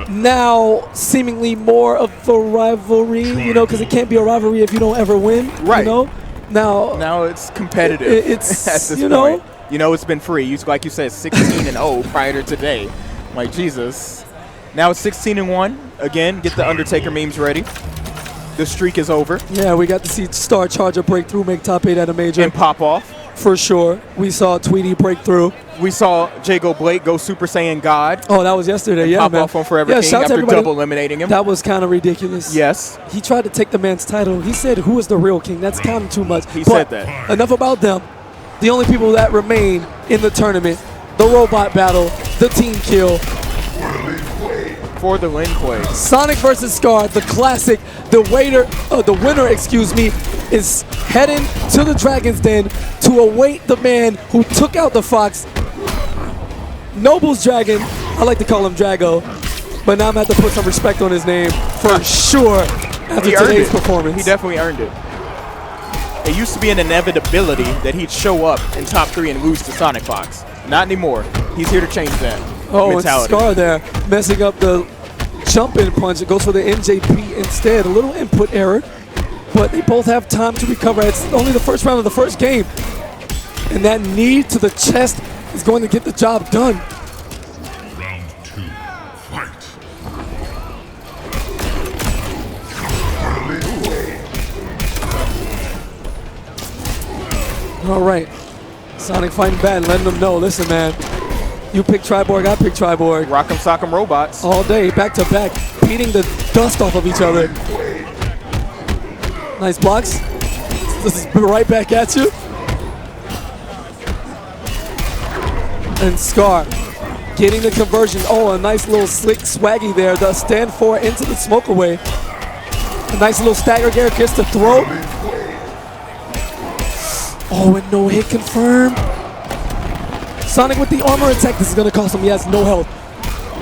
now seemingly more of a rivalry, because it can't be a rivalry if you don't ever win, Right. Now it's competitive. It's, at this you know. point. It's been free. Like you said, 16-0 prior to today. Like, Jesus. Now it's 16-1. Again, get the Undertaker memes ready. The streak is over. Yeah, we got to see Star Charger break through, make top 8 at a major. And pop off. For sure. We saw Tweety break through. We saw Jago Blake go Super Saiyan God. Oh, that was yesterday. Yeah, pop man. off on Forever Yeah, King shout out to after everybody. double eliminating him. That was kind of ridiculous. Yes. He tried to take the man's title. He said, "Who is the real king?" That's kind of too much. He But said that. Enough about them. The only people that remain in the tournament, the robot battle, the team kill, For the Lin Kuei. Sonic versus Scar, the classic. The winner, is heading to the Dragon's Den to await the man who took out the Fox. Noble's Dragon. I like to call him Drago, but now I'm going to have to put some respect on his name for sure after He earned today's it. performance. He definitely earned it. It used to be an inevitability that he'd show up in top 3 and lose to Sonic Fox. Not anymore. He's here to change that mentality. And Scar there messing up the jump-in punch. It goes for the NJP instead. A little input error, but they both have time to recover. It's only the first round of the first game, and that knee to the chest is going to get the job done. Round 2. Fight. All right, Sonic fighting bad, letting them know, listen, man, you pick Triborg, I pick Triborg. Rock'em sock'em robots. All day, back to back, beating the dust off of each other. Nice blocks. This is right back at you. And Scar getting the conversion. Oh, a nice little slick swaggy there. The stand 4 into the smoke away. A nice little stagger gear, gets the throw. Oh, and no hit confirmed. Sonic with the armor attack. This is going to cost him. He has no health.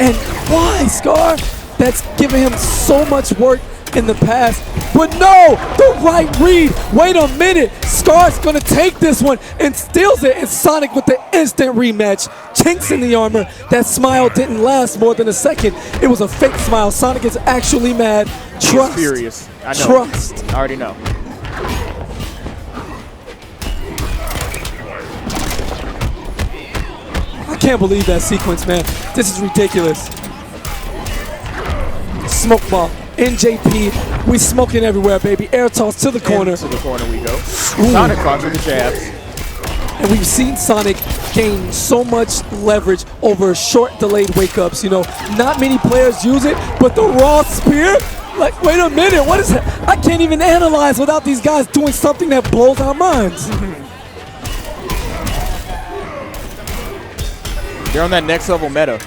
And why, Scar? That's given him so much work in the past. But no, the right read. Wait a minute. Scar's going to take this one and steals it. And Sonic with the instant rematch. Chinks in the armor. That smile didn't last more than a second. It was a fake smile. Sonic is actually mad. Trust. He's furious. I know. Trust. I already know. I can't believe that sequence, man. This is ridiculous. Smoke ball. NJP. We smoking everywhere, baby. Air toss to the corner. To the corner we go. Sonic Fox with the jabs. And we've seen Sonic gain so much leverage over short delayed wake-ups. Not many players use it, but the raw spear? Like, wait a minute, what is that? I can't even analyze without these guys doing something that blows our minds. They're on that next level meta.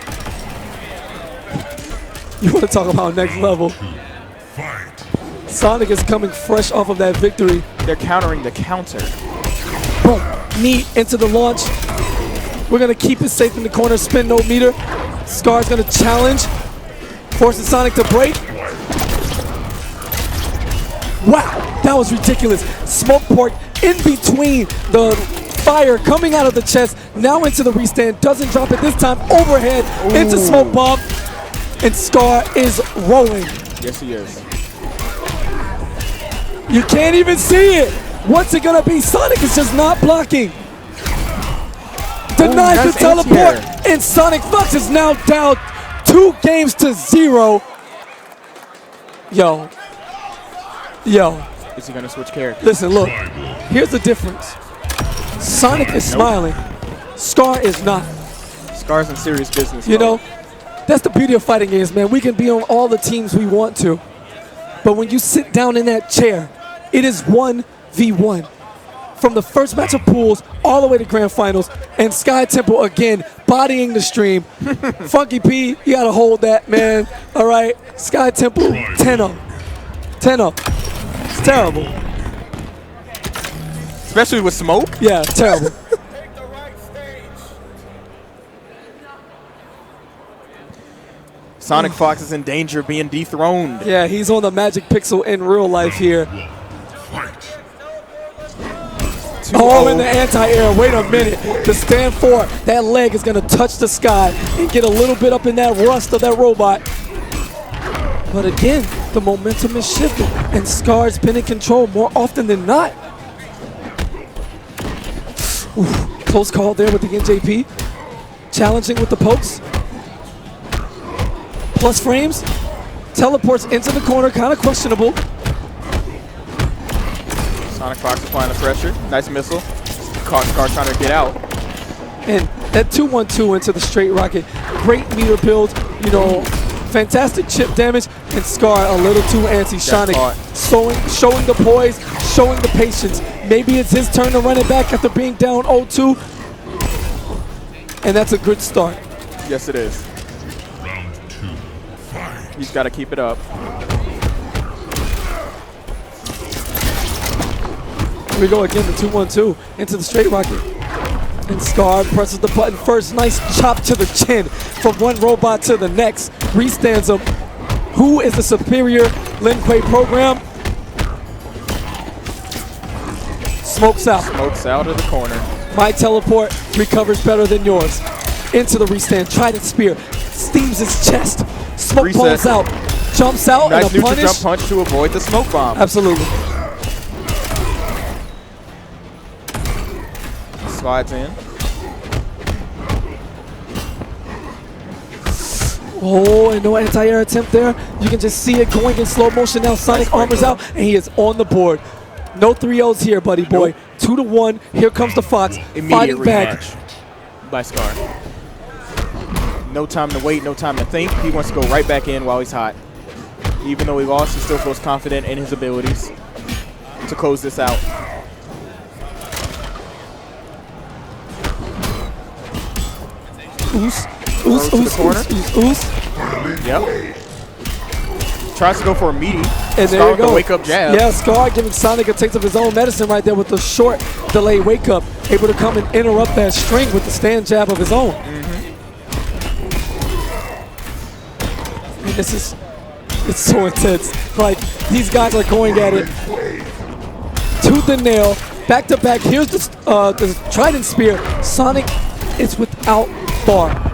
You want to talk about next level? Fight. Sonic is coming fresh off of that victory. They're countering the counter. Boom, knee into the launch. We're going to keep it safe in the corner, spin no meter. Scar's going to challenge Forces Sonic to break. Wow, that was ridiculous. Smoke port in between the fire coming out of the chest, now into the restand. Doesn't drop it this time. Overhead into smoke bomb. And Scar is rolling. Yes, he is. You can't even see it. What's it gonna be? Sonic is just not blocking. Denies the nice teleport, anti-air. and Sonic Fox is now down 2 games to 0. Yo. Is he going to switch characters? Listen, look. Here's the difference. Sonic is smiling. Scar is not. Scar's in serious business. You know, that's the beauty of fighting games, man. We can be on all the teams we want to. But when you sit down in that chair, it is 1v1. From the first match of pools all the way to grand finals, and Sky Temple again bodying the stream. Funky P, you gotta hold that, man. All right, Sky Temple 10-0. 10-0. It's terrible. Especially with smoke. Yeah, terrible. Sonic Fox is in danger of being dethroned. Yeah, he's on the Magic Pixel in real life here. Oh, in the anti-air. Wait a minute. The stand for that leg is going to touch the sky and get a little bit up in that rust of that robot. But again, the momentum is shifting, and Scar's been in control more often than not. Oof, close call there with the NJP. Challenging with the pokes. Plus frames. Teleports into the corner, kind of questionable. Sonic Fox applying the pressure. Nice missile. Caught Scar trying to get out. And that 2-1-2 into the straight rocket. Great meter build, you know, fantastic chip damage, and Scar a little too antsy. Sonic showing the poise, showing the patience. Maybe it's his turn to run it back after being down 0-2. And that's a good start. Yes, it is. Round 2. Fight. He's got to keep it up. Here we go again, the 2-1-2 into the straight rocket. And Scar presses the button first. Nice chop to the chin from one robot to the next. Restands him. Who is the superior Lin Kuei program? Smokes out. Smokes out of the corner. My teleport recovers better than yours. Into the restand. Trident spear. Steams his chest. Smoke Reset. pulls out. Jumps out Nice and a neutral punish. jump punch to avoid the smoke bomb. Absolutely. Slides in. Oh, and no anti-air attempt there. You can just see it going in slow motion now. Sonic armors out, and he is on the board. No 3-0s here, buddy boy. 2-1. Here comes the Fox. Immediate Fighting back. rematch by Scar. No time to wait, no time to think. He wants to go right back in while he's hot. Even though he lost, he still feels confident in his abilities to close this out. Oos. Throws to the corner. Oos. Yep. Tries to go for a meaty. And Scar there you with the go. wake up jab. Yeah, Scar giving Sonic a taste of his own medicine right there with the short delay wake up. Able to come and interrupt that string with the stand jab of his own. And this is, it's so intense. Like, these guys are going at it tooth and nail, back to back. Here's the Trident Spear. Sonic is without bar.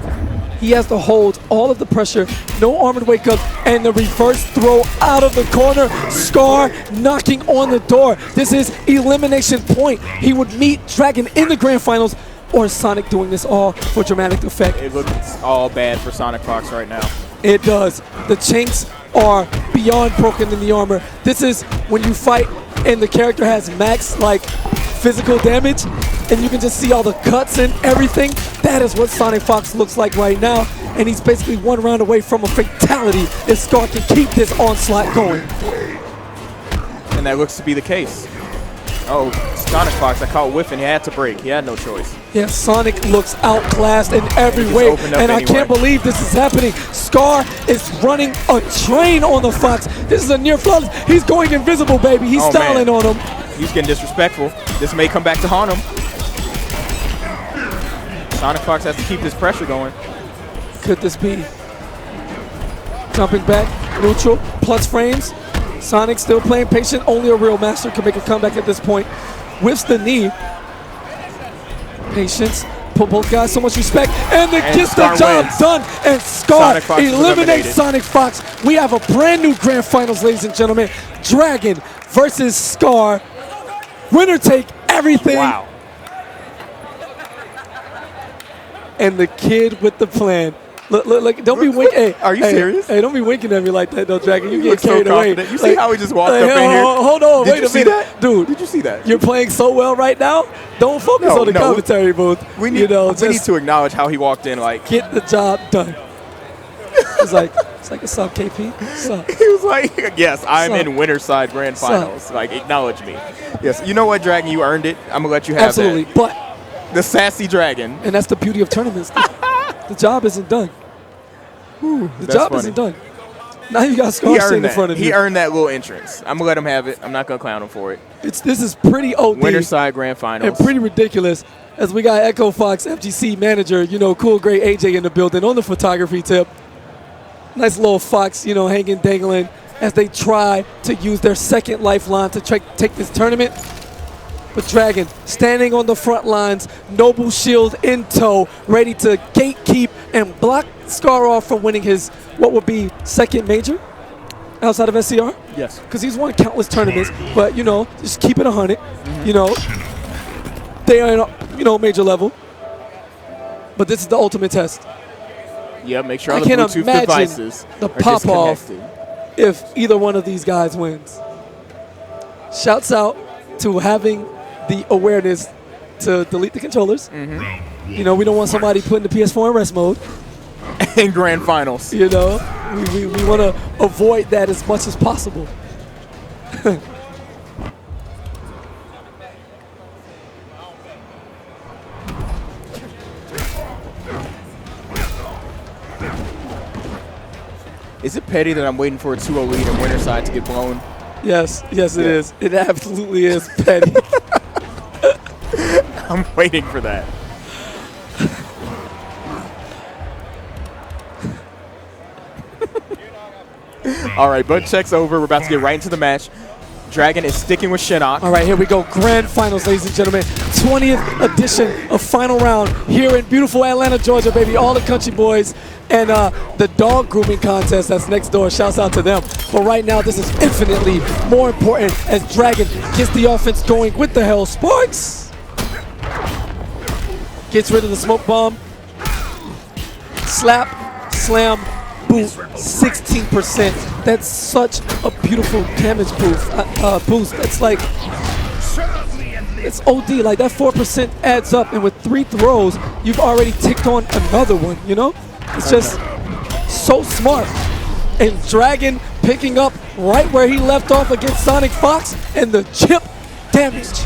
He has to hold all of the pressure, no armored wake up, and the reverse throw out of the corner. Scar knocking on the door. This is elimination point. He would meet Dragon in the grand finals, or is Sonic doing this all for dramatic effect? It looks all bad for Sonic Fox right now. It does. The chinks are beyond broken in the armor. This is when you fight and the character has max like physical damage, and you can just see all the cuts and everything. That is what Sonic Fox looks like right now, and he's basically one round away from a fatality if Scar can keep this onslaught going. And that looks to be the case. Oh, Sonic Fox, I caught whiffing. He had to break. He had no choice. Yeah, Sonic looks outclassed in every just way, opened up and I anyway. can't believe this is happening. Scar is running a train on the Fox. This is a near flawless. He's going invisible, baby. He's Oh, styling man. on him. He's getting disrespectful. This may come back to haunt him. Sonic Fox has to keep this pressure going. Could this be? Jumping back, neutral, plus frames. Sonic still playing patient. Only a real master can make a comeback at this point. Whiffs the knee. Patience. Put both guys so much respect. And it gets the job done. And Scar eliminates Sonic Fox. We have a brand new grand finals, ladies and gentlemen. Dragon versus Scar. Winner take everything. Wow. And the kid with the plan. Look, don't be winking. Hey, are you serious? Hey, don't be winking at me like that, though, Dragon. You get look carried so away. confident. You see how he just walked up in here? Hold on, Did wait you a see minute. that? Dude, Did you see that? you're playing so well right now. Don't focus on the commentary booth. We need just to acknowledge how he walked in. Like, get the job done. It's like, what's up, KP? What's up? he was like, yes, I'm Sup? in Winterside Grand Finals. Like, acknowledge me. Yes, you know what, Dragon? You earned it. I'm going to let you have Absolutely, that. but. The sassy Dragon. And that's the beauty of tournaments. The job isn't done. The job isn't done. Now you got Scar sitting in front of you. He earned that little entrance. I'm going to let him have it. I'm not going to clown him for it. This is pretty OD. Winterside Grand Finals. And pretty ridiculous as we got Echo Fox, FGC manager, cool, great AJ in the building on the photography tip. Nice little Fox, hanging, dangling as they try to use their second lifeline to take this tournament. But Dragon standing on the front lines, Noble Shield in tow, ready to gatekeep and block Scar off from winning his, what would be, second major outside of SCR? Yes. Because he's won countless tournaments, but, just keep it 100. They are, major level. But this is the ultimate test. Yeah, make sure I all the can't Bluetooth imagine devices the are pop-off disconnected. if either one of these guys wins. Shouts out to having the awareness to delete the controllers. We don't want somebody putting the PS4 in rest mode. In Grand Finals. We want to avoid that as much as possible. Is it petty that I'm waiting for a 2-0 lead in Winterside to get blown? Yes, it is. It absolutely is petty. I'm waiting for that. All right, butt check's over. We're about to get right into the match. Dragon is sticking with Shinnok. All right, here we go. Grand Finals, ladies and gentlemen. 20th edition of Final Round here in beautiful Atlanta, Georgia, baby. All the country boys. And the dog grooming contest that's next door. Shouts out to them. But right now, this is infinitely more important as Dragon gets the offense going with the Hell Sparks. Gets rid of the smoke bomb. Slap, slam, boot, 16%. That's such a beautiful damage boost. That's like, it's OD. Like that 4% adds up, and with 3 throws, you've already ticked on another one, It's just so smart. And Dragon picking up right where he left off against Sonic Fox and the chip damage.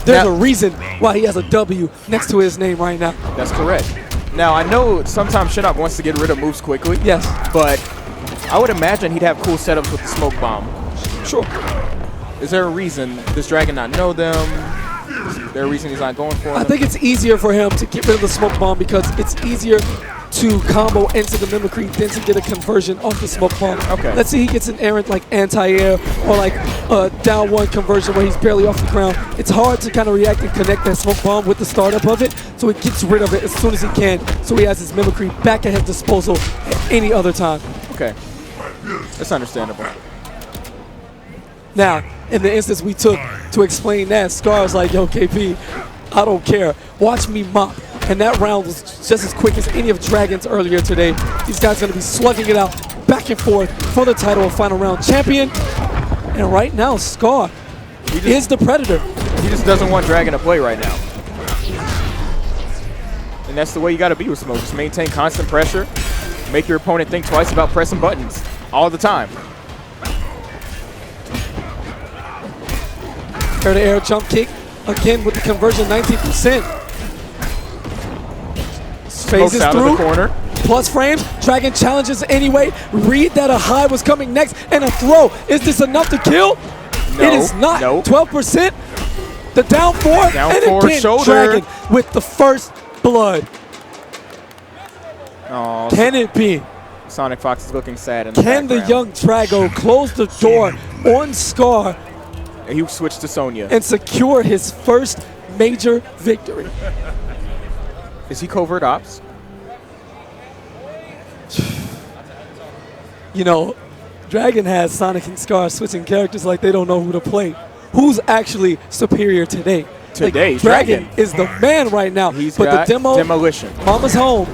There's a reason why he has a W next to his name right now. That's correct. Now, I know sometimes Shinnok wants to get rid of moves quickly. Yes. But I would imagine he'd have cool setups with the smoke bomb. Sure. Is there a reason? Does Dragon not know them? Is there a reason he's not going for them? I think it's easier for him to get rid of the smoke bomb because it's easier to combo into the mimicry than to get a conversion off the smoke bomb. Okay. Let's say he gets an errant like anti-air or like a down one conversion where he's barely off the ground. It's hard to kind of react and connect that smoke bomb with the startup of it, so he gets rid of it as soon as he can so he has his mimicry back at his disposal at any other time. Okay. That's understandable. Now, in the instance we took to explain that, Scar was like, yo, KP, I don't care. Watch me mop. And that round was just as quick as any of Dragon's earlier today. These guys are going to be slugging it out back and forth for the title of Final Round Champion. And right now, Scar is the Predator. He just doesn't want Dragon to play right now. And that's the way you got to be with Smoke. Just maintain constant pressure. Make your opponent think twice about pressing buttons all the time. Air-to-air jump kick. Again with the conversion, 19%. Phases out through. of the corner. Plus frames. Dragon challenges anyway. Read that a high was coming next. And a throw. Is this enough to kill? No, it is not. no. 12%. The down 4. Down and 4 again, shoulder. Dragon with the first blood. Oh, Can it be? Sonic Fox is looking sad in the Can the background. young Drago close the door on Scar He switched to Sonya. and secure his first major victory? Is he covert ops? You know, Dragon has Sonic and Scar switching characters like they don't know who to play. Who's actually superior today? Today, Like, Dragon is the man right now. He's but got the demo, demolition. Mama's home.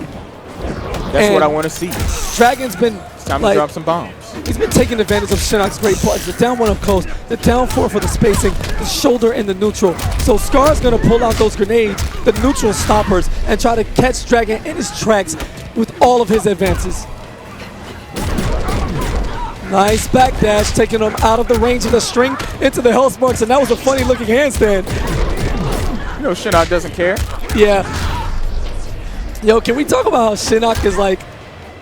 That's and what I want to see. Dragon's been It's time like, to drop some bombs. he's been taking advantage of Shinnok's great parts. The down one up close, the down four for the spacing, the shoulder and the neutral. So Scar's gonna pull out those grenades, the neutral stoppers, and try to catch Dragon in his tracks with all of his advances. Nice backdash, taking him out of the range of the string into the health sparks, and that was a funny looking handstand. You know Shinnok doesn't care. Yeah. Yo, can we talk about how Shinnok is like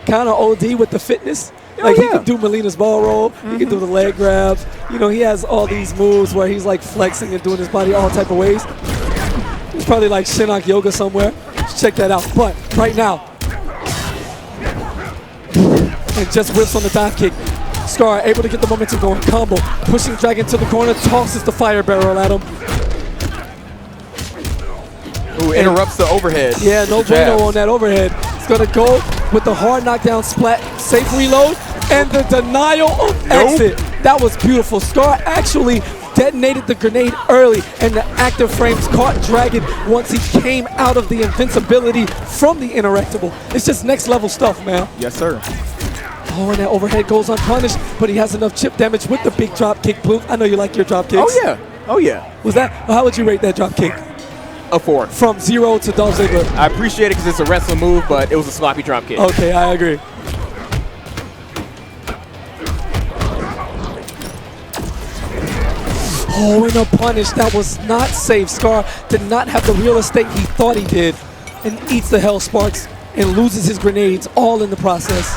kind of OD with the fitness? Like he can do Melina's ball roll, he can do the leg grabs. You know, he has all these moves where he's like flexing and doing his body all type of ways. He's probably like Shinnok yoga somewhere. Check that out. But right now, and just whiffs on the dive kick. Scar able to get the momentum going. Combo, pushing Dragon to the corner, tosses the fire barrel at him. Who interrupts the overhead. Yeah, no bueno on that overhead. He's gonna go with the hard knockdown splat, safe reload, and the denial of exit. That was beautiful. Scar actually detonated the grenade early, and the active frames caught Dragon once he came out of the invincibility from the interactable. It's just next level stuff, man. Yes, sir. Oh, and that overhead goes unpunished, but he has enough chip damage with the big drop kick. Blue, I know you like your drop kicks. Oh, yeah. Oh, yeah. Was that, how would you rate that drop kick? A 4. From 0 to Dolph Ziggler. I appreciate it because it's a wrestling move, but it was a sloppy drop kick. Okay, I agree. Oh, and a punish. That was not safe. Scar did not have the real estate he thought he did, and eats the hell sparks and loses his grenades all in the process.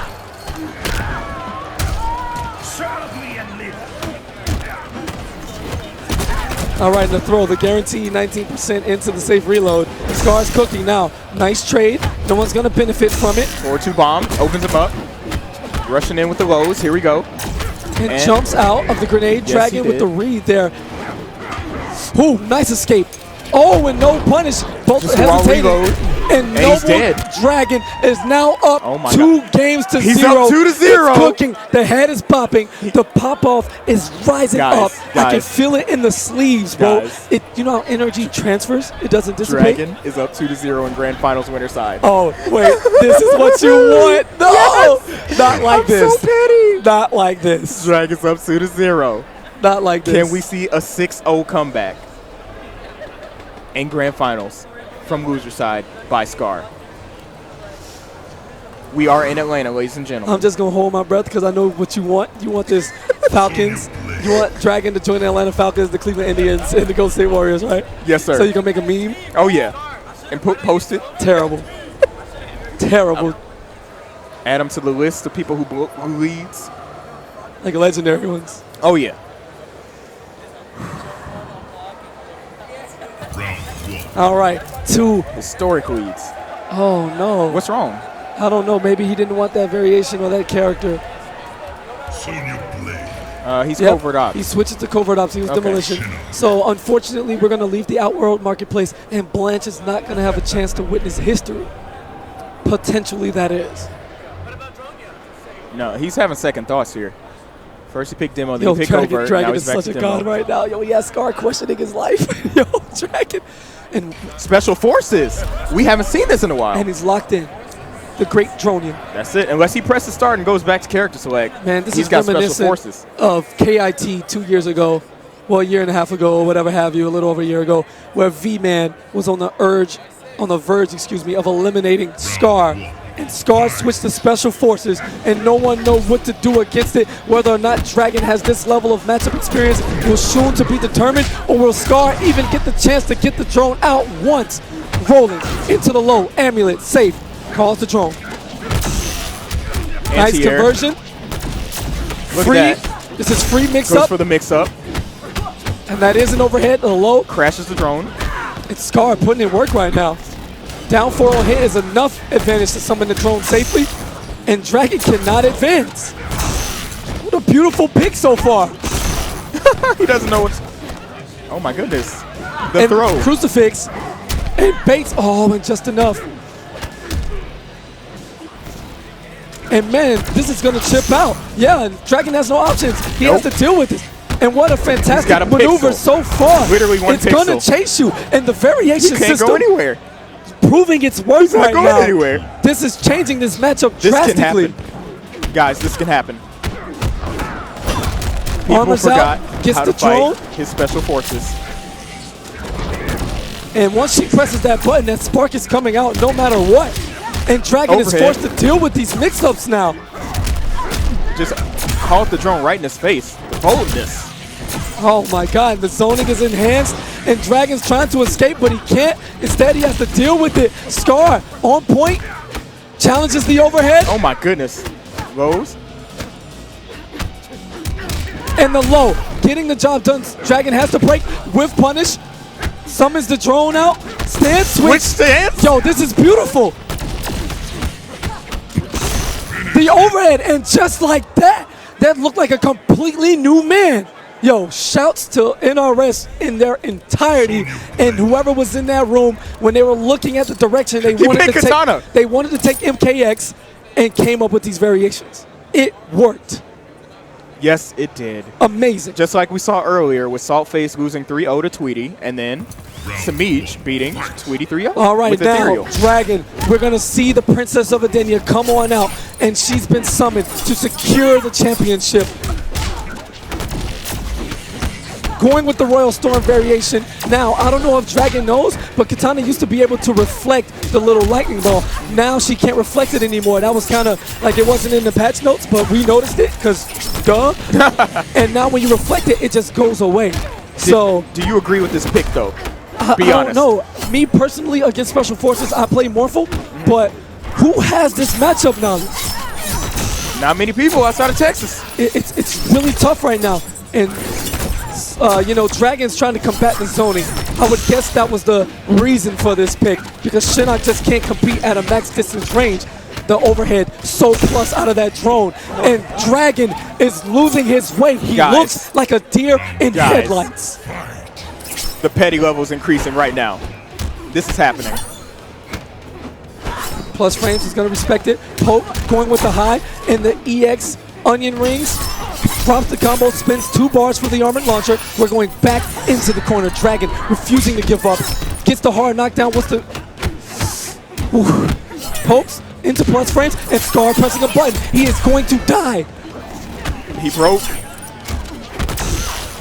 All right, the throw, the guaranteed 19% into the safe reload. Scar's cooking now. Nice trade. No one's going to benefit from it. Forward 2 bomb, opens him up. Rushing in with the lows. Here we go. And jumps out of the grenade. Yes, Dragon he with did. the read there. Ooh, nice escape. Oh, and no punish. Both Just one hesitated. reload. And he's dead. Dragon is now up Oh my 2 God. games to He's 0. up 2 to 0. It's cooking. The head is popping. The pop-off is rising Guys, up. I can guys. feel it in the sleeves, bro. Guys. You know how energy transfers? It doesn't dissipate. Dragon is up 2 to 0 in Grand Finals winner side. Oh, wait. This is what you want. No. Not like I'm this. so petty. Not like this. Dragon's up 2 to 0. Not like this. Can we see a 6-0 comeback in Grand Finals from loser side by Scar? We are in Atlanta, ladies and gentlemen. I'm just going to hold my breath because I know what you want. You want this Falcons. You want Dragon to join the Atlanta Falcons, the Cleveland Indians, and the Golden State Warriors, right? Yes, sir. So you can make a meme? Oh, yeah. And post it. Terrible. Terrible. Add them to the list of people who leads. Like legendary ones. Oh, yeah. All right. 2. Historic leads. Oh, no. What's wrong? I don't know. Maybe he didn't want that variation or that character. Sonya Blade. He's Yep. covert ops. He switches to covert ops. He was Okay. demolition. So, unfortunately, we're going to leave the Outworld marketplace, and Blanche is not going to have a chance to witness history. Potentially, that is. No, he's having second thoughts here. First he picked demo, then Yo, he picked Dragon, covert. Dragon now is he's back such to a demo. god right now. Yo, he has Scar questioning his life. Yo, Dragon. And Special forces. We haven't seen this in a while. he's locked in. The great Dronian. That's it. Unless he presses start and goes back to character select. Man, this he's is got special reminiscent forces. of KIT 2 years ago. Well, a year and a half ago, or whatever have you, a little over a year ago, where V-Man was on the verge, of eliminating Scar. And Scar switched to special forces, and no one knows what to do against it. Whether or not Dragon has this level of matchup experience will soon to be determined, or will Scar even get the chance to get the drone out once? Rolling into the low, amulet, safe, calls the drone. Nice Anti-air. conversion. Look Free. at that. This is free Goes mix-up, for the mix-up. and that is an overhead, a low. Crashes the drone. It's Scar putting in work right now. Down 4 on hit is enough advantage to summon the drone safely. and Dragon cannot advance. What a beautiful pick so far. He doesn't know what's... Oh my goodness. The And throw. crucifix and baits. Oh, and just enough. And man, this is going to chip out. Yeah, Dragon has no options. He has to deal with it. And what a fantastic got a maneuver pixel. so far. Literally one It's going to chase you. And the variation You can't system go anywhere. proving its worth He's not right going now. anywhere. This is changing this matchup This drastically. can happen. Guys, this can happen. People Armor's forgot out, gets how the to fight drone. his special forces. And once she presses that button, that spark is coming out no matter what. And Dragon is Overhead. forced to deal with these mix-ups now. Just caught the drone right in his face. The boldness. Oh my God, the zoning is enhanced, and Dragon's trying to escape, but he can't. Instead, he has to deal with it. Scar on point, challenges the overhead, Oh my goodness. Lows. and the low. Getting the job done, Dragon has to break with punish. Summons the drone out, stand switch. Which stance? Yo, this is beautiful. The overhead, and just like that, that looked like a completely new man. Yo, shouts to NRS in their entirety and whoever was in that room when they were looking at the direction they wanted picked to Katana. take. They wanted to take MKX and came up with these variations. It worked. Yes, it did. Amazing. Just like we saw earlier with Saltface losing 3-0 to Tweety, and then Samij beating Tweety 3-0 All right, with now, Ethereal. Dragon, we're going to see the Princess of Edenia come on out, and she's been summoned to secure the championship. Going with the Royal Storm variation. Now, I don't know if Dragon knows, but Katana used to be able to reflect the little lightning ball. Now she can't reflect it anymore. That was kind of like it wasn't in the patch notes, but we noticed it because duh. And now when you reflect it, it just goes away. So Do you agree with this pick, though? Be I honest. don't know. Me personally, against Special Forces, I play Morphle, but who has this matchup knowledge? Not many people outside of Texas. It's really tough right now. And you know, Dragon's trying to combat the zoning. I would guess that was the reason for this pick, because Shinnok just can't compete at a max distance range. The overhead so plus out of that drone, and Dragon is losing his way. He Guys. looks like a deer in Guys. headlights. The petty level is increasing right now. This is happening. Plus frames is going to respect it. Poke going with the high, and the EX onion rings. Drops the combo, spins 2 bars for the armored launcher. We're going back into the corner. Dragon refusing to give up. Gets the hard knockdown. What's the... Ooh. Pokes into plus frames, and Scar pressing a button. He is going to die. He broke.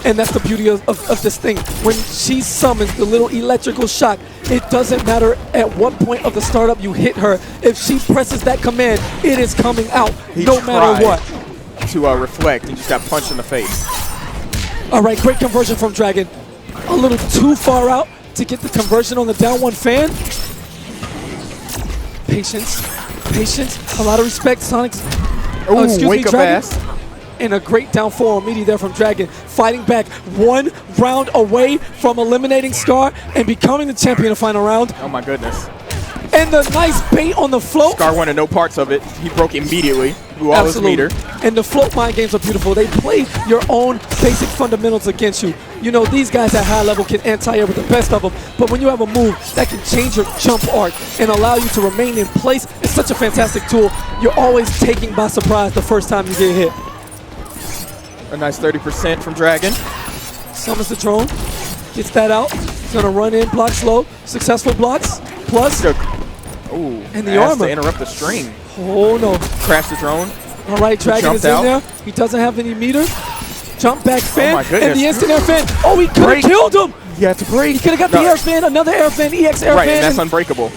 And that's the beauty of this thing. When she summons the little electrical shock, it doesn't matter at what point of the startup you hit her. If she presses that command, it is coming out no matter what. To reflect and just got punched in the face. All right, great conversion from Dragon. A little too far out to get the conversion on the down 1 fan. Patience, patience, a lot of respect. Sonic's, Ooh, wake up Dragon. ass. And a great down 4 on meaty there from Dragon. Fighting back 1 round away from eliminating Scar and becoming the champion of final round. Oh my goodness. And the nice bait on the float. Scar wanted no parts of it. He broke immediately. Blew all his meter. And the float mind games are beautiful. They play your own basic fundamentals against you. You know, these guys at high level can anti-air with the best of them, but when you have a move that can change your jump arc and allow you to remain in place, it's such a fantastic tool. You're always taken by surprise the first time you get hit. A nice 30% from Dragon. Summons the drone, gets that out. He's gonna run in, block slow, successful blocks, plus, Ooh, and the has armor. to interrupt the string. Oh no. Crash the drone. All right, Dragon is jumped in out. there. He doesn't have any meter. Jump back fan, my goodness. and the instant air fan. Oh, he could have Break. killed him. You have to break. He could have got the air fan, another air fan, EX air Right, fan. and that's unbreakable.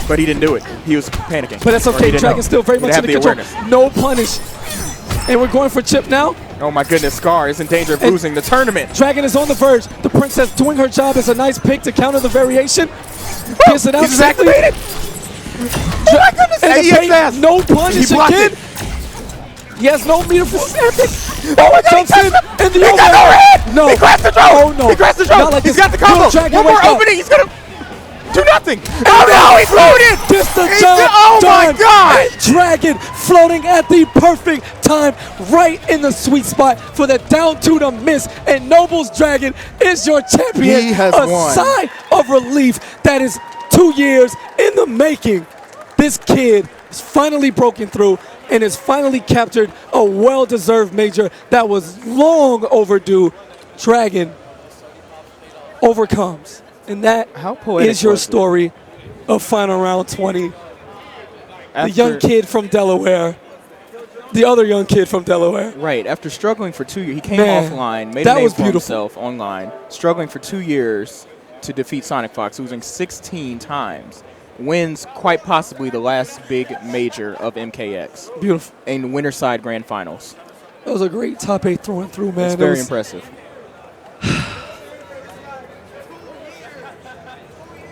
But he didn't do it. He was panicking. But that's Or he okay. didn't Dragon's know. still very He much in didn't the have control. awareness. No punish. And we're going for chip now. Oh my goodness, Scar is in danger of And losing the tournament. Dragon is on the verge. The princess doing her job as a nice pick to counter the variation. Gets it out. He's safely. activated. Oh my goodness. And Hey, the he bait, fast. no punish He blocked again. it. He has no meter for epic. Oh my God, Jumps he in, touched him. and the He got overhead. overhead. No. He crashed the drone. Oh no. He crashed the drone. Not like He's this. got the combo. Will Dragon One more wake up? opening. He's gonna. Do nothing. Oh no, he floated. Just the He job did- oh my done. God. And Dragon floating at the perfect time, right in the sweet spot for the down to the miss. And Noble's Dragon is your champion. He has a won. sigh of relief that is 2 years in the making. This kid is finally broken through and has finally captured a well-deserved major that was long overdue. Dragon overcomes. And that How poetic is your was it? story of Final Round 20. After, The young kid from Delaware. The other young kid from Delaware. Right, after struggling for 2 years, he came Man, offline, made that a name was for beautiful. himself online, struggling for 2 years to defeat Sonic Fox, losing 16 times. Wins quite possibly the last big major of MKX Beautiful. in Winterside Grand Finals. That was a great top 8 throwing through, man. It's It very was- impressive.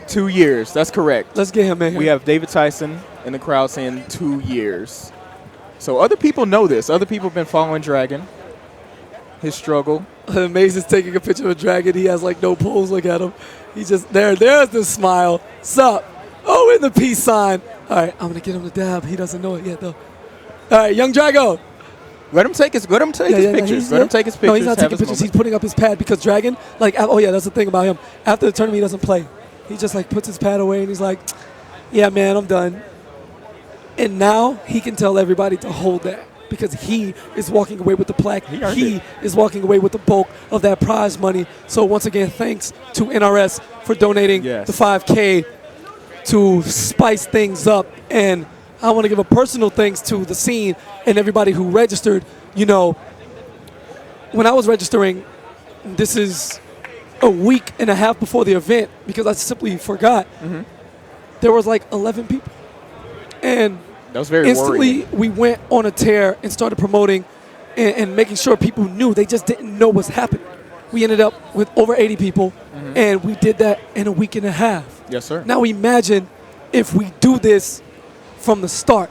2 years, that's correct. Let's get him in here. We have David Tyson in the crowd saying 2 years. So other people know this. Other people have been following Dragon, his struggle. Amazing's taking a picture of a Dragon. He has like no pose. Look at him. He just there's the smile. Sup? Oh, in the peace sign. All right, I'm gonna get him to dab. He doesn't know it yet though. All right, young Drago. Let him take his pictures. he's- Let him take his pictures. No, he's not have taking his pictures. He's moment. putting up his pad because Dragon, like, oh yeah, that's the thing about him. After the tournament, he doesn't play. He just like puts his pad away and he's like, yeah, man, I'm done. And now he can tell everybody to hold that because he is walking away with the plaque. earned it. Is walking away with the bulk of that prize money. So once again, thanks to NRS for donating Yes. the 5K to spice things up. And I want to give a personal thanks to the scene and everybody who registered. You know, when I was registering, this is a week and a half before the event because I simply forgot. There was like 11 people. And That was very instantly worrying. we went on a tear and started promoting and making sure people knew. They just didn't know what's happening. We ended up with over 80 people, and we did that in a week and a half. Yes, sir. Now imagine if we do this from the start.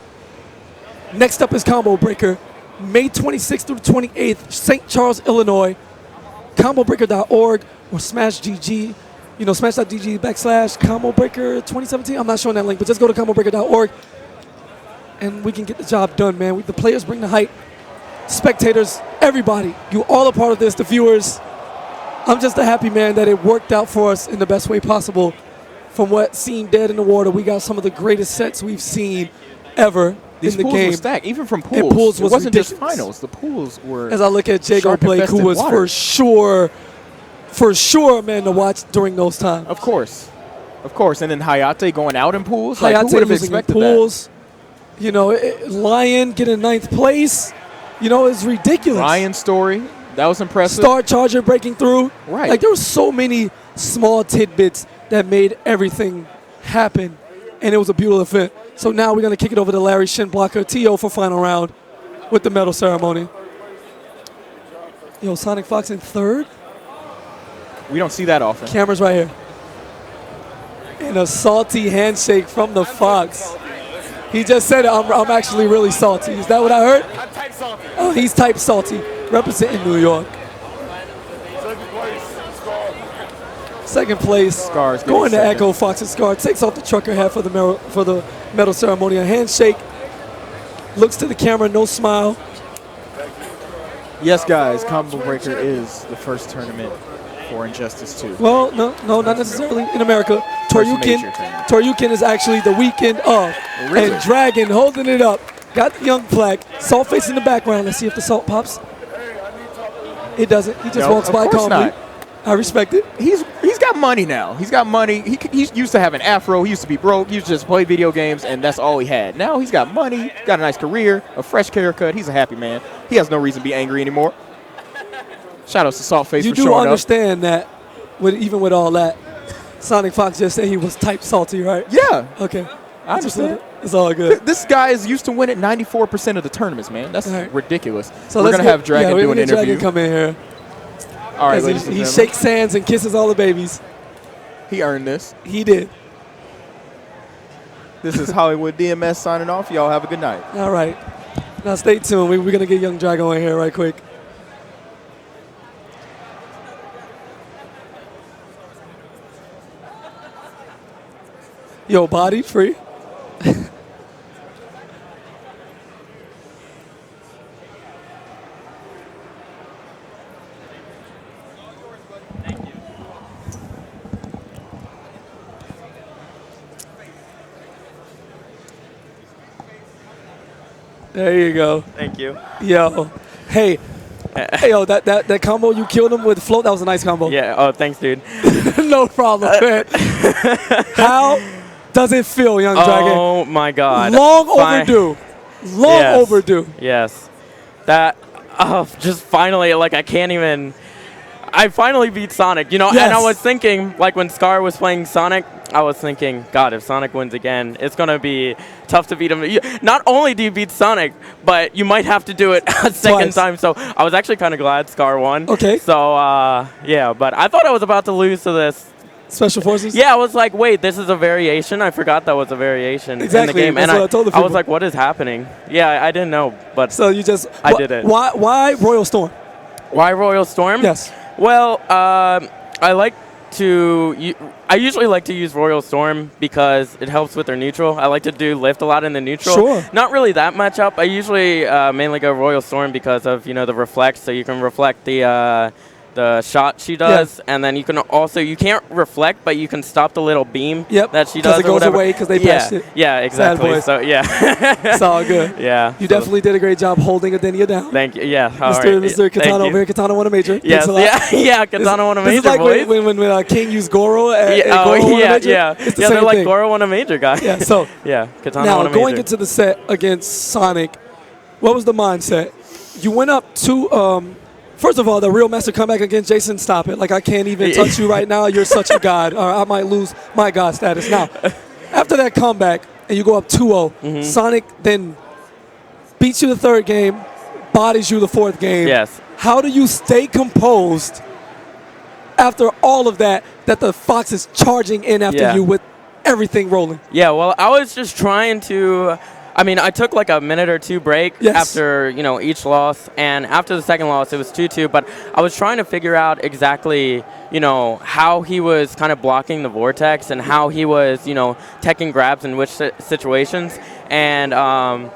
Next up is Combo Breaker, May 26th through 28th, St. Charles, Illinois. ComboBreaker.org or SmashGG. You know, smash.gg/Combo Breaker 2017. I'm not showing that link, but just go to ComboBreaker.org and we can get the job done, man. The players bring the hype. Spectators, everybody, you all a part of this, the viewers. I'm just a happy man that it worked out for us in the best way possible. From what seemed dead in the water, we got some of the greatest sets we've seen ever These in the pools game. were stacked, even from And pools. pools It was wasn't just ridiculous. finals. The pools were. As I look at Jago shark Blake, who infested was water. for sure a man to watch during those times. Of course. And then Hayate going out in pools. Like, who Hayate would have losing in expected pools. You know, Lion getting 9th place. You know, it's ridiculous. that? Ryan's story, that was impressive. Star Charger breaking through. Right. Like, there were so many small tidbits that made everything happen, and it was a beautiful event. So now we're going to kick it over to Larry Shinblocker, T.O. for final round with the medal ceremony. Yo, Sonic Fox in 3rd. We don't see that often. Cameras right here. And a salty handshake from the Fox. He just said, I'm actually really salty. Is that what I heard? I'm type salty. Oh, he's type salty, representing New York. Second place, Scars getting going to second. Echo Fox's Scar. Takes off the trucker hat for the medal ceremony. A handshake. Looks to the camera, no smile. Yes, guys, Combo Breaker is the first tournament for Injustice 2. Well, no, not necessarily in America. First major tournament. Toryukin is actually the weekend of. Really? And Dragon holding it up. Got the young plaque. Salt face in the background. Let's see if the salt pops. It doesn't. He just No, walks of by course calmly. not. I respect it. He's got money now. He's got money. He's used to have an afro. He used to be broke. He used to just play video games, and that's all he had. Now he's got money, got a nice career, a fresh haircut. He's a happy man. He has no reason to be angry anymore. Shout out to Saltface You for do showing up. understand that, even with all that, Sonic Fox just said he was type salty, right? Yeah, Okay. I understand. It's all good. This guy is used to winning 94% of the tournaments, man. That's All right. ridiculous. So We're let's going to have Dragon we're do an gonna get interview. Dragon come in here. All right, As ladies and he gentlemen. shakes hands and kisses all the babies. He earned this. He did. This is Hollywood DMS signing off. Y'all have a good night. All right. Now stay tuned. We're going to get Young Drago in here right quick. Yo, body free. There you go. Thank you. Yo. Hey, yo, that combo you killed him with float, that was a nice combo. Yeah. Oh, thanks, dude. No problem, man. How does it feel, Young Dragon? Oh my God. Long overdue. Long Yes. overdue. Yes. That. Just finally, like I can't even. I finally beat Sonic, you know, Yes. and I was thinking, like when Scar was playing Sonic, I was thinking, God, if Sonic wins again, it's going to be tough to beat him. Not only do you beat Sonic, but you might have to do it a second Twice. time. So I was actually kind of glad Scar won. Okay. So, yeah, but I thought I was about to lose to this. Special Forces? Yeah, I was like, wait, this is a variation? I forgot that was a variation Exactly. in the game. That's And what I told the I was people. like, what is happening? Yeah, I didn't know, but So you just... I did it. Why Royal Storm? Why Royal Storm? Yes. Well, I like to. I usually like to use Royal Storm because it helps with their neutral. I like to do lift a lot in the neutral. Sure. Not really that much up. I usually mainly go Royal Storm because of the reflect, so you can reflect the shot she does, and then you can also you can't reflect, but you can stop the little beam that she does. Because it goes away because they patched it. Yeah, exactly. boys. So yeah, It's all good. yeah. You so definitely did a great job holding Adenia down. Thank you. Yeah, all Mr. right. Mr. Thank Katana you. over here. Katana won a major. Yes, Thanks a lot. yeah, Katana won a This major, is like boys. when King used Goro and Yeah, Goro won a yeah, major. yeah. It's the Yeah, same they're like thing. Goro won a major, guy. Yeah, so yeah, Katana won now a going major. into the set against Sonic, what was the mindset? You went up to, first of all, the real master comeback against Jason, stop it. Like, I can't even touch you right now. You're such a god. Or I might lose my god status. Now, after that comeback, and you go up 2-0, Sonic then beats you the third game, bodies you the fourth game. Yes. How do you stay composed after all of that the Fox is charging in after you with everything rolling? Yeah, well, I was just trying to. I mean, I took like a minute or two break after each loss, and after the second loss, it was 2-2. But I was trying to figure out exactly how he was kind of blocking the vortex and how he was teching grabs in which situations, and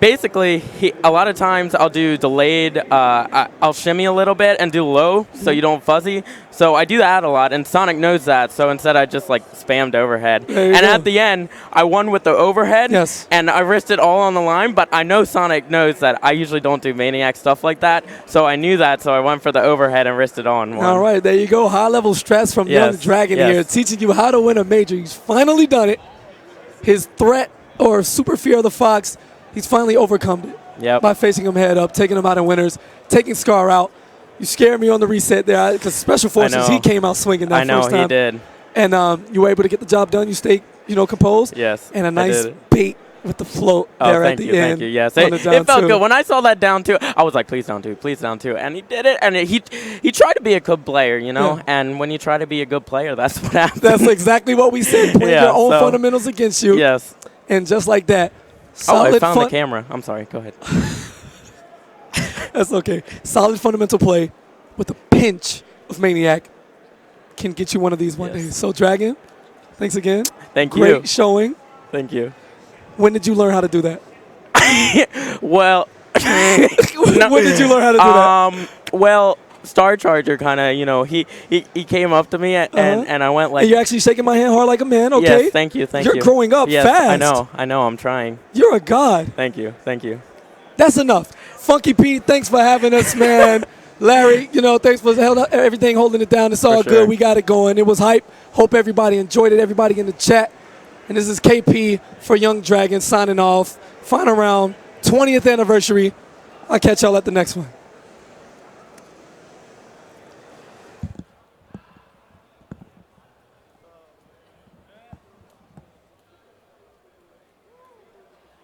basically, a lot of times I'll do delayed, I'll shimmy a little bit and do low so you don't fuzzy. So I do that a lot, and Sonic knows that. So instead I just like spammed overhead. And at the end, I won with the overhead, and I risked it all on the line, but I know Sonic knows that I usually don't do Maniac stuff like that. So I knew that, so I went for the overhead and risked it on one. All right, there you go. High-level stress from Young Dragon here, teaching you how to win a major. He's finally done it. His threat or super fear of the Fox, he's finally overcome it by facing him head up, taking him out in winners, taking Scar out. You scared me on the reset there because Special Forces, he came out swinging that first time. I know, he did. And you were able to get the job done. You stayed, composed. Yes, and a nice bait with the float there at the end. Thank you. Yes, it felt good. When I saw that down two, I was like, please down two. And he did it. And he tried to be a good player, And when you try to be a good player, that's what happens. That's exactly what we said. Playing your own fundamentals against you. Yes. And just like that. I found the camera. I'm sorry. Go ahead. That's okay. Solid fundamental play with a pinch of Maniac can get you one of these one day. So, Dragon, thanks again. Thank you. Great showing. Thank you. When did you learn how to do that? Well, when did you learn how to do that? Well, Star Charger kind of, he came up to me and I went like. And you're actually shaking my hand hard like a man, okay? Yes, thank you. You're growing up fast. I know, I'm trying. You're a god. Thank you. That's enough. Funky Pete, thanks for having us, man. Larry, thanks for everything holding it down. It's all good. We got it going. It was hype. Hope everybody enjoyed it, everybody in the chat. And this is KP for Young Dragon signing off. Final round, 20th anniversary. I'll catch y'all at the next one.